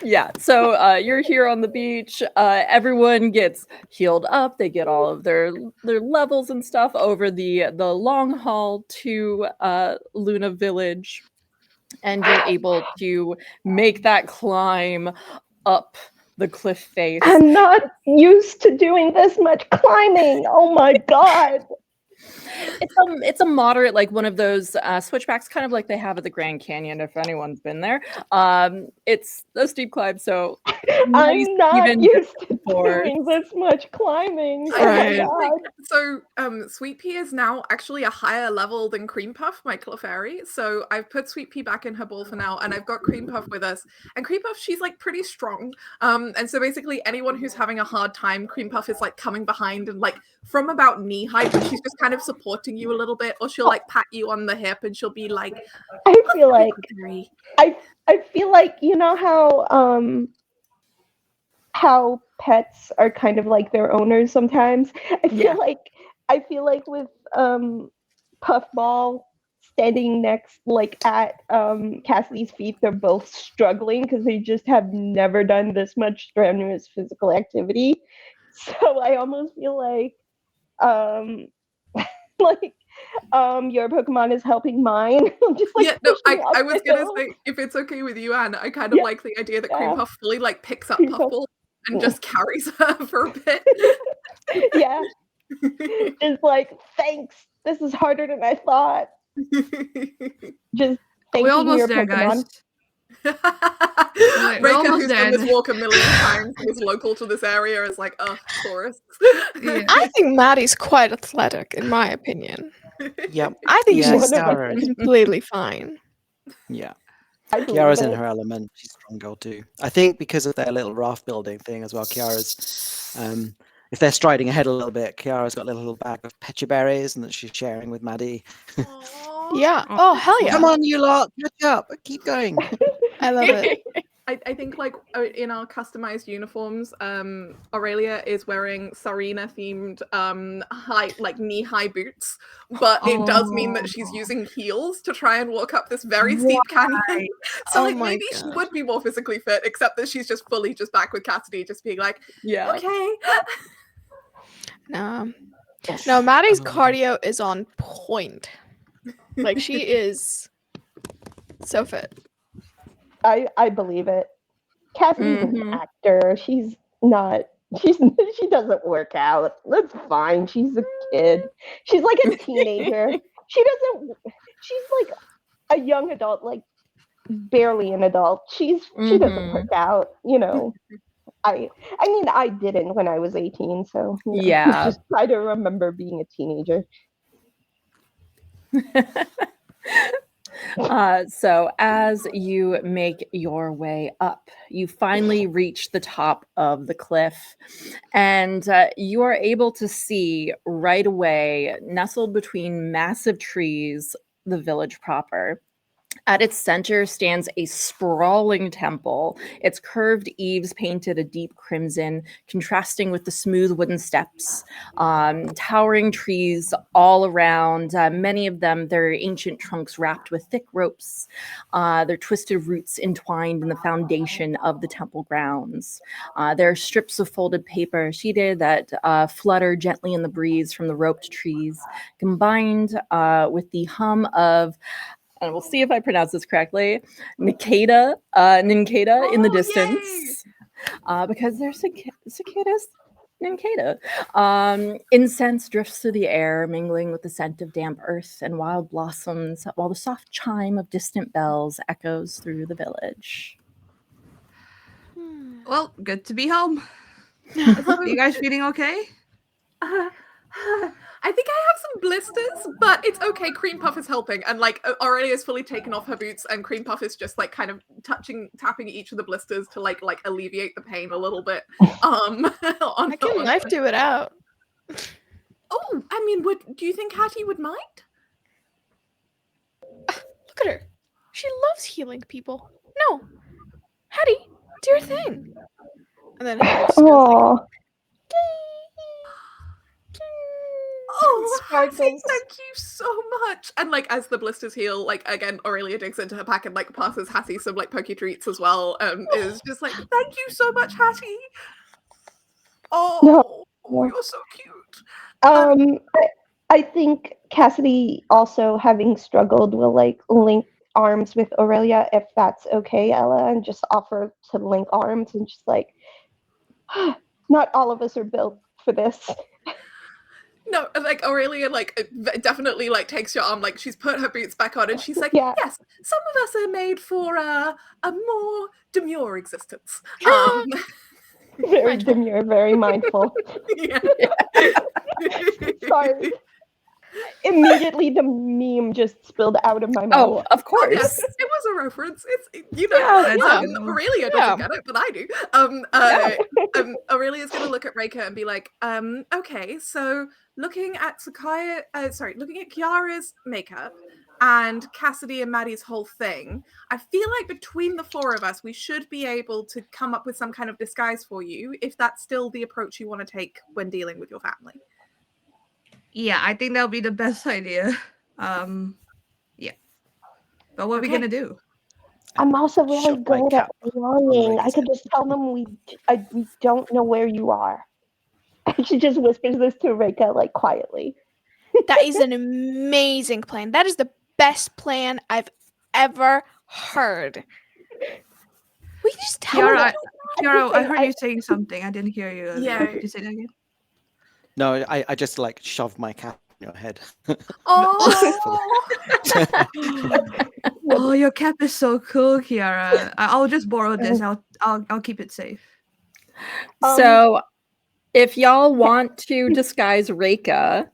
A: Yeah, so you're here on the beach. Everyone gets healed up. They get all of their levels and stuff over the long haul to Luna Village, and you're able to make that climb up the cliff face.
B: I'm not used to doing this much climbing. Oh my god.
A: It's a moderate, like one of those switchbacks, kind of like they have at the Grand Canyon, if anyone's been there. It's a steep climb, so nice
B: I'm not
A: even
B: used to
A: for-
B: doing this much climbing. Oh
C: Right.
B: my god.
F: So Sweet Pea is now actually a higher level than Cream Puff, my Clefairy. So I've put Sweet Pea back in her ball for now, and I've got Cream Puff with us. And Cream Puff, she's like pretty strong. And so basically anyone who's having a hard time, Cream Puff is like coming behind and like from about knee height, but she's just kind of supporting you a little bit, or she'll like pat you on the hip and she'll be like,
B: I feel like
F: Clefairy.
B: I feel like, you know how pets are kind of like their owners sometimes. I feel like with Puffball standing next like at Cassidy's feet, they're both struggling because they just have never done this much strenuous physical activity. So I almost feel like your Pokemon is helping mine. I'm just like,
F: Yeah, no,
B: pushing
F: I
B: up
F: was
B: the
F: gonna
B: hill.
F: say, if it's okay with you, Anne, I kind of
B: Yeah.
F: like the idea that
B: Yeah.
F: Cream Puff fully like picks up
B: Cream Puff.
F: Puffball and just carries her for a bit.
B: Yeah, just like, thanks. This is harder than I thought. Just thanking
C: We're almost
B: your
C: there,
B: Pokemon.
C: guys. We're
F: Reika,
C: almost
F: who's done
C: there.
F: this walk a million times, and is local to this area, is like, oh, tourists.
C: Yeah.
D: I think Maddie's quite athletic, in my opinion.
E: Yep.
D: I think
E: Yeah,
D: she's
E: Kiara is.
D: completely fine.
E: Yeah.
B: I believe
E: Kiara's in
B: it.
E: her element. She's a strong girl too. I think because of their little raft building thing as well. Kiara's, if they're striding ahead a little bit, Kiara's got a little bag of pecha berries and that she's sharing with Maddie.
F: Aw.
D: Yeah. Oh, hell yeah.
E: Come on, you lot, catch up, keep going.
D: I love it.
F: I think like in our customized uniforms, Aurelia is wearing Sarina themed high like knee-high boots, but it does mean that she's using heels to try and walk up this very steep canyon. So
D: Oh
F: like
D: my
F: maybe she
D: gosh.
F: would be more physically fit, except that she's just fully just back with Cassidy, just being like,
A: Yeah.
F: okay.
D: No. No, Maddie's
E: Oh.
D: cardio is on point. Like she is so fit.
B: I believe it. Cassidy's an
A: Mhm.
B: actor. She's not She doesn't work out. That's fine. She's a kid. She's like a teenager. She doesn't. She's like a young adult, like barely an adult. She doesn't work out. I mean, I didn't when I was 18, so
A: Yeah.
B: just try to remember being a teenager.
A: So as you make your way up, you finally reach the top of the cliff, and you are able to see right away, nestled between massive trees, the village proper. At its center stands a sprawling temple, its curved eaves painted a deep crimson, contrasting with the smooth wooden steps. Towering trees all around, many of them, their ancient trunks wrapped with thick ropes, their twisted roots entwined in the foundation of the temple grounds. There are strips of folded paper sheeted that flutter gently in the breeze from the roped trees, combined with the hum of, and we'll see if I pronounce this correctly, Ninkata in the distance, because they're cicadas. Ninkata. Incense drifts through the air, mingling with the scent of damp earth and wild blossoms, while the soft chime of distant bells echoes through the village.
C: Well, good to be home. Are you guys feeling okay?
F: I think I have some blisters, but it's okay. Cream Puff is helping, and like Aurelia's fully taken off her boots, and Cream Puff is just like kind of tapping each of the blisters to like alleviate the pain a little bit.
D: I can knife do it out.
F: Oh, I mean, do you think Hattie would mind?
D: Look at her. She loves healing people. No, Hattie, do your thing. And then Hattie just goes like,
F: oh, Hattie,
D: sparkles.
F: thank you so much. And like as the blisters heal, like again, Aurelia digs into her pack and like passes Hattie some like Poké treats as well. Is just like, thank you so much, Hattie. Oh, you're so cute.
B: I think Cassidy, also having struggled, will like link arms with Aurelia, if that's okay, Ella, and just offer to link arms and just like, not all of us are built for this.
F: No, like Aurelia, like definitely like takes your arm, like she's put her boots back on, and she's like,
B: Yeah.
F: yes, some of us are made for a more demure existence.
B: Very demure, very mindful.
F: Yeah.
B: Sorry. Immediately the meme just spilled out of my mouth.
A: Oh, of course.
F: Yes, it was a reference. It's Aurelia doesn't get it, but I do. Aurelia's gonna look at Reika and be like, okay, so looking at looking at Kiara's makeup and Cassidy and Maddie's whole thing, I feel like between the four of us, we should be able to come up with some kind of disguise for you, if that's still the approach you want to take when dealing with your family.
C: Yeah, I think that'll be the best idea. Yeah. But what are we gonna do?
B: I'm also really
E: Shove my
B: good at
E: cap
B: lying.
E: on
B: I could just tell them we don't know where you are. She just whispers this to Reika like quietly.
D: That is an amazing plan. That is the best plan I've ever heard. We just tell
C: Kiara,
D: them.
C: Kiara, I heard you saying something. I didn't hear you earlier.
F: Yeah.
C: Could you say that again?
E: No, I just like shoved my cap in your head.
F: Oh,
C: Oh, your cap is so cool, Kiara. I'll just borrow this. I'll keep it safe.
A: So, if y'all want to disguise Reika,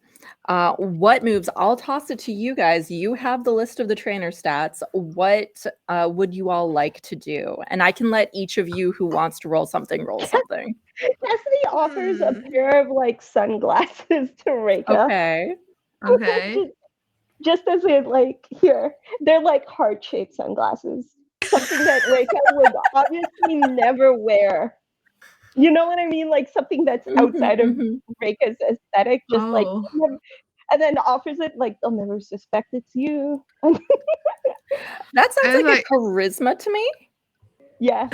A: what moves? I'll toss it to you guys. You have the list of the trainer stats. What would you all like to do? And I can let each of you who wants to roll something.
B: Cassidy offers a pair of like sunglasses to Reika.
A: Okay.
B: Just as in like here, they're like heart-shaped sunglasses. Something that Reika would obviously never wear. You know what I mean? Like something that's outside of Reika's aesthetic, just like, and then offers it like they'll never suspect it's you.
A: That sounds like a charisma to me.
B: Yeah.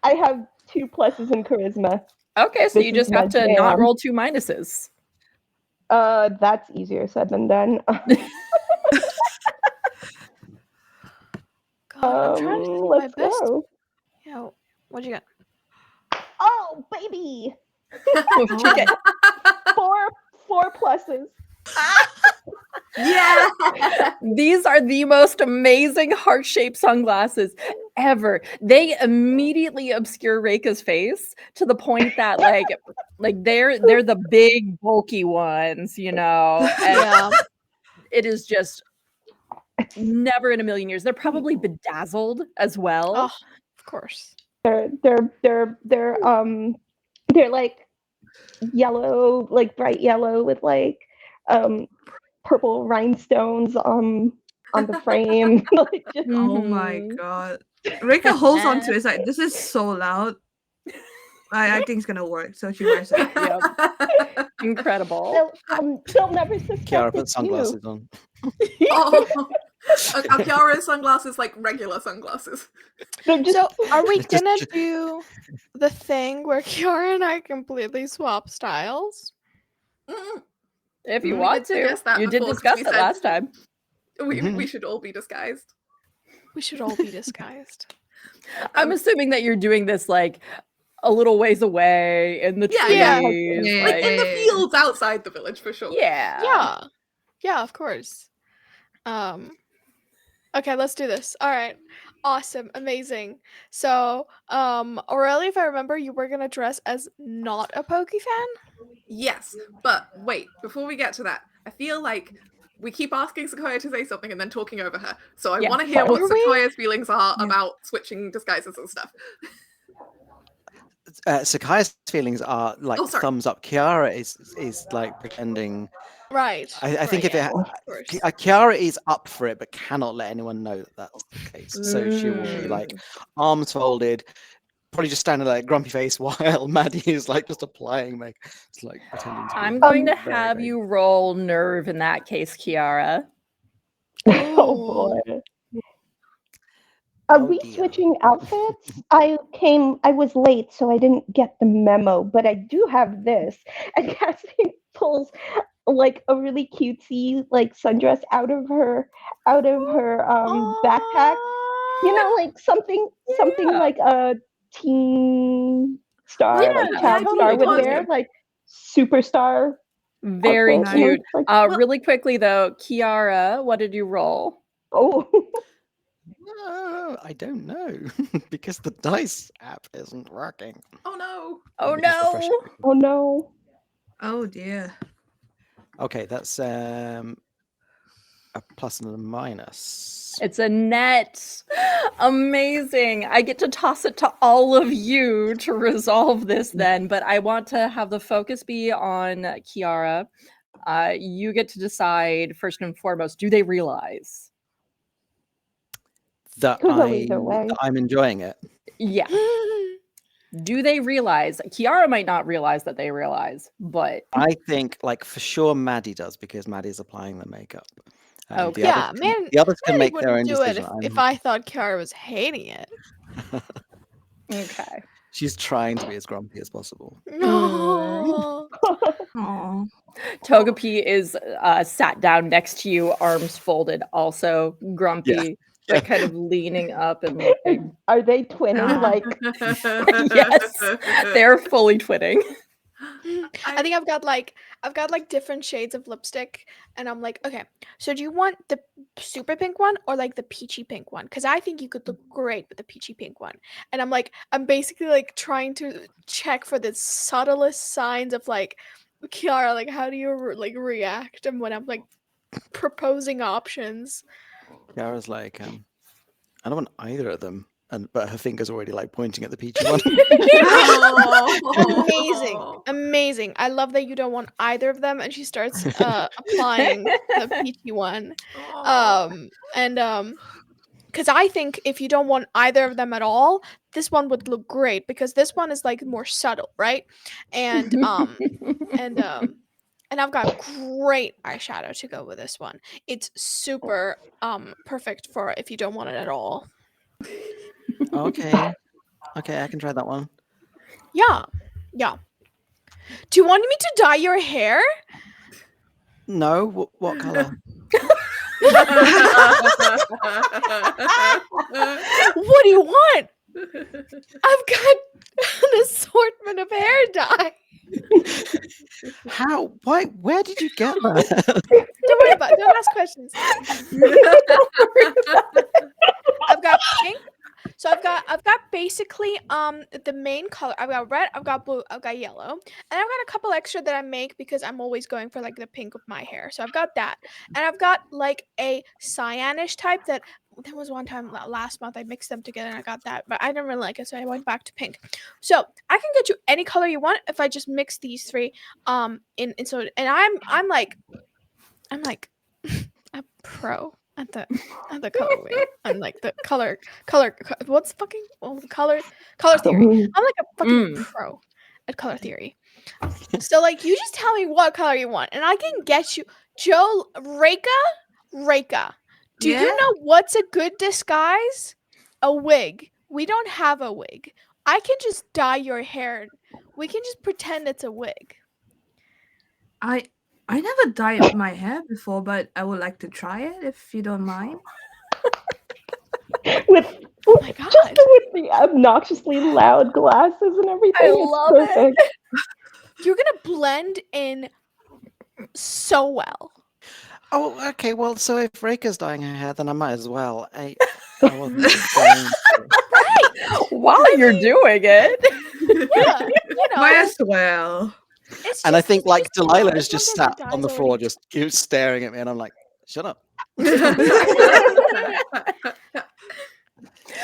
B: I have 2 pluses in charisma.
A: Okay, so you just have to not roll 2 minuses.
B: That's easier said than done.
D: God, I'm trying to think my
B: let's
D: best.
B: go.
D: Yeah, what'd you got?
B: Oh, Oh, baby.
A: Okay.
B: Four pluses.
F: Yeah.
A: These are the most amazing heart-shaped sunglasses ever. They immediately obscure Reika's face to the point that like they're the big bulky ones, you know. And
D: Yeah.
A: it is just never in a million years. They're probably bedazzled as well.
D: Oh, of course.
B: They're like yellow, like bright yellow with like purple rhinestones on the frame. Like, just,
C: Oh my
A: Mhm.
C: god. Reika holds on to it. It's like, this is so loud. I think it's gonna work. So she wears it.
A: Yep. Incredible.
B: they'll never suspect
E: Kiara put
B: it's
E: sunglasses
B: you.
E: on.
F: Oh. Are Kiara's sunglasses like regular sunglasses?
B: They're just
D: So, are we
E: Just-
D: gonna
E: just-
D: do the thing where Kiara and I completely swap styles?
F: Mm,
A: If you
F: We
A: want
F: did
A: to.
F: suggest that
A: You did
F: before, 'cause
A: discuss
F: we
A: it
F: said-
A: last time.
F: we should all be disguised.
D: We should all be disguised.
A: I'm assuming that you're doing this like a little ways away in the trees.
F: Yeah,
C: yeah.
F: Like in the fields outside the village for sure.
A: Yeah.
D: Yeah. Yeah, of course. Okay, let's do this. All right. Awesome. Amazing. So, Aurelia, if I remember, you were gonna dress as not a Poké fan?
F: Yes, but wait, before we get to that, I feel like we keep asking Sequoia to say something and then talking over her. So I
A: Yeah.
F: want to hear what
D: Are we?
F: Sequoia's feelings are
C: Yeah.
F: about switching disguises and stuff.
E: Sakai's feelings are like
F: Oh, sorry.
E: thumbs up. Kiara is like pretending.
D: Right.
E: I think if
D: yeah,
E: it,
D: of course.
E: Kiara is up for it, but cannot let anyone know that that's the case. So she will be like arms folded, probably just standing there, like grumpy face, while Maddie is like just applying makeup. It's like pretending to be.
A: I'm going to
E: very,
A: have
E: very-
A: you roll nerve in that case, Kiara.
B: Oh boy. Are
E: Oh,
B: we
E: dear.
B: switching outfits? I was late, so I didn't get the memo, but I do have this. And Cassie pulls like a really cutesy like sundress out of her backpack. You know, like something
A: Yeah.
B: like a teen star,
A: Yeah,
B: like child
A: totally,
B: star would
A: totally.
B: wear, like superstar.
A: Very
B: outfit, you know,
A: cute.
B: like-
A: Really quickly though, Kiara, what did you roll?
B: Oh,
E: I don't know because the dice app isn't working.
F: Oh no.
A: Oh
E: Let me just refresh
A: no.
E: it.
B: oh no.
C: Oh dear.
E: Okay, that's a plus and a minus.
A: It's a net. Amazing. I get to toss it to all of you to resolve this then, but I want to have the focus be on Kiara. You get to decide first and foremost, do they realize?
E: That
B: Could go either way.
E: I'm enjoying it.
A: Yeah. Do they realize? Kiara might not realize that they realize, but
E: I think, like, for sure, Maddie does because Maddie's applying the makeup.
A: Okay.
E: The
D: Yeah,
E: others
D: man.
E: the others can
D: Maddie
E: make their own
D: wouldn't do it
E: decision.
D: if I thought Kiara was hating it.
A: okay.
E: She's trying to be as grumpy as possible.
D: No.
C: Aw.
A: Togepi is sat down next to you, arms folded, also grumpy, like kind of leaning up and looking.
B: Are they twinning? Like,
A: Yes, they're fully twinning.
D: I think I've got like different shades of lipstick, and I'm like, okay, so do you want the super pink one or like the peachy pink one? Because I think you could look great with the peachy pink one. And I'm basically like trying to check for the subtlest signs of like, Kiara, like how do you like react? And when I'm like proposing options.
E: Kiara's like, I don't want either of them, but her finger's already like pointing at the peachy one.
D: Amazing. I love that you don't want either of them, and she starts applying the peachy one. Because I think if you don't want either of them at all, this one would look great because this one is like more subtle, right? And I've got great eyeshadow to go with this one. It's super perfect for if you don't want it at all.
E: Okay, I can try that one.
D: Yeah. Do you want me to dye your hair?
E: No, what color?
D: What do you want? I've got an assortment of hair dye.
E: How? Why? Where did you get that?
D: Don't worry about it. Don't ask questions. I've got pink. So I've got basically the main color. I've got red, I've got blue, I've got yellow, and I've got a couple extra that I make because I'm always going for like the pink of my hair. So I've got that, and I've got like a cyanish type that there was one time last month I mixed them together and I got that, but I didn't really like it, so I went back to pink. So I can get you any color you want if I just mix these three in so and I'm like a pro at the color wheel. I'm like the color what's fucking the color theory. I'm like a fucking pro at color theory. So like you just tell me what color you want and I can get you Reika. Do you know what's a good disguise? A wig. We don't have a wig. I can just dye your hair. We can just pretend it's a wig.
C: I never dyed my hair before, but I would like to try it if you don't mind.
B: With
D: Oh my god.
B: just with the obnoxiously loud glasses and everything.
A: I
B: It's
A: love it.
B: perfect.
D: You're gonna blend in so well.
E: Oh, okay. Well, so if Reika's dyeing her hair, then I might as well. I wasn't going to.
A: While you're doing it.
D: Yeah, you know.
C: Might as well.
D: It's
E: And I
D: just-
E: think
D: it's
E: like
D: just, you know,
E: Delilah
D: as
E: is just
D: long as
E: sat
D: the
E: on the
D: dye's
E: floor,
D: already-
E: just keeps staring at me, and I'm like, shut up.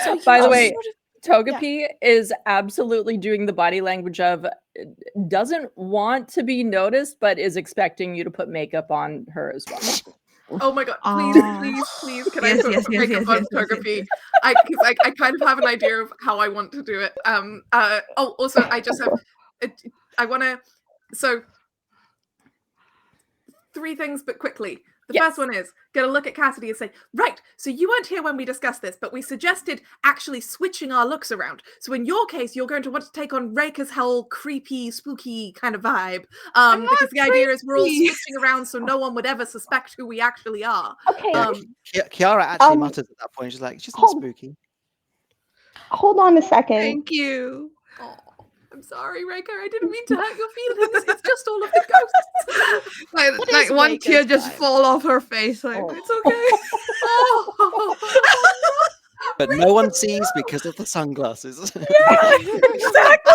D: So
A: By
D: you
A: the
D: just
A: way,
D: sort of-
A: Togepi is absolutely doing the body language of doesn't want to be noticed, but is expecting you to put makeup on her as well.
F: Oh my god!
C: Aw.
F: Please, can
C: Yes,
F: I put
C: yes, yes,
F: makeup
C: yes,
F: on
C: yes, yes,
F: Togepi?
C: yes.
F: I kind of have an idea of how I want to do it. Also, I just have. I want to. So, 3 things, but quickly. The
A: Yes.
F: first one is gonna look at Cassidy and say, right, so you weren't here when we discussed this, but we suggested actually switching our looks around. So in your case, you're going to want to take on Reika's whole creepy, spooky kind of vibe. Because the idea is we're all
C: creepy.
F: switching around so no one would ever suspect who we actually are.
B: Okay,
E: Kiara actually
B: Um,
E: mutters at that point. She's like, she's not
B: hold-
E: spooky.
B: hold on a second.
C: Thank you.
F: Oh, I'm sorry, Reika. I didn't mean to hurt your feelings. It's just all of the ghosts.
C: Like,
D: is
C: one
D: Reika's
C: tear just
D: vibe?
C: fall off her face. Like,
B: Oh.
C: it's okay.
F: Oh.
E: But no one sees because of the sunglasses.
A: Exactly.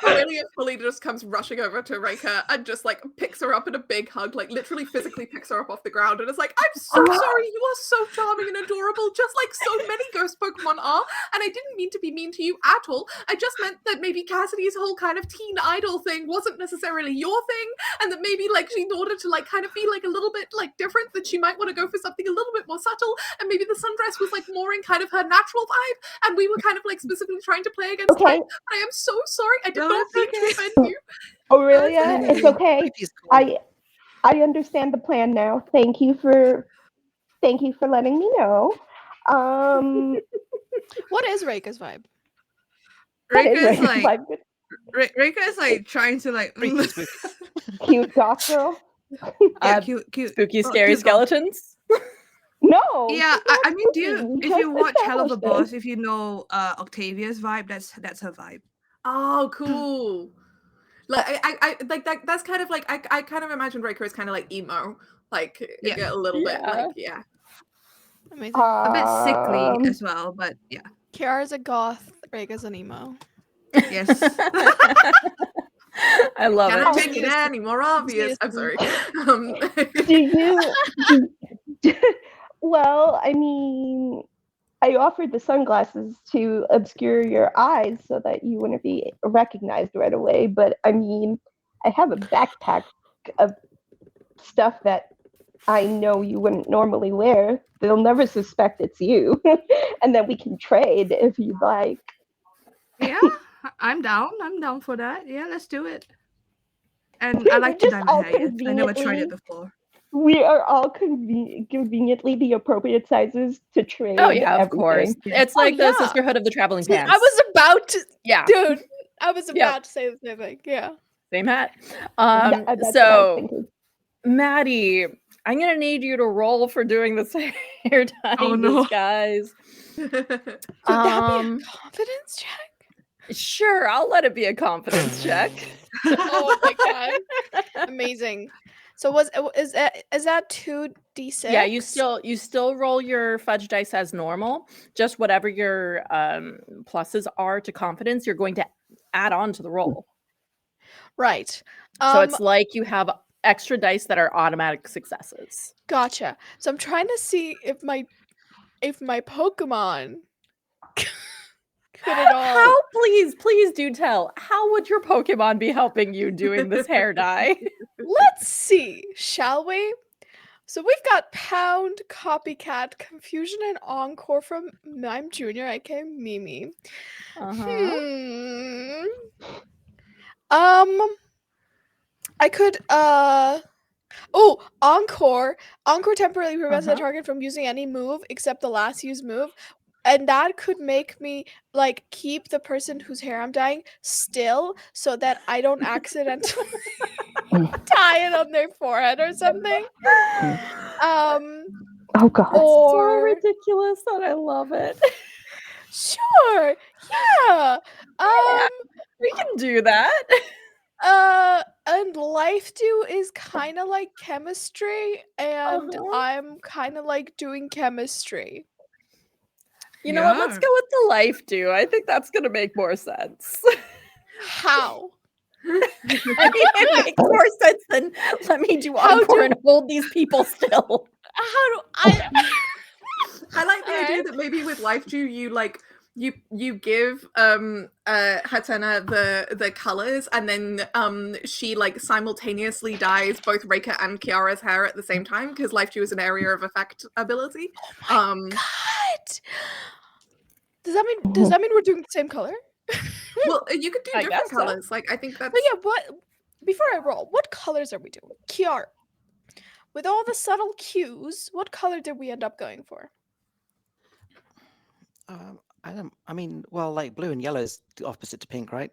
F: Aurelia fully just comes rushing over to Reika and just like picks her up in a big hug, like literally physically picks her up off the ground and is like, I'm so sorry, you are so charming and adorable, just like so many ghost Pokemon are. And I didn't mean to be mean to you at all. I just meant that maybe Cassidy's whole kind of teen idol thing wasn't necessarily your thing, and that maybe like in order to like kind of be like a little bit like different, that she might want to go for something a little bit more subtle, and maybe the sundress was like more in kind of her natural vibe, and we were kind of like specifically trying to play against
B: Okay,
F: type. I am so sorry. I did
C: No,
F: not
C: it's
F: mean to
C: okay.
F: offend you.
B: Aurelia, it's okay.
E: Creepy's cool.
B: I understand the plan now. Thank you for letting me know.
D: What is Reika's vibe?
B: That is
C: Reika is
B: right.
C: like
B: Like,
C: Reika is like trying to like
E: Creepy, spooky.
B: cute goth girl.
C: yeah,
A: Uh,
C: cute,
A: Spooky,
C: oh,
A: scary
C: cute girl.
A: skeletons.
B: No.
C: Yeah,
B: she's not
C: I mean,
B: spooky.
C: if
B: Just
C: you watch Hell of a
B: established
C: Boss,
B: it.
C: if you know Octavia's vibe, that's her vibe.
F: Oh, cool. Like I like that. That's kind of like I kind of imagine Reika as kind of like emo, like
C: Yeah.
F: a little bit,
A: Yeah.
F: like yeah.
D: Amazing.
C: A bit sickly
B: Um,
C: as well, but yeah.
D: Kiara's a goth, Reika's an emo.
C: Yes.
A: I love
F: Can
A: it.
F: I make it any more obvious? I'm sorry.
B: do you? Well, I mean, I offered the sunglasses to obscure your eyes so that you wouldn't be recognized right away. But I mean, I have a backpack of stuff that I know you wouldn't normally wear. They'll never suspect it's you, and then we can trade if you'd like.
C: Yeah, I'm down. I'm down for that. Yeah, let's do it. And I like to
B: Just
C: dye my
B: all
C: hair. Yes. I never tried
B: conveniently-
C: it before.
B: We are all conveniently the appropriate sizes to trade.
A: Oh yeah, of course.
B: everything.
A: It's like the
D: yeah.
A: Sisterhood of the Traveling
D: See,
A: Pants.
D: I was about to,
A: yeah,
D: dude. I was
A: Yeah.
D: about to say the same thing. Yeah.
A: same hat.
B: That's what I was
A: So
B: thinking.
A: Maddie, I'm gonna need you to roll for doing this hair dyeing
C: Oh, no.
A: disguise.
D: Would that be a confidence check?
A: Sure, I'll let it be a confidence check.
D: Oh my god. Amazing. So is that 2d6?
A: Yeah, you still roll your fudge dice as normal. Just whatever your pluses are to confidence, you're going to add on to the roll.
D: Right.
A: So it's like you have extra dice that are automatic successes.
D: Gotcha. So I'm trying to see if my Pokemon could at all.
A: How, please do tell. How would your Pokemon be helping you doing this hair dye?
D: Let's see, shall we? So we've got Pound, Copycat, Confusion, and Encore from Mime Jr., aka Mimi.
A: Uh-huh.
D: I could Encore. Encore temporarily prevents the target from using any move except the last used move. And that could make me like keep the person whose hair I'm dyeing still so that I don't accidentally tie it on their forehead or something.
B: Oh god.
A: So ridiculous that I love it.
D: Sure. Yeah.
A: We can do that.
D: And life do is kind of like chemistry, and I'm kind of like doing chemistry.
A: You know what? Let's go with the life do. I think that's going to make more sense.
D: How?
A: I mean, it makes more sense than let me do Encore and hold these people still.
D: How do I?
F: I like the idea that maybe with life do you like you give Hatena the colors, and then she like simultaneously dyes both Reika and Kiara's hair at the same time, because life do is an area of effect ability.
D: God. Does that mean we're doing the same color?
F: Well, you could do different colors. So. Like I think that's.
D: But yeah, what? Before I roll, what colors are we doing? Kiara, with all the subtle cues, what color did we end up going for?
E: I mean, well, like blue and yellow is the opposite to pink, right?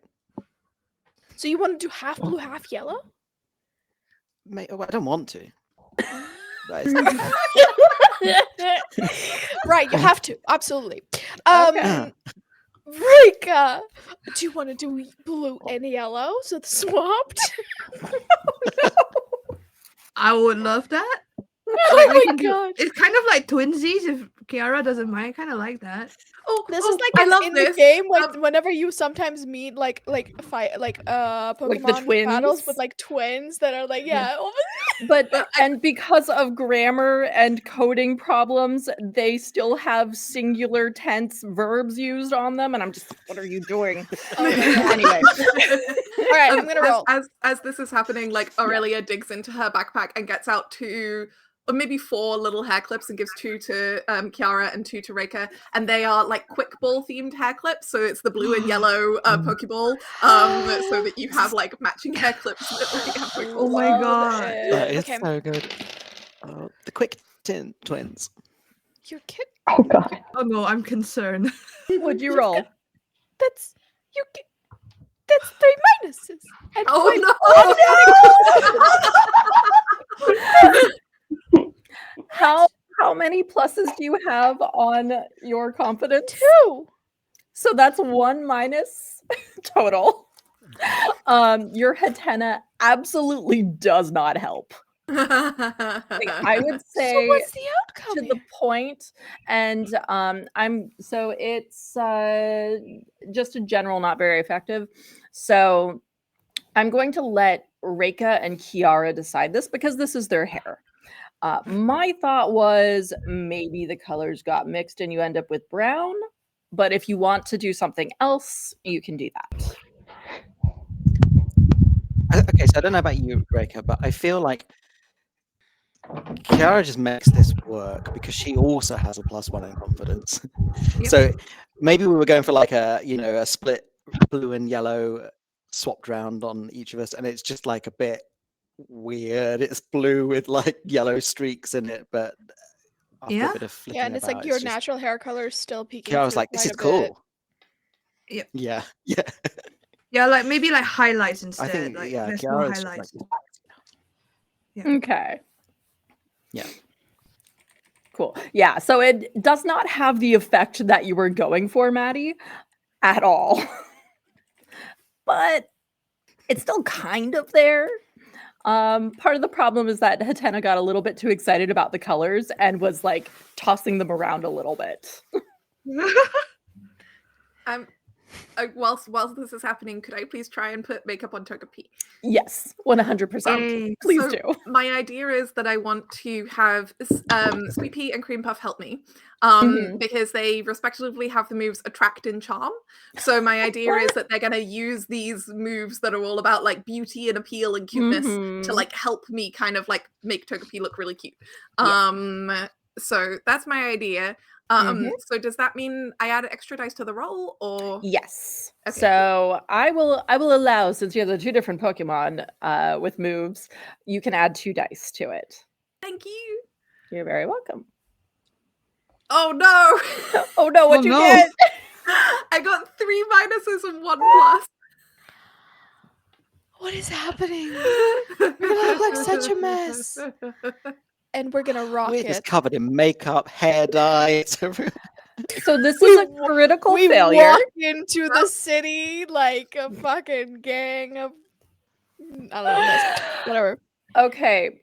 D: So you want to do half blue, half yellow?
E: Well, I don't want to.
D: Right, you have to. Absolutely.
A: Okay.
D: Rika, do you want to do blue and yellow? So it's swapped?
C: I would love that.
D: Oh my god.
C: It's kind of like twinsies if Kiara doesn't mind. I kind of like that.
D: Oh, this is like in the game, like whenever you sometimes meet like Pokemon
A: like the twins
D: battles with like twins that are like
A: But and because of grammar and coding problems, they still have singular tense verbs used on them, and I'm just, what are you doing? Anyway,
D: all right, I'm gonna roll.
F: As this is happening, like Aurelia digs into her backpack and gets out 2 or maybe 4 little hair clips and gives 2 to Kiara and 2 to Reika, and they are like quick ball themed hair clips, so it's the blue and yellow Pokeball, so that you have like matching hair clips that like, have Pokeballs.
C: Oh my god,
E: that is so good. The quick twins.
D: Your kid.
B: Oh god.
C: Oh no, I'm concerned.
A: Would you roll?
D: That's 3 minuses. And
A: How many pluses do you have on your confidence?
D: 2.
A: So that's 1 minus total. Your Hatena absolutely does not help. Like, I would say,
D: so what's the outcome
A: to the point, and it's just a general not very effective. So I'm going to let Reika and Kiara decide this because this is their hair. My thought was maybe the colors got mixed and you end up with brown, but if you want to do something else, you can do that.
E: Okay, so I don't know about you, Reika, but I feel like Kiara just makes this work because she also has a +1 in confidence.
C: Yep.
E: So maybe we were going for like a split blue and yellow swapped round on each of us, and it's just like a bit weird. It's blue with like yellow streaks in it, but after a bit of flipping
D: and it's like your natural hair color is still peeking.
E: I was like, this is cool.
C: Yep.
E: Yeah.
C: Yeah, like maybe like highlights instead.
E: I think
C: like
E: yeah,
C: there's more
E: Kiara's
C: highlights.
A: Okay.
E: Yeah.
A: Cool. Yeah, so it does not have the effect that you were going for, Maddie, at all. But it's still kind of there. Part of the problem is that Hatena got a little bit too excited about the colors and was like tossing them around a little bit.
F: Whilst this is happening, could I please try and put makeup on Togepi?
A: Yes, 100%. Please
F: So
A: do.
F: my idea is that I want to have Sweet Pea and Cream Puff help me because they respectively have the moves Attract and Charm. So my idea is that they're going to use these moves that are all about like beauty and appeal and cuteness to like help me kind of like make Togepi look really cute. So that's my idea. So does that mean I add extra dice to the roll, or
A: Yes.
F: Okay,
A: So I will allow, since you have the two different Pokemon with moves, you can add 2 dice to it.
F: Thank you.
A: You're very welcome.
F: Oh no!
A: Oh no, what'd you get?
F: I got 3 minuses and 1 plus.
D: What is happening? We're gonna look like such a mess. And we're gonna rock
E: We're just
D: it.
E: covered in makeup, hair dye.
A: So this is a critical
D: We
A: failure.
D: walk into the city like a fucking gang of I don't know, whatever.
A: Okay.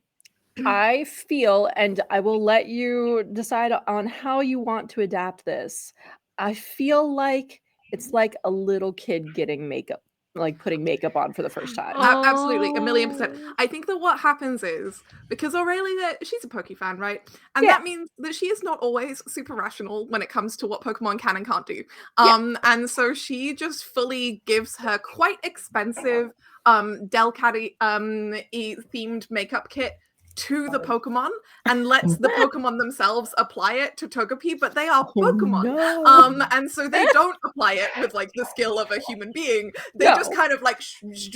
A: I feel, and I will let you decide on how you want to adapt this. I feel like it's like a little kid getting makeup, like putting makeup on for the first time.
F: Absolutely, 1,000,000%. I think that what happens is, because Aurelia, she's a Poké fan, right? And
A: Yeah.
F: that means that she is not always super rational when it comes to what Pokemon can and can't do. And so she just fully gives her quite expensive Delcatty themed makeup kit to the Pokemon and lets the Pokemon themselves apply it to Togepi, but they are Pokemon.
A: No.
F: And so they don't apply it with like the skill of a human being. They just kind of like smush.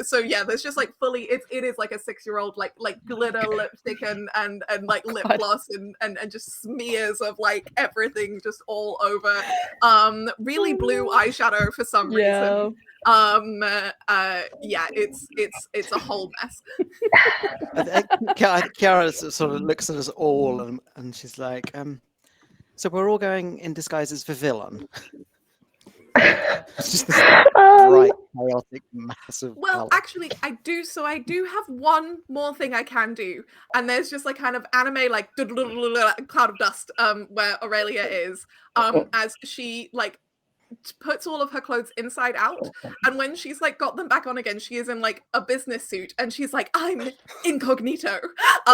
F: So yeah, there's just like fully it is like a 6-year-old like glitter lipstick and like lip gloss and just smears of like everything just all over. Really blue eyeshadow for some reason. Yeah, it's a whole mess.
E: Kiara sort of looks at us all and she's like, so we're all going in disguises for villain. It's just this bright, chaotic, massive.
F: Well, actually, I do have one more thing I can do, and there's just like kind of anime like cloud of dust where Aurelia is as she like puts all of her clothes inside out, and when she's like got them back on again, she is in like a business suit and she's like, I'm incognito. She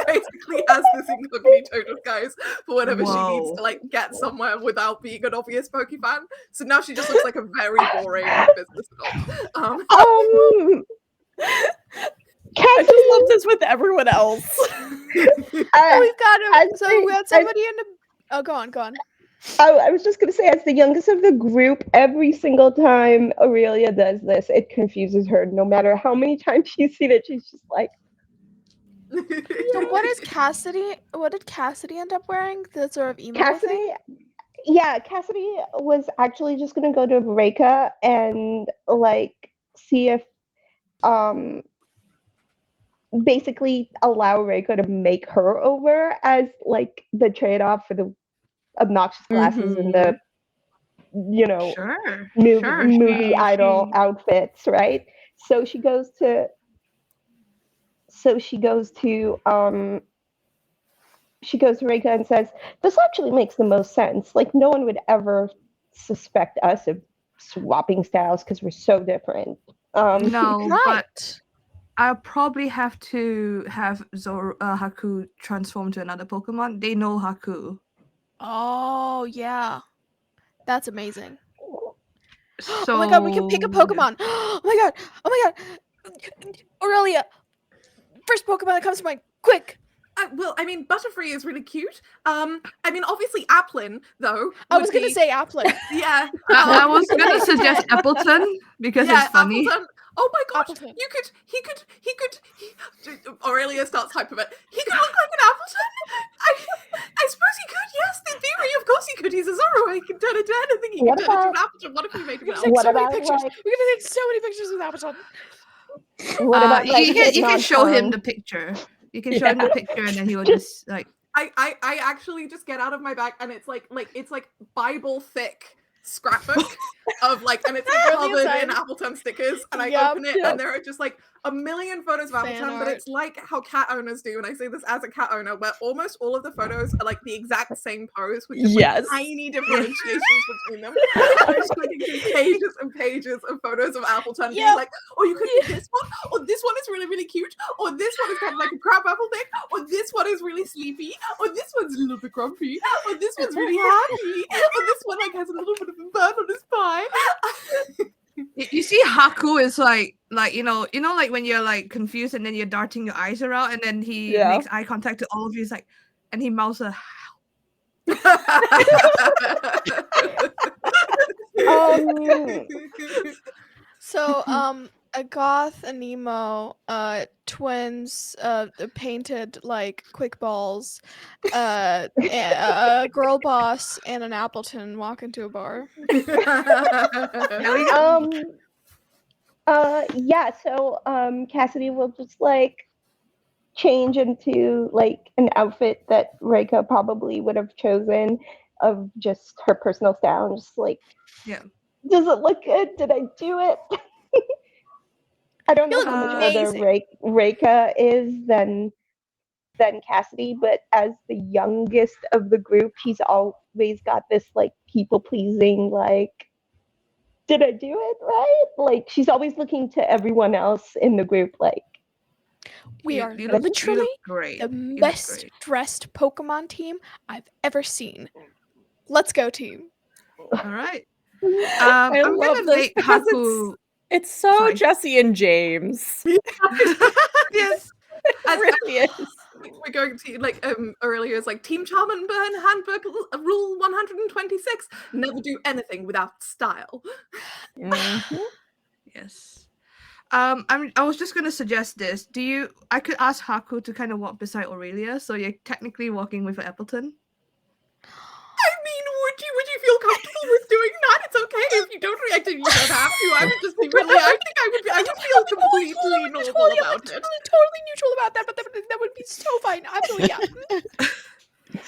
F: basically has this incognito disguise for whenever she needs to like get somewhere without being an obvious Poké fan. So now she just looks like a very boring business adult.
A: I just love this with everyone else.
D: We've got him. So we got somebody in the Oh, go on.
B: Oh, I was just going to say, as the youngest of the group, every single time Aurelia does this, it confuses her. No matter how many times she's seen it, she's just like...
D: So what is Cassidy? What did Cassidy end up wearing? The sort of emo thing?
B: Yeah, Cassidy was actually just going to go to Reika and, like, see if... basically allow Reika to make her over as, like, the trade-off for the obnoxious glasses and the, you know, movie idol outfits, right? So she goes to Reika and says, this actually makes the most sense. Like, no one would ever suspect us of swapping styles because we're so different.
C: No,
D: Right.
C: but I'll probably have to have Haku transform to another Pokemon. They know Haku.
D: Oh, yeah. That's amazing.
C: So,
D: Oh my god, we can pick a Pokemon. Oh my god. Aurelia. First Pokemon that comes to mind. Quick.
F: Well, I mean, Butterfree is really cute. I mean, obviously Applin, though.
D: I was going to say Applin.
F: Yeah.
C: I was going to suggest Appleton because it's funny.
F: Appleton. Oh my gosh,
D: Appleton.
F: he could, Aurelia starts hyper, but he could look like an Appleton? I suppose he could, yes, in theory, of course he could. He's a Zoro, he can turn into anything, he can turn into an Appleton. What if we made him an
D: We can
F: Appleton?
D: take so many pictures. We can take so many pictures with Appleton.
B: What about like
C: you can show him
B: tongue?
C: the picture. You can show him the picture, and then he will just like.
F: I actually just get out of my bag and it's like Bible thick scrapbook of like, and it's like
D: Really
F: covered in
D: insane.
F: Appleton stickers, and I
D: Yep,
F: open it and there are just like a million photos of
D: Fan
F: Appleton, but
D: art.
F: it's like how cat owners do, and I say this as a cat owner, where almost all of the photos are like the exact same pose with just
A: Yes.
F: like tiny differentiations between them. I'm just looking through pages and pages of photos of Appleton being
D: Yep.
F: like, oh, you could do this one, or this one is really, really cute, or this one is kind of like a crab apple thing, or this one is really sleepy, or this one's a little bit grumpy, or this one's really happy, or this one like has a little bit of a burn on his pie.
C: You see, Haku is like you know like when you're like confused and then you're darting your eyes around, and then he makes eye contact to all of you. He's like, and he mouths a.
D: So, a goth, a Nemo, twins, painted like quick balls, a girl boss, and an Appleton walk into a bar.
B: Yeah, so Cassidy will just like change into like an outfit that Reika probably would have chosen of just her personal style and just like,
C: yeah,
B: does it look good? Did I do it? I don't know
D: You
B: how
D: look
B: much older
D: amazing.
B: Reika is than Cassidy, but as the youngest of the group, she's always got this like people pleasing, like, did I do it right? Like she's always looking to everyone else in the group, like,
D: We are
C: you look
D: literally
C: great.
D: the
C: You look
D: best
C: great.
D: dressed Pokemon team I've ever seen. Let's go, team.
C: All right.
A: I
C: I'm
A: love
C: gonna
A: this
C: make
A: because
C: Haku.
A: it's so
C: Sorry.
A: Jesse and James.
C: Yes.
A: It really is.
F: We're going to like Aurelia's like Team Charmin Burn Handbook Rule 126: never do anything without style.
A: Mhm.
C: Yes. I was just gonna suggest this. I could ask Haku to kind of walk beside Aurelia, so you're technically walking with Appleton.
F: I mean, would you feel comfortable with doing that? It's okay if you don't react and you don't have to. I would just be really. I think I would feel completely normal about it.
D: Totally neutral about that, but that would be so fine. Absolutely, yeah.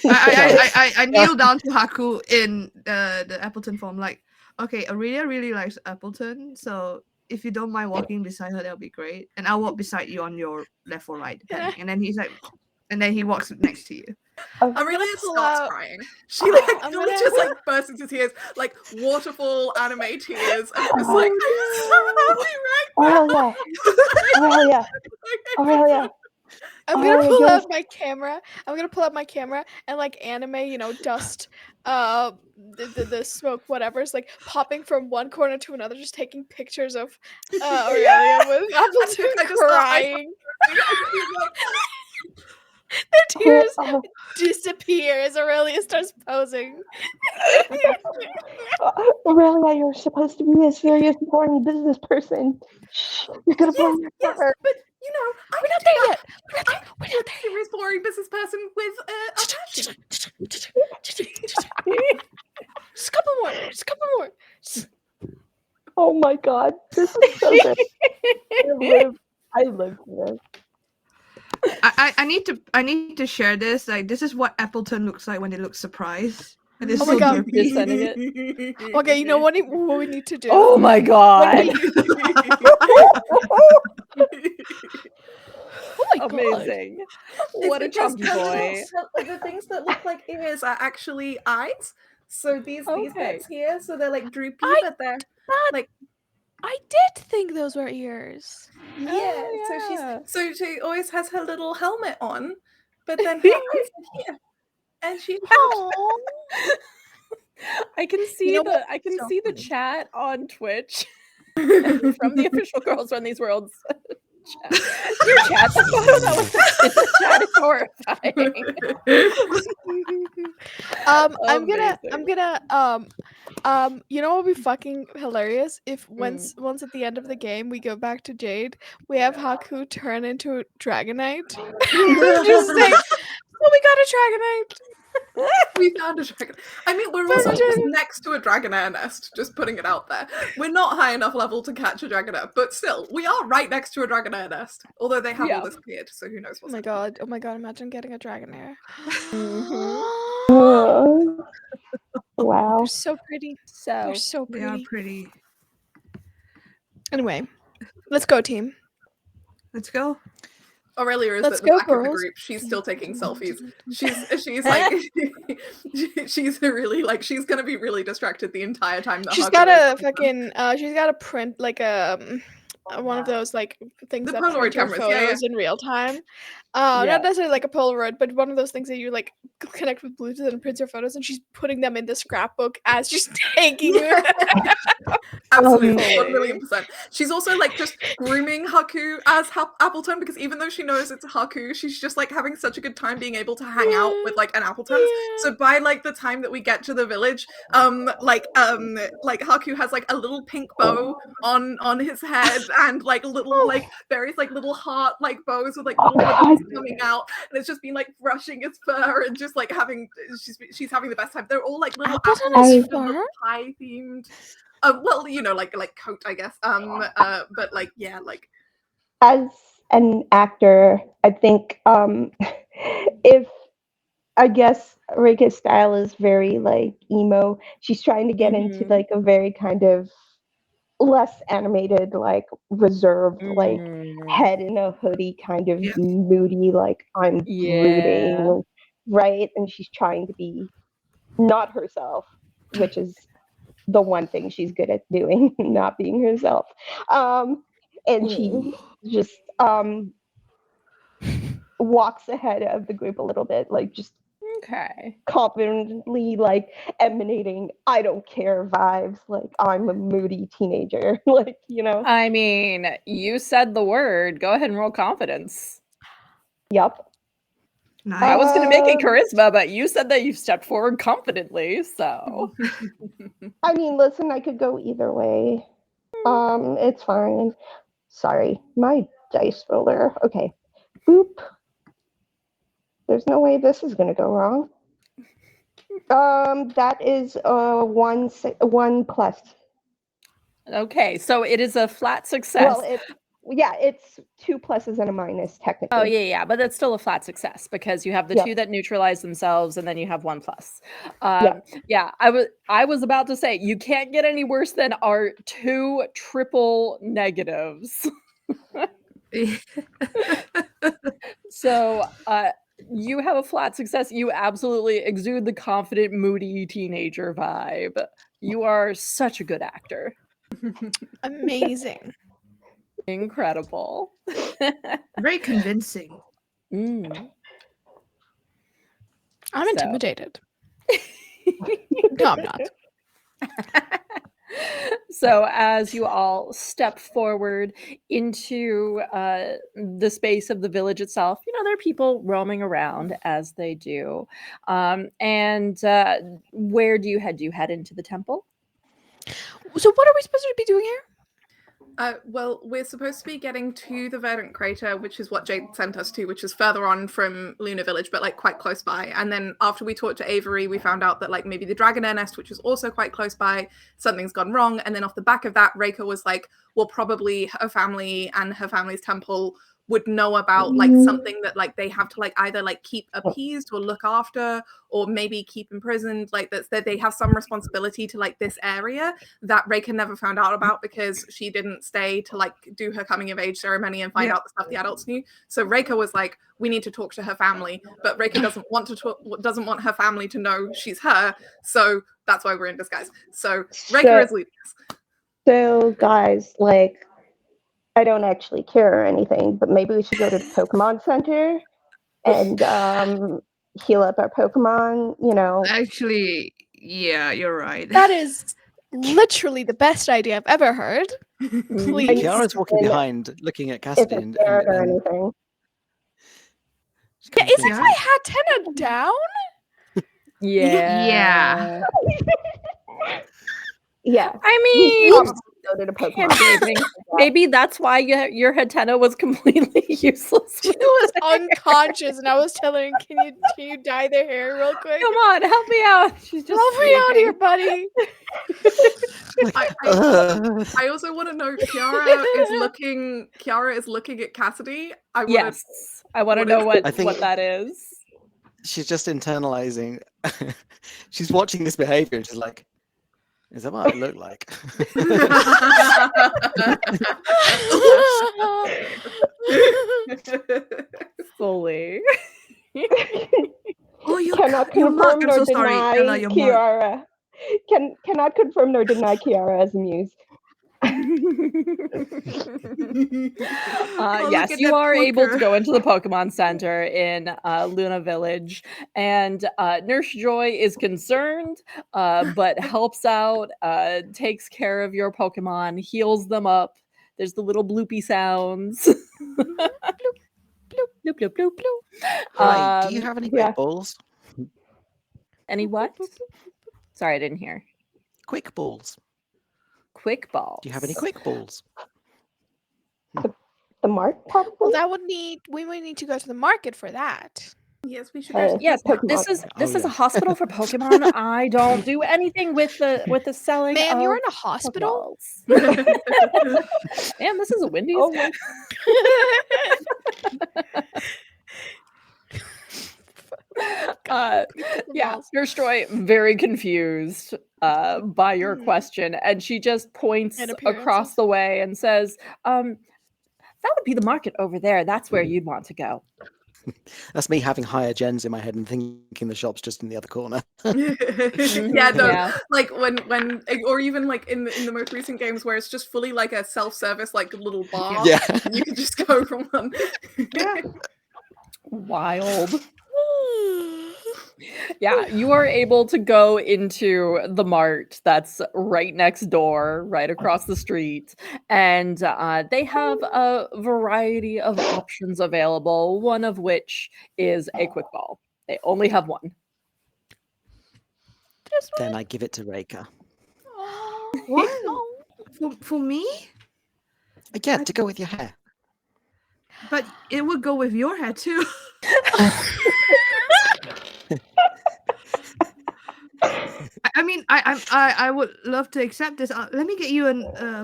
C: I kneel down to Haku in the Appleton form, like, okay, Aurelia really likes Appleton, so if you don't mind walking beside her, that'll be great. And I'll walk beside you on your left or right, depending. And then he's like, and then he walks next to you.
F: Aurelia
D: pull
F: starts
D: out-
F: crying. She like
D: I'm
F: really
D: gonna-
F: just like bursts into tears, like waterfall anime tears, and just like I'm so happy right now.
B: Aurelia.
D: I'm gonna pull out my camera. I'm gonna pull out my camera and like anime, dust, the smoke, whatever, is like popping from one corner to another, just taking pictures of Aurelia with Appleton crying. Their tears disappear as Aurelia starts posing.
B: Aurelia, you're supposed to be a serious, boring business person. You're gonna blow your cover.
F: But
D: We're not there yet.
F: We're not there. Serious, boring business person with a passion.
D: Just a couple more. Just a couple more.
B: Oh my god, this is so good. I live for this.
C: I need to share this. Like, this is what Appleton looks like when they look surprised. And it's
D: Oh my
C: so
D: god.
A: You're
C: goofy.
A: sending it.
D: Okay, you know what we need to do?
A: Oh my god.
D: Oh my god.
A: Amazing. What a chunky boy.
F: The things that look like ears are actually eyes. So these bits here, so they're like droopy, but they're like.
D: I did think those were ears.
F: Yeah,
A: yeah.
F: so she always has her little helmet on, but then her eyes are here, and she.
A: I can see
C: so
A: the
C: funny.
A: chat on Twitch from the official Girls Run These Worlds chat. Your chat, the photo that was in the chat is horrifying.
D: I'm gonna you know what would be fucking hilarious if once at the end of the game we go back to Jade, we have Haku turn into a Dragonite. Just say, oh, we got a Dragonite.
F: We found a dragon. I mean, we're also just next to a dragonair nest, just putting it out there. We're not high enough level to catch a dragonair, but still, we are right next to a dragonair nest. Although they have all this cleared, so who knows
D: Oh
F: what's
D: my god! Oh my god! Imagine getting a dragonair.
B: Wow.
D: They're so pretty. They're
A: So
D: so
C: They are
D: pretty.
C: pretty.
D: Anyway, let's go, team.
C: Let's go.
F: Aurelia is
D: Let's
F: at the
D: go,
F: back of the
D: girls.
F: group. She's still taking selfies. She's like she's really like she's gonna be really distracted the entire time. That
D: She's
F: Haku
D: got
F: is
D: a fucking she's got a print like one of those like things
F: The
D: that
F: Polaroid
D: print your
F: cameras, yeah,
D: photos in real time.
A: Yeah.
D: Not necessarily like a Polaroid, but one of those things that you like connect with Bluetooth and prints your photos, and she's putting them in the scrapbook as she's taking them.
F: Absolutely,
A: Okay.
F: 1,000,000%. She's also like just grooming Haku as Appleton because even though she knows it's Haku, she's just like having such a good time being able to hang out with like an Appleton. So by like the time that we get to the village, like Haku has like a little pink bow on his head and like little like various like little heart like bows with like little ribbons coming out, and it's just been like brushing his fur and just like having she's having the best time. They're all like little
D: Appleton
F: apples
D: has
F: with little
D: fur?
F: pie themed. Well, you know, like coat, I guess. But like, yeah, like
B: As an actor, I think if I guess Reika's style is very like emo, she's trying to get into like a very kind of less animated, like reserved, like head in a hoodie kind of
C: Yeah.
B: moody, like I'm
A: Yeah.
B: brooding, right? And she's trying to be not herself, which is the one thing she's good at doing, not being herself. And she just walks ahead of the group a little bit, like just
A: okay.
B: confidently, like emanating I don't care vibes, like I'm a moody teenager. Like, you know.
A: I mean, you said the word. Go ahead and roll confidence.
B: Yep.
C: Nice.
A: I was going to make it charisma, but you said that you stepped forward confidently, so.
B: I mean, listen, I could go either way. It's fine. Sorry, my dice roller. Okay. Boop. There's no way this is gonna go wrong. That is 1 plus.
A: Okay, so it is a flat success.
B: Well, it's 2 pluses and a minus technically.
A: Oh yeah, but that's still a flat success because you have the
B: Yep.
A: 2 that neutralize themselves, and then you have 1 plus.
B: Yep.
A: Yeah, I was about to say you can't get any worse than our 2 triple negatives. So you have a flat success. You absolutely exude the confident, moody teenager vibe. You are such a good actor.
D: Amazing.
A: Incredible.
C: Very convincing.
A: Mm.
D: I'm
A: So.
D: intimidated. No, I'm not.
A: So as you all step forward into the space of the village itself, you know, there are people roaming around as they do. And where do you head? Do you head into the temple?
D: So what are we supposed to be doing here?
F: Well, we're supposed to be getting to the Verdant Crater, which is what Jade sent us to, which is further on from Luna Village, but like quite close by. And then after we talked to Avery, we found out that like maybe the Dragonair Nest, which is also quite close by, something's gone wrong. And then off the back of that, Reika was like, well, probably her family and her family's temple would know about like something that like they have to like either like keep appeased or look after or maybe keep imprisoned, like that they have some responsibility to like this area that Reika never found out about because she didn't stay to like do her coming of age ceremony and find out the stuff the adults knew. So Reika was like, we need to talk to her family, but Reika doesn't want her family to know she's her, so that's why we're in disguise. So Reika is leading us.
B: So guys, like, I don't actually care or anything, but maybe we should go to the Pokemon Center and heal up our Pokemon, you know.
C: Actually, yeah, you're right.
D: That is literally the best idea I've ever heard. Please.
E: Kiara's walking behind, looking at
B: If
E: Cassidy,
B: it's
E: and
B: scared or anything.
D: Yeah, isn't my Hatenna down?
A: Yeah.
C: Yeah.
B: Yeah.
A: I mean,
B: go to the Pokemon.
A: Hand waving. Maybe that's why your Hatena was completely useless.
D: She was unconscious, and I was telling her, "Can you dye their hair real quick?
A: Come on, help me out. She's just
D: Help me out here,
A: sleeping.
D: buddy."
F: I also want to know Kiara is looking at Cassidy.
A: Yes, I want to
F: what
A: know
F: is-
E: I think-
A: what that is.
E: She's just internalizing. She's watching this behavior and she's like, is that what I look like?
A: Fully.
C: Oh,
B: Cannot
C: your mark.
B: confirm
C: I'm
B: nor
C: so sorry,
B: deny
C: Ella, your mark.
B: Kiara. Cannot confirm nor deny Kiara as a muse.
C: Oh, look
A: Yes,
C: at
A: you
C: that
A: are able to
C: Poké.
A: go into the Pokemon Center in Luna Village, and Nurse Joy is concerned, but helps out, takes care of your Pokemon, heals them up. There's the little bloopy sounds. Bloop, bloop, bloop, bloop, bloop.
E: Hi, do you have any
B: yeah.
E: quick balls?
A: Any what? Sorry, I didn't hear.
E: Quick balls.
A: Quick balls.
E: Do you have any quick balls?
B: The mark, probably?
D: Well, we might need to go to the market for that.
F: Yes, we should go to
A: Yes,
B: Pokemon.
A: this is
E: yeah.
A: a hospital for Pokemon. I don't do anything with the selling.
D: Ma'am, you're
A: of
D: in a hospital?
A: Pokeballs. Ma'am, this is a Wendy's.
B: Oh my
A: Yeah, Nurse Joy very confused by your question, and she just points
D: And
A: across
D: appearances.
A: the way and says, that would be the market over there. That's where you'd want to go.
E: That's me having higher gens in my head and thinking the shop's just in the other corner.
F: Yeah, no,
A: Yeah.
F: like when or even like in the most recent games where it's just fully like a self-service like little bar.
E: Yeah.
F: And you can just go from one.
B: Yeah.
A: Wild. Yeah, you are able to go into the mart that's right next door, right across the street, and they have a variety of options available, one of which is a quick ball. They only have one.
E: Then I give it to Reika.
C: What? For me?
E: Yeah, to go with your hair.
C: But it would go with your hair too. I mean, I would love to accept this. Let me get you a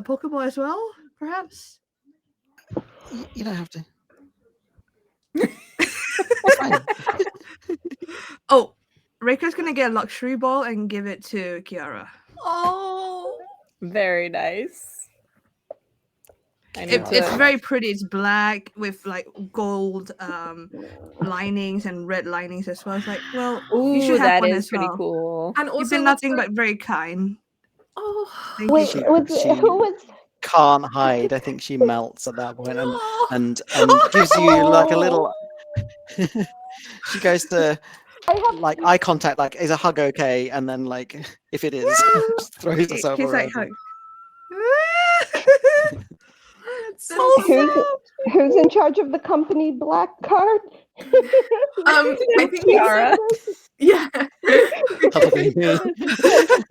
C: Pokeball as well, perhaps.
E: You don't have to.
C: Oh, Reika's gonna get a luxury ball and give it to Kiara.
D: Oh.
A: Very nice. I need
C: It's
A: to-
C: very pretty. It's black with like gold linings and red linings as well. It's like, well, you
A: Ooh,
C: should have
A: that
C: one
A: is
C: as
A: pretty
C: well.
A: cool.
F: And
C: You've
F: also
C: been nothing but very kind.
F: Oh,
C: Thank
B: Wait,
C: you.
B: who was
E: Can't hide. I think she melts at that point
F: no.
E: and gives you like a little. She goes to
B: I have
E: like eye contact, like is a hug okay? And then like if it is, just throws herself
C: Kiss like
E: around.
C: hug.
D: So
B: who's in charge of the company black card?
F: I think
A: Kiara.
F: Yeah.
E: Probably me.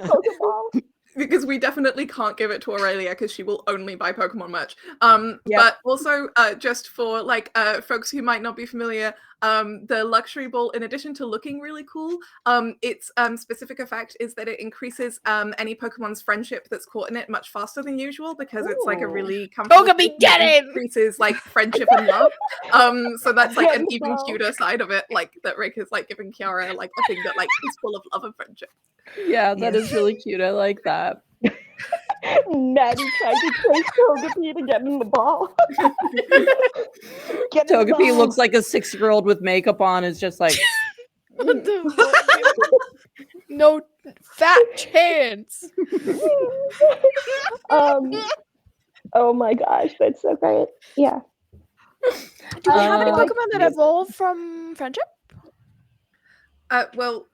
B: Pokeball.
F: Because we definitely can't give it to Aurelia because she will only buy Pokemon merch.
A: Yep.
F: But also just for like folks who might not be familiar, the luxury ball, in addition to looking really cool, its specific effect is that it increases any Pokemon's friendship that's caught in it much faster than usual because it's like a
A: Ooh.
F: really comfortable
D: Poke me,
F: thing
D: get
F: that
D: it!
F: increases like friendship and love. So that's like
B: Get
F: an
B: the
F: even
B: ball.
F: cuter side of it, like that Rick is like giving Kiara like a thing that like is full of love and friendship.
A: Yeah, that
C: Yes.
A: is really cute. I like that.
B: Natty tried to trace Togepi to get in the ball. Get in the
A: Togepi
B: ball.
A: looks like a 6-year-old with makeup on. Is just like
D: no fat chance.
B: Oh my gosh, that's so great. Yeah.
D: Do we have any
A: Uh,
D: Pokemon that
E: yes.
D: evolve from friendship?
F: Well,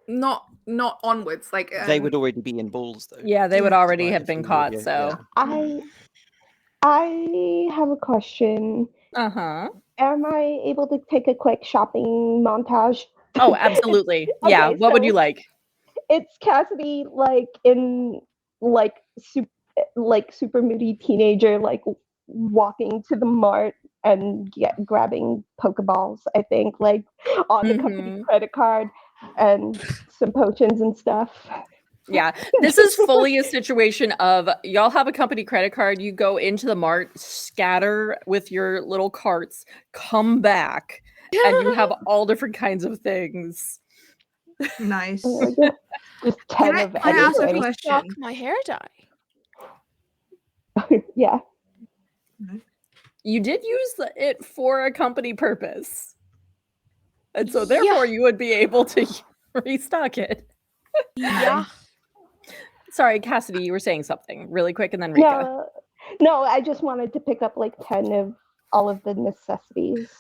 F: not onwards. Like
E: They would already be in balls though.
A: yeah, they would
C: Yeah.
A: already
E: Right,
A: have
E: if
A: been
E: you
A: caught.
E: already-
A: So
B: I have a question.
A: uh-huh.
B: Am I able to take a quick shopping montage?
A: Oh, absolutely. Yeah.
B: Okay,
A: What would you
B: so-
A: like?
B: It's Cassidy like in like like super moody teenager, like walking to the mart and grabbing Pokeballs, I think, like on the company credit card and some potions and stuff.
A: Yeah, this is fully a situation of y'all have a company credit card, you go into the mart, scatter with your little carts, come back, and you have all different kinds of things.
C: Nice.
B: Just 10
C: Can
B: of
C: I ask a
B: everything.
C: question?
D: Rock my hair dye.
B: Yeah.
A: You did use it for a company purpose. And so
D: Yeah.
A: therefore you would be able to restock it.
D: Yeah.
A: Sorry, Cassidy, you were saying something really quick and then Rika.
B: No, I just wanted to pick up like 10 of all of the necessities.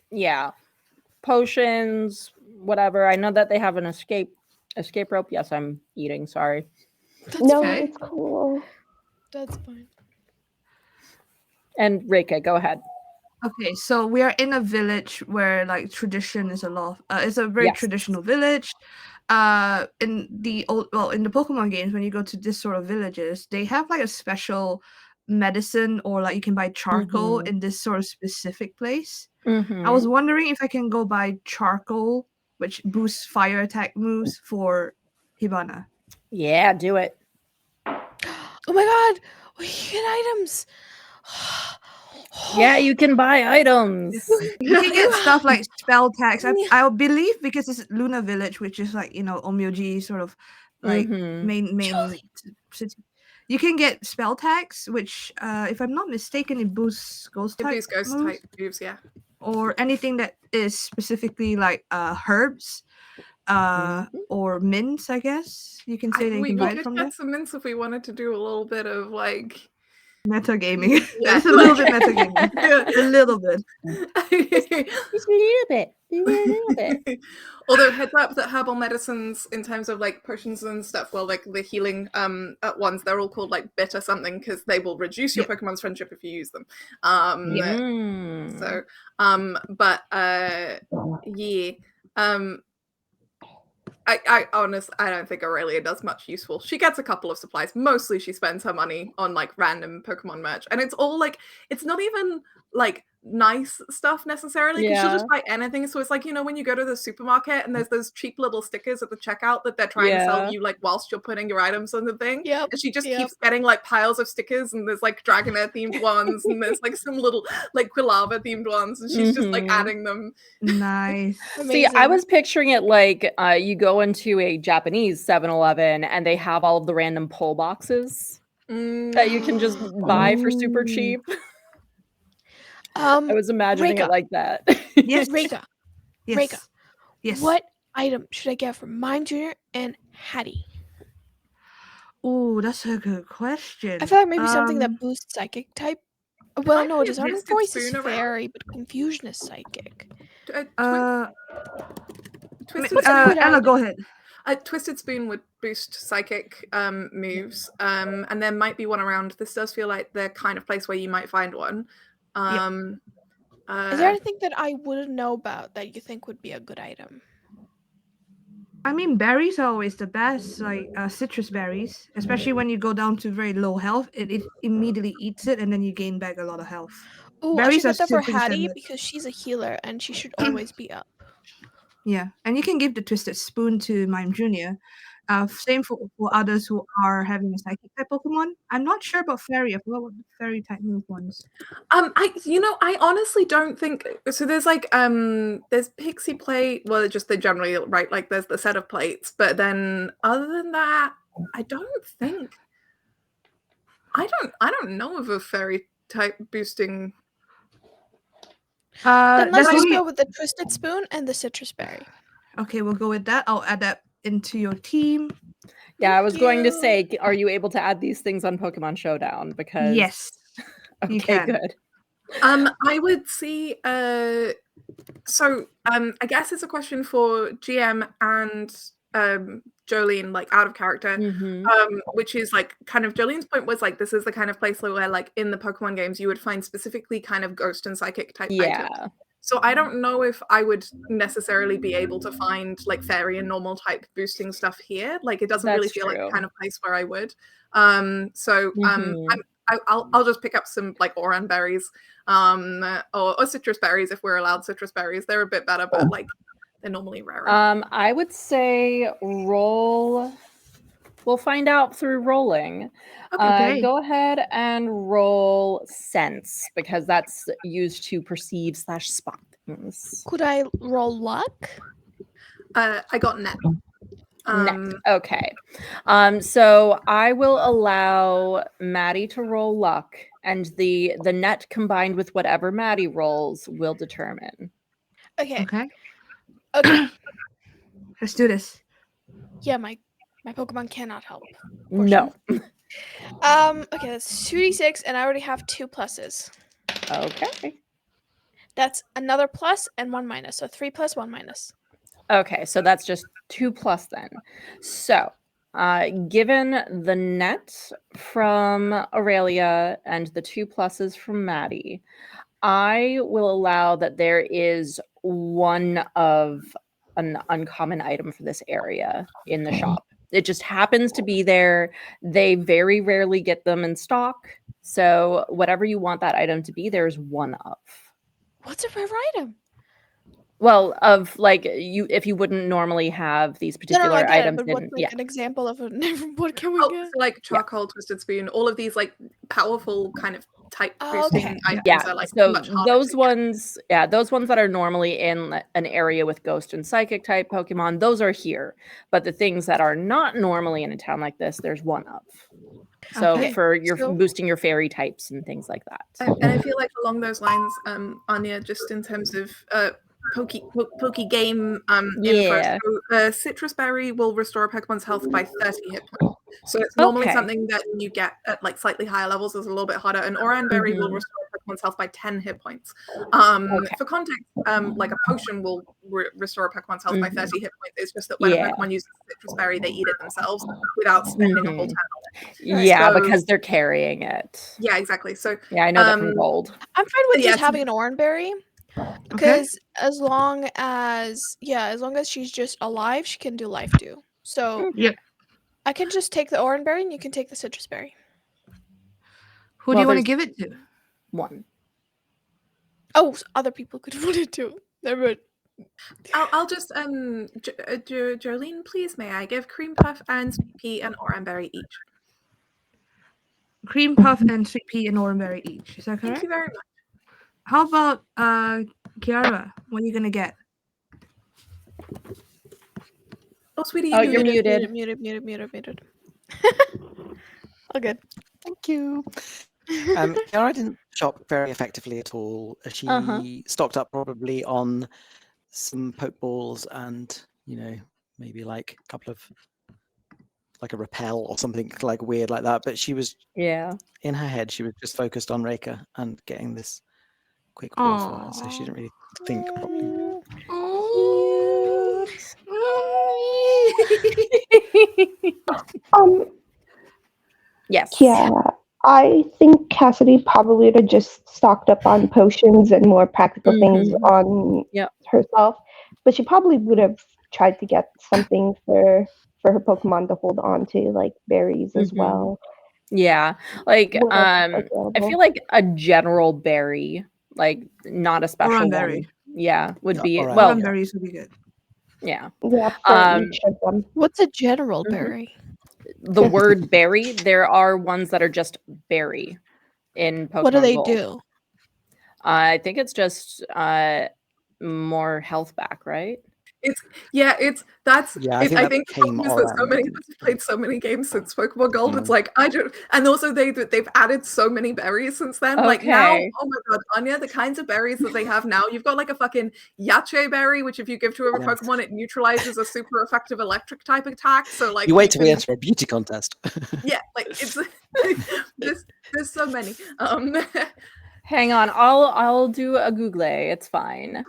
A: Yeah. Potions, whatever. I know that they have an escape rope. Yes, I'm eating, sorry.
D: That's fine.
B: It's cool.
D: That's fine.
A: And Rika, go ahead.
C: Okay, so we are in a village where like tradition is a lot. It's a very traditional village. In the Pokemon games, when you go to this sort of villages, they have like a special medicine or like you can buy charcoal in this sort of specific place. I was wondering if I can go buy charcoal, which boosts fire attack moves for Hibana.
A: Yeah, do it.
D: Oh my god, we get items.
A: Yeah, you can buy items.
C: You can get stuff like spell tags. I believe because it's Luna Village, which is like, you know, Omyoji sort of like main city. You can get spell tags, which if I'm not mistaken, it boosts ghost type
F: moves, yeah.
C: Or anything that is specifically like herbs. Or mints, I guess you can say that you can buy it from there.
F: We could get some mints if we wanted to do a little bit of like
C: metagaming. Yeah. It's a little bit metagaming. A little bit.
A: Just a little bit.
F: Although heads up that herbal medicines in terms of like potions and stuff, well, like the healing ones, they're all called like bitter something because they will reduce your Pokemon's friendship if you use them. I honestly, I don't think Aurelia does much useful. She gets a couple of supplies. Mostly she spends her money on like random Pokemon merch. And it's all like, it's not even like nice stuff necessarily because she'll just buy anything. So it's like, you know, when you go to the supermarket and there's those cheap little stickers at the checkout that they're trying to sell you like whilst you're putting your items on the thing. And she just keeps getting like piles of stickers and there's like Dragonair themed ones and there's like some little like Quilava themed ones and she's just like adding them.
C: Nice.
A: See, I was picturing it like you go into a Japanese 7-Eleven and they have all of the random pull boxes that you can just buy for super cheap. I was imagining
D: Rika.
A: it like that.
C: Yes.
D: Rika.
C: Yes.
D: Rika.
C: Yes.
D: What item should I get for Mime Jr. and Hattie?
C: Oh, that's a good question.
D: I feel like maybe something that boosts psychic type. Well, no, Disarming Voice is fairy, but Confusion is psychic.
C: Ella, go ahead.
F: Twisted Spoon would boost psychic moves, and there might be one around. This does feel like the kind of place where you might find one.
D: Is there anything that I wouldn't know about that you think would be a good item?
C: I mean, berries are always the best, like citrus berries, especially when you go down to very low health. It immediately eats it, and then you gain back a lot of health.
D: Ooh, berries I should get that for Hattie because she's a healer and she should always be up.
C: Yeah, and you can give the Twisted Spoon to Mime Jr. Same for others who are having a psychic type Pokemon. I'm not sure about fairy. I forgot what the fairy type move ones.
F: I honestly don't think so. There's like there's Pixie Plate. Well, they're generally right. Like there's the set of plates, but then other than that, I don't think. I don't know of a fairy type boosting.
D: Then let's just go with the Twisted Spoon and the Citrus Berry.
C: Okay, we'll go with that. I'll add that into your team.
A: Yeah, I was going to say, are you able to add these things on Pokemon Showdown? Because
C: yes,
A: okay,
C: you can.
A: Good.
F: I would see. So I guess it's a question for GM and Jolene, like out of character, which is like kind of Jolene's point was like this is the kind of place where like in the Pokemon games you would find specifically kind of ghost and psychic type items. So I don't know if I would necessarily be able to find like fairy and normal type boosting stuff here. Like it doesn't really
A: That's
F: feel like the
A: true.
F: kind of place where I would.
A: Mhm.
F: I'll just pick up some like oran berries, or citrus berries if we're allowed citrus berries. They're a bit better, but like they're normally rarer.
A: I would say roll. We'll find out through rolling.
C: Okay.
A: Go ahead and roll sense because that's used to perceive / spot things.
D: Could I roll luck?
F: I got net.
A: Next. Okay. So I will allow Maddie to roll luck, and the net combined with whatever Maddie rolls will determine.
D: Okay.
C: Okay.
D: Okay.
C: Let's do this.
D: Yeah, my Pokemon cannot help.
A: No.
D: Okay, that's 2d6, and I already have 2 pluses.
A: Okay.
D: That's another plus and 1 minus, so 3 plus 1 minus.
A: Okay, so that's just 2 plus then. So, given the net from Aurelia and the 2 pluses from Maddie, I will allow that there is one of an uncommon item for this area in the shop. It just happens to be there. They very rarely get them in stock. So, whatever you want that item to be, there's one of.
D: What's a rare item?
A: Well, of like you, if you wouldn't normally have these
D: No,
A: particular
D: I get it,
A: items
D: but
A: in,
D: what's like an example of a what can we
F: Oh,
D: get?
F: so like charcoal, twisted spoon, all of these like powerful kind of type
D: Oh,
F: boosting
D: okay.
F: items
A: yeah.
F: are like
A: So
F: much harder
A: those
F: to get.
A: ones, yeah, those ones that are normally in an area with ghost and psychic type Pokemon, those are here. But the things that are not normally in a town like this, there's one of. So
C: Okay.
A: for your
D: So-
A: boosting your fairy types and things like that.
F: And I feel like along those lines, Anya, just in terms of Poke game info,
A: Yeah.
F: so citrus berry will restore a Pokemon's health by 30 hit points. So it's normally
A: Okay.
F: something that you get at like slightly higher levels is a little bit harder. And Oran berry will
A: Mhm.
F: restore a Pokemon's health by 10 hit points.
A: Okay.
F: For context, like a potion will restore a Pokemon's health by
A: Mhm.
F: 30 hit points. It's just that when
A: Yeah.
F: a Pokemon uses citrus berry, they eat it themselves without spending a whole
A: Mhm.
F: turn on it.
A: Yeah,
F: So-
A: because they're carrying it.
F: Yeah, exactly. So
A: Yeah, I know that from
F: Um,
A: gold.
D: I'm fine with
F: Yeah,
D: just
F: so-
D: having an Oranberry. Because as long as she's just alive, she can do life too. So
C: Yep.
D: I can just take the Oranberry and you can take the citrus berry.
C: Who do
A: Well,
C: you want to
A: there's-
C: give it to?
A: One.
D: Oh, other people could want it too. Never mind.
F: I'll just Jolene, please may I give cream puff and sweet pea and oranberry each.
C: Cream puff and sweet pea and oranberry each. Is that
F: Thank
C: correct?
F: you very much.
C: How about Kiara? What are you gonna get?
F: Oh, sweetie,
A: Oh,
F: you
A: you're
F: muted.
A: muted.
D: All good.
E: Thank you. Kiara didn't shop very effectively at all. She
A: Uh-huh.
E: stocked up probably on some Pokeballs and, maybe like a couple of, like a repel or something like weird like that. But she was,
A: Yeah.
E: in her head, she was just focused on Reika and getting this quick ball for her. So she didn't really think properly.
A: Yes.
B: Yeah, I think Cassidy probably would have just stocked up on potions and more practical things
A: Mhm.
B: on
A: Yep.
B: herself, but she probably would have tried to get something for her Pokemon to hold on to, like berries as
A: Mhm.
B: well.
A: Yeah. Like
B: What else is
A: I
B: available?
A: feel like a general berry, like not a special
C: Oranberry.
A: one. Yeah, would
E: Yeah,
A: be
E: alright.
A: well,
C: Oranberries would be good.
A: yeah.
B: Yeah, for
A: Um,
B: each of them.
D: What's a general
A: Mhm.
D: berry?
A: The word berry, there are ones that are just berry in Pokemon
D: What do they
A: Gold.
D: do?
A: I think it's just more health back, right?
E: Yeah, I think
F: I
E: that
F: think the
E: came
F: problem is that so
E: Oran,
F: many of
E: didn't
F: us have
E: it?
F: played so many games since Pokemon Gold. It's
E: Mm.
F: like and also they've added so many berries since then. Like now,
A: Okay.
F: oh my god, Anya, the kinds of berries that they have now. You've got like a fucking Yache berry, which if you give to a
E: Yes.
F: Pokemon, it neutralizes a super effective electric type attack. So like
E: You wait till we
F: can-
E: enter a beauty contest.
F: yeah, like it's there's so many.
A: Hang on, I'll do a Google. It's fine.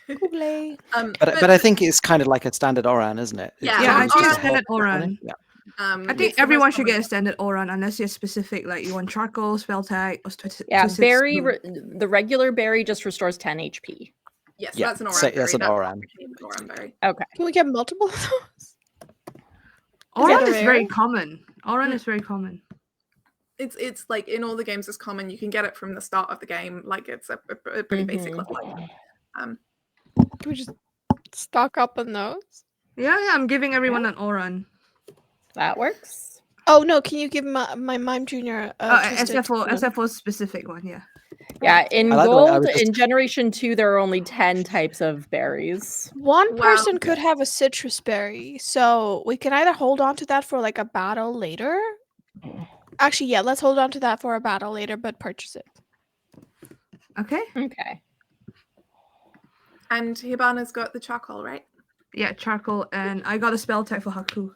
D: Google.
E: But I think it's kind of like a standard Oran, isn't it?
F: Yeah,
C: Yeah, I
F: Oran-
C: think
F: Oran-
C: a standard Oran.
E: Yeah.
C: I
F: it's
C: think
F: the
C: everyone
F: most
C: should get
F: common.
C: a standard Oran unless you're specific, like you want charcoal, spell tag, or
A: Yeah,
C: twisted
A: berry.
C: spoon.
A: The regular berry just restores 10 HP.
F: Yes,
E: Yeah,
F: that's an
E: so
F: oran
E: that's
F: berry.
E: an oran.
F: An oran berry.
A: Okay.
D: Can we get multiple of those?
C: Oran
D: that
C: is very
D: rare?
C: common. Oran
F: Mm.
C: is very common.
F: It's like in all the games it's common. You can get it from the start of the game. Like it's a pretty basic level item.
D: Can we just stock up on those?
C: Yeah, I'm giving everyone an Oran.
A: That works.
D: Oh no! Can you give my Mime Junior twisted?
C: SFO specific one, yeah.
A: Yeah, in
E: I like the way I
A: gold,
E: was just-
A: in Generation 2, there are only 10 types of berries.
D: One
F: Wow.
D: person could have a citrus berry, so we can either hold on to that for like a battle later. Actually, yeah, let's hold on to that for a battle later, but purchase it.
C: Okay.
A: Okay.
F: And Hibana's got the charcoal, right?
C: Yeah, charcoal, and I got a spell tag for Haku.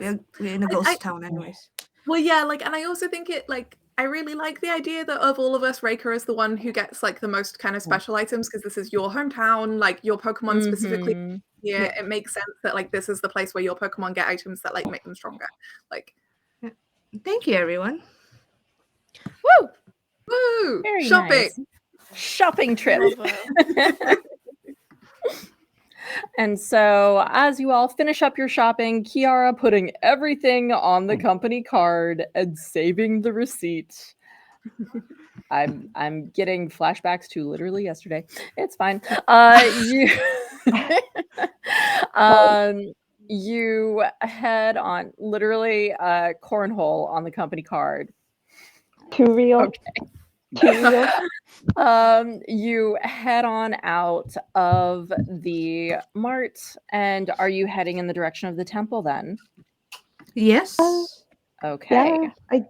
C: We're in a ghost town, anyways.
F: Well, yeah, like, and I also think it, like, I really like the idea that of all of us, Reika is the one who gets, like, the most kind of special items, because this is your hometown, like, your Pokemon specifically.
A: Mhm.
F: Yeah, it makes sense that, like, this is the place where your Pokemon get items that, like, make them stronger. Like,
C: Thank you, everyone.
D: Woo!
F: woo!
A: Very
F: Shopping!
A: nice. Shopping trip.
D: Love it.
A: And so, as you all finish up your shopping, Kiara putting everything on the company card and saving the receipt. I'm getting flashbacks to literally yesterday. It's fine. You head on literally cornhole on the company card.
B: Too real.
A: Okay.
B: Too real.
A: You head on out of the mart, and are you heading in the direction of the temple then?
C: Yes.
A: Okay.
B: Yeah,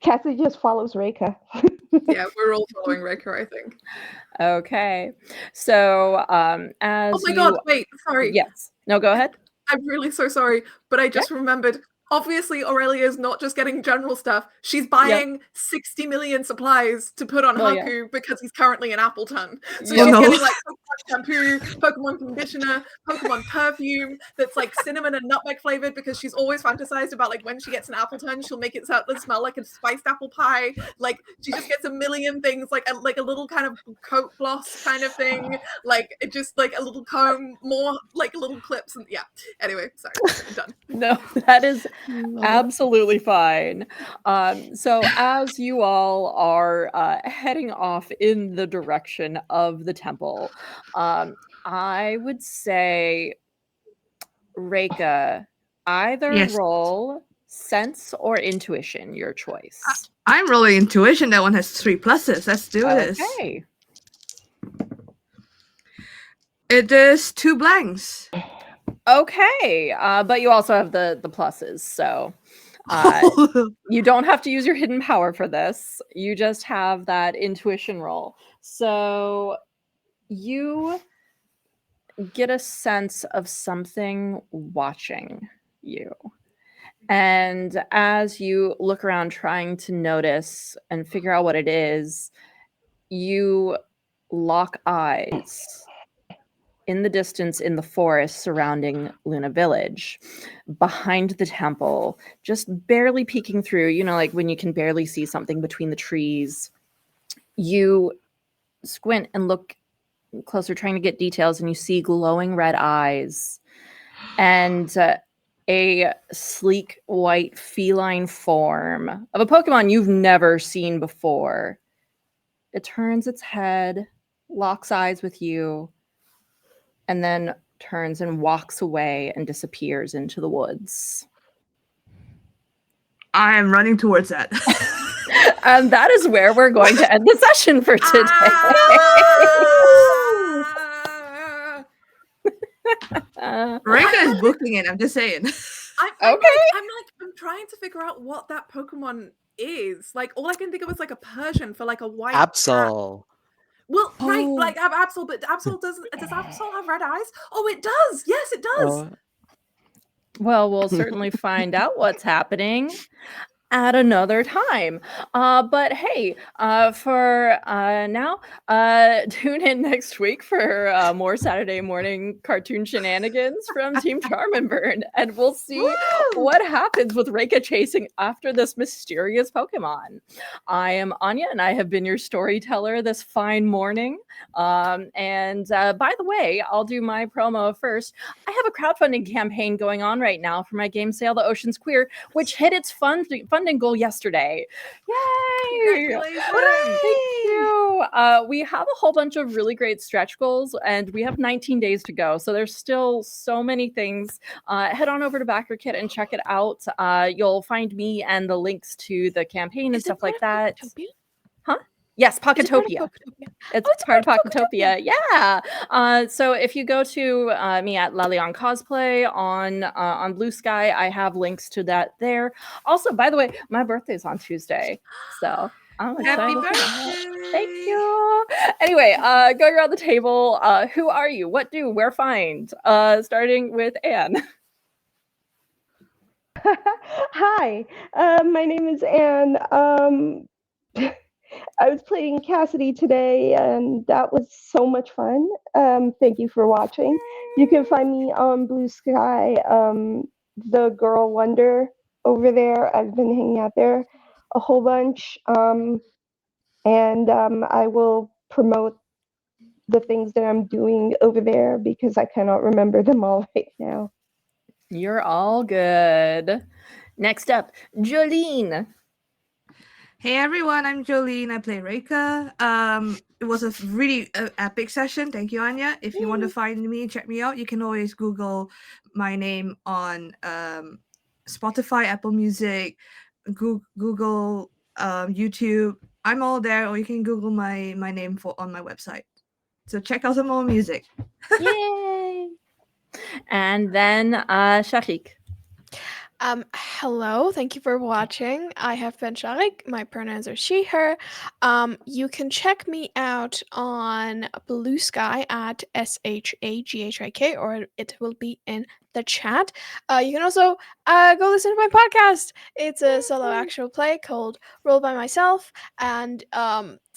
B: Cassie just follows Reika.
F: Yeah, we're all following Reika, I think.
A: Okay. So, as
F: Oh my god, wait, sorry.
A: Yes. No, go ahead.
F: I'm really so sorry, but I just remembered. Obviously, Aurelia is not just getting general stuff. She's buying 60 million supplies to put on
A: Well,
F: Haku because he's currently in Appleton. So
A: Yeah.
F: she's
C: Oh, no.
F: getting like Pokemon shampoo, Pokemon conditioner, Pokemon perfume that's like cinnamon and nutmeg flavored, because she's always fantasized about like when she gets an Appleton, she'll make it smell like a spiced apple pie. Like she just gets a million things, like a little kind of coat gloss kind of thing, like it just like a little comb, more like little clips, and yeah. Anyway, sorry, I'm done.
A: No, that is
D: Love it.
A: absolutely fine. So as you all are heading off in the direction of the temple, I would say, Reika, either
C: Yes.
A: roll sense or intuition, your choice.
C: I'm rolling intuition. That one has 3 pluses. Let's do this.
A: Okay.
C: It is 2 blanks.
A: Okay, but you also have the pluses, so you don't have to use your hidden power for this. You just have that intuition roll. So you get a sense of something watching you. And as you look around trying to notice and figure out what it is, you lock eyes in the distance in the forest surrounding Luna Village, behind the temple, just barely peeking through, you know, like when you can barely see something between the trees. You squint and look closer, trying to get details, and you see glowing red eyes and a sleek white feline form of a Pokemon you've never seen before. It turns its head, locks eyes with you, and then turns and walks away and disappears into the woods.
C: I am running towards that.
A: And that is where we're going to end the session for today.
C: Reika is booking it. I'm just saying.
F: I'm trying to figure out what that Pokemon is. Like, all I can think of is like a Persian for like a white cat.
E: Absol.
F: Well, right,
A: Oh.
F: like Absol, but Absol does Absol have red eyes? Oh, it does. Yes, it does.
E: Oh,
A: Well, we'll certainly find out what's happening. at another time. But hey, for now, tune in next week for more Saturday morning cartoon shenanigans from Team Charm and Burn, and we'll see
C: Woo!
A: what happens with Reika chasing after this mysterious Pokemon. I am Anya, and I have been your storyteller this fine morning. And by the way, I'll do my promo first. I have a crowdfunding campaign going on right now for my game sale, The Ocean's Queer, which hit its funding goal yesterday. Yay!
F: Congratulations!
A: Thank you. We have a whole bunch of really great stretch goals, and we have 19 days to go. So there's still so many things. Head on over to BackerKit and check it out. You'll find me and the links to the campaign and
D: Is it
A: stuff like
D: part of
A: that.
D: Poketopia?
A: Huh? Yes,
D: Is it part of
A: Pocketopia.
D: Poketopia?
A: It's
D: Oh, it's
A: part of
D: part of
A: Pocketopia. Yeah. So if you go to me at Lalion Cosplay on Blue Sky, I have links to that there. Also, by the way, my birthday's on Tuesday, so I'm
C: Happy
A: excited for that.
C: birthday!
A: Thank you. Anyway, going around the table, who are you? What do? Where find? Starting with Anne.
B: Hi, my name is Anne. I was playing Cassidy today, and that was so much fun. Thank you for watching. You can find me on Blue Sky, the Girl Wonder over there. I've been hanging out there a whole bunch, and I will promote the things that I'm doing over there because I cannot remember them all right now.
A: You're all good. Next up, Jolene.
C: Hey everyone, I'm Jolene. I play Reika. It was a really epic session. Thank you, Anya. If you want to find me, check me out. You can always Google my name on Spotify, Apple Music, Google, YouTube. I'm all there, or you can Google my name on my website. So check out some more music.
A: Yay! And then Shahik.
D: Hello, thank you for watching. I have been Sharik. My pronouns are she, her. You can check me out on Blue Sky at SHAGHIK, or it will be in the chat. You can also go listen to my podcast. It's a solo actual play called Roll by Myself, and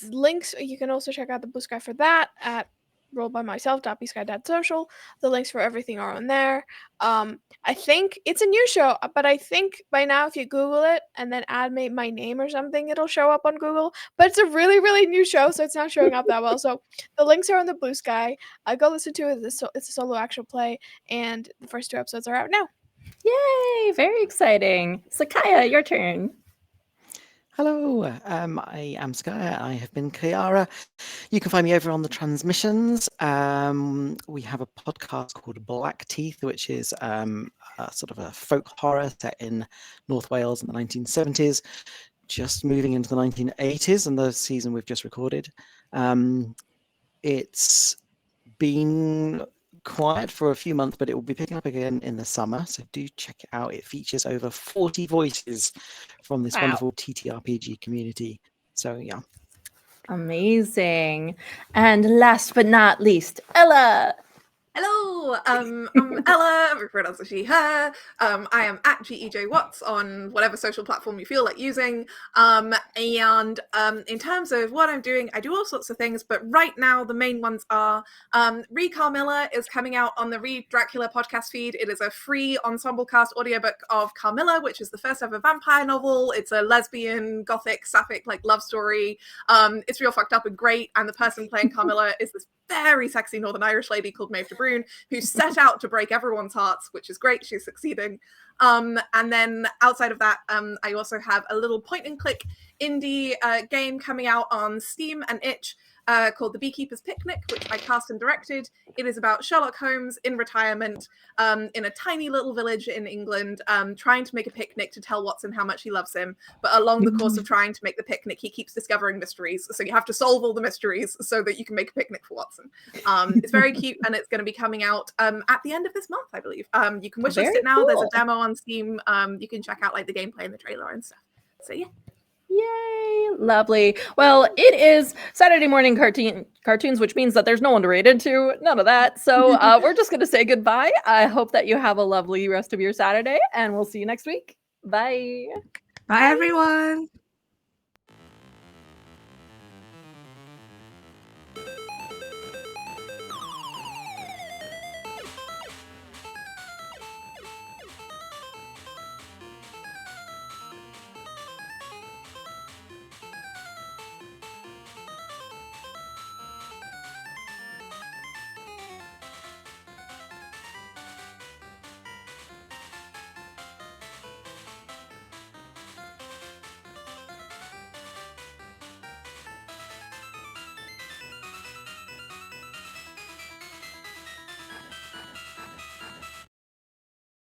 D: links. You can also check out the Blue Sky for that at rollbymyself.bsky.social. The links for everything are on there. I think it's a new show, but I think by now if you Google it and then add my name or something, it'll show up on Google. But it's a really, really new show, so it's not showing up that well. So the links are on the Blue Sky. Go listen to it. It's a solo actual play, and the first 2 episodes are out now.
A: Yay! Very exciting. Sakaya, your turn.
E: Hello, I am Sky. I have been Kiara. You can find me over on the transmissions. We have a podcast called Black Teeth, which is a sort of a folk horror set in North Wales in the 1970s, just moving into the 1980s, and the season we've just recorded. It's been quiet for a few months, but it will be picking up again in the summer, so do check it out. It features over 40 voices from this wonderful TTRPG community. So yeah.
A: Amazing. And last but not least, Ella.
F: Hello, I'm Ella. My pronouns are she, her. I am at GEJ Watts on whatever social platform you feel like using. And in terms of what I'm doing, I do all sorts of things, but right now the main ones are Read Carmilla is coming out on the Read Dracula podcast feed. It is a free ensemble cast audiobook of Carmilla, which is the first ever vampire novel. It's a lesbian, gothic, sapphic like love story. It's real fucked up and great, and the person playing Carmilla is this very sexy Northern Irish lady called Maeve de Bruyne, who set out to break everyone's hearts, which is great. She's succeeding. And then outside of that, I also have a little point and click indie game coming out on Steam and Itch called The Beekeeper's Picnic, which I cast and directed. It is about Sherlock Holmes in retirement in a tiny little village in England, trying to make a picnic to tell Watson how much he loves him. But along the course of trying to make the picnic, he keeps discovering mysteries. So you have to solve all the mysteries so that you can make a picnic for Watson. It's very cute, and it's going to be coming out at the end of this month, I believe. You can wishlist it now.
A: Cool.
F: There's a demo on Steam. You can check out like the gameplay and the trailer and stuff. So yeah.
A: Yay, lovely. Well, it is Saturday morning cartoons, which means that there's no one to read into, none of that. So we're just going to say goodbye. I hope that you have a lovely rest of your Saturday, and we'll see you next week. Bye.
C: Bye everyone.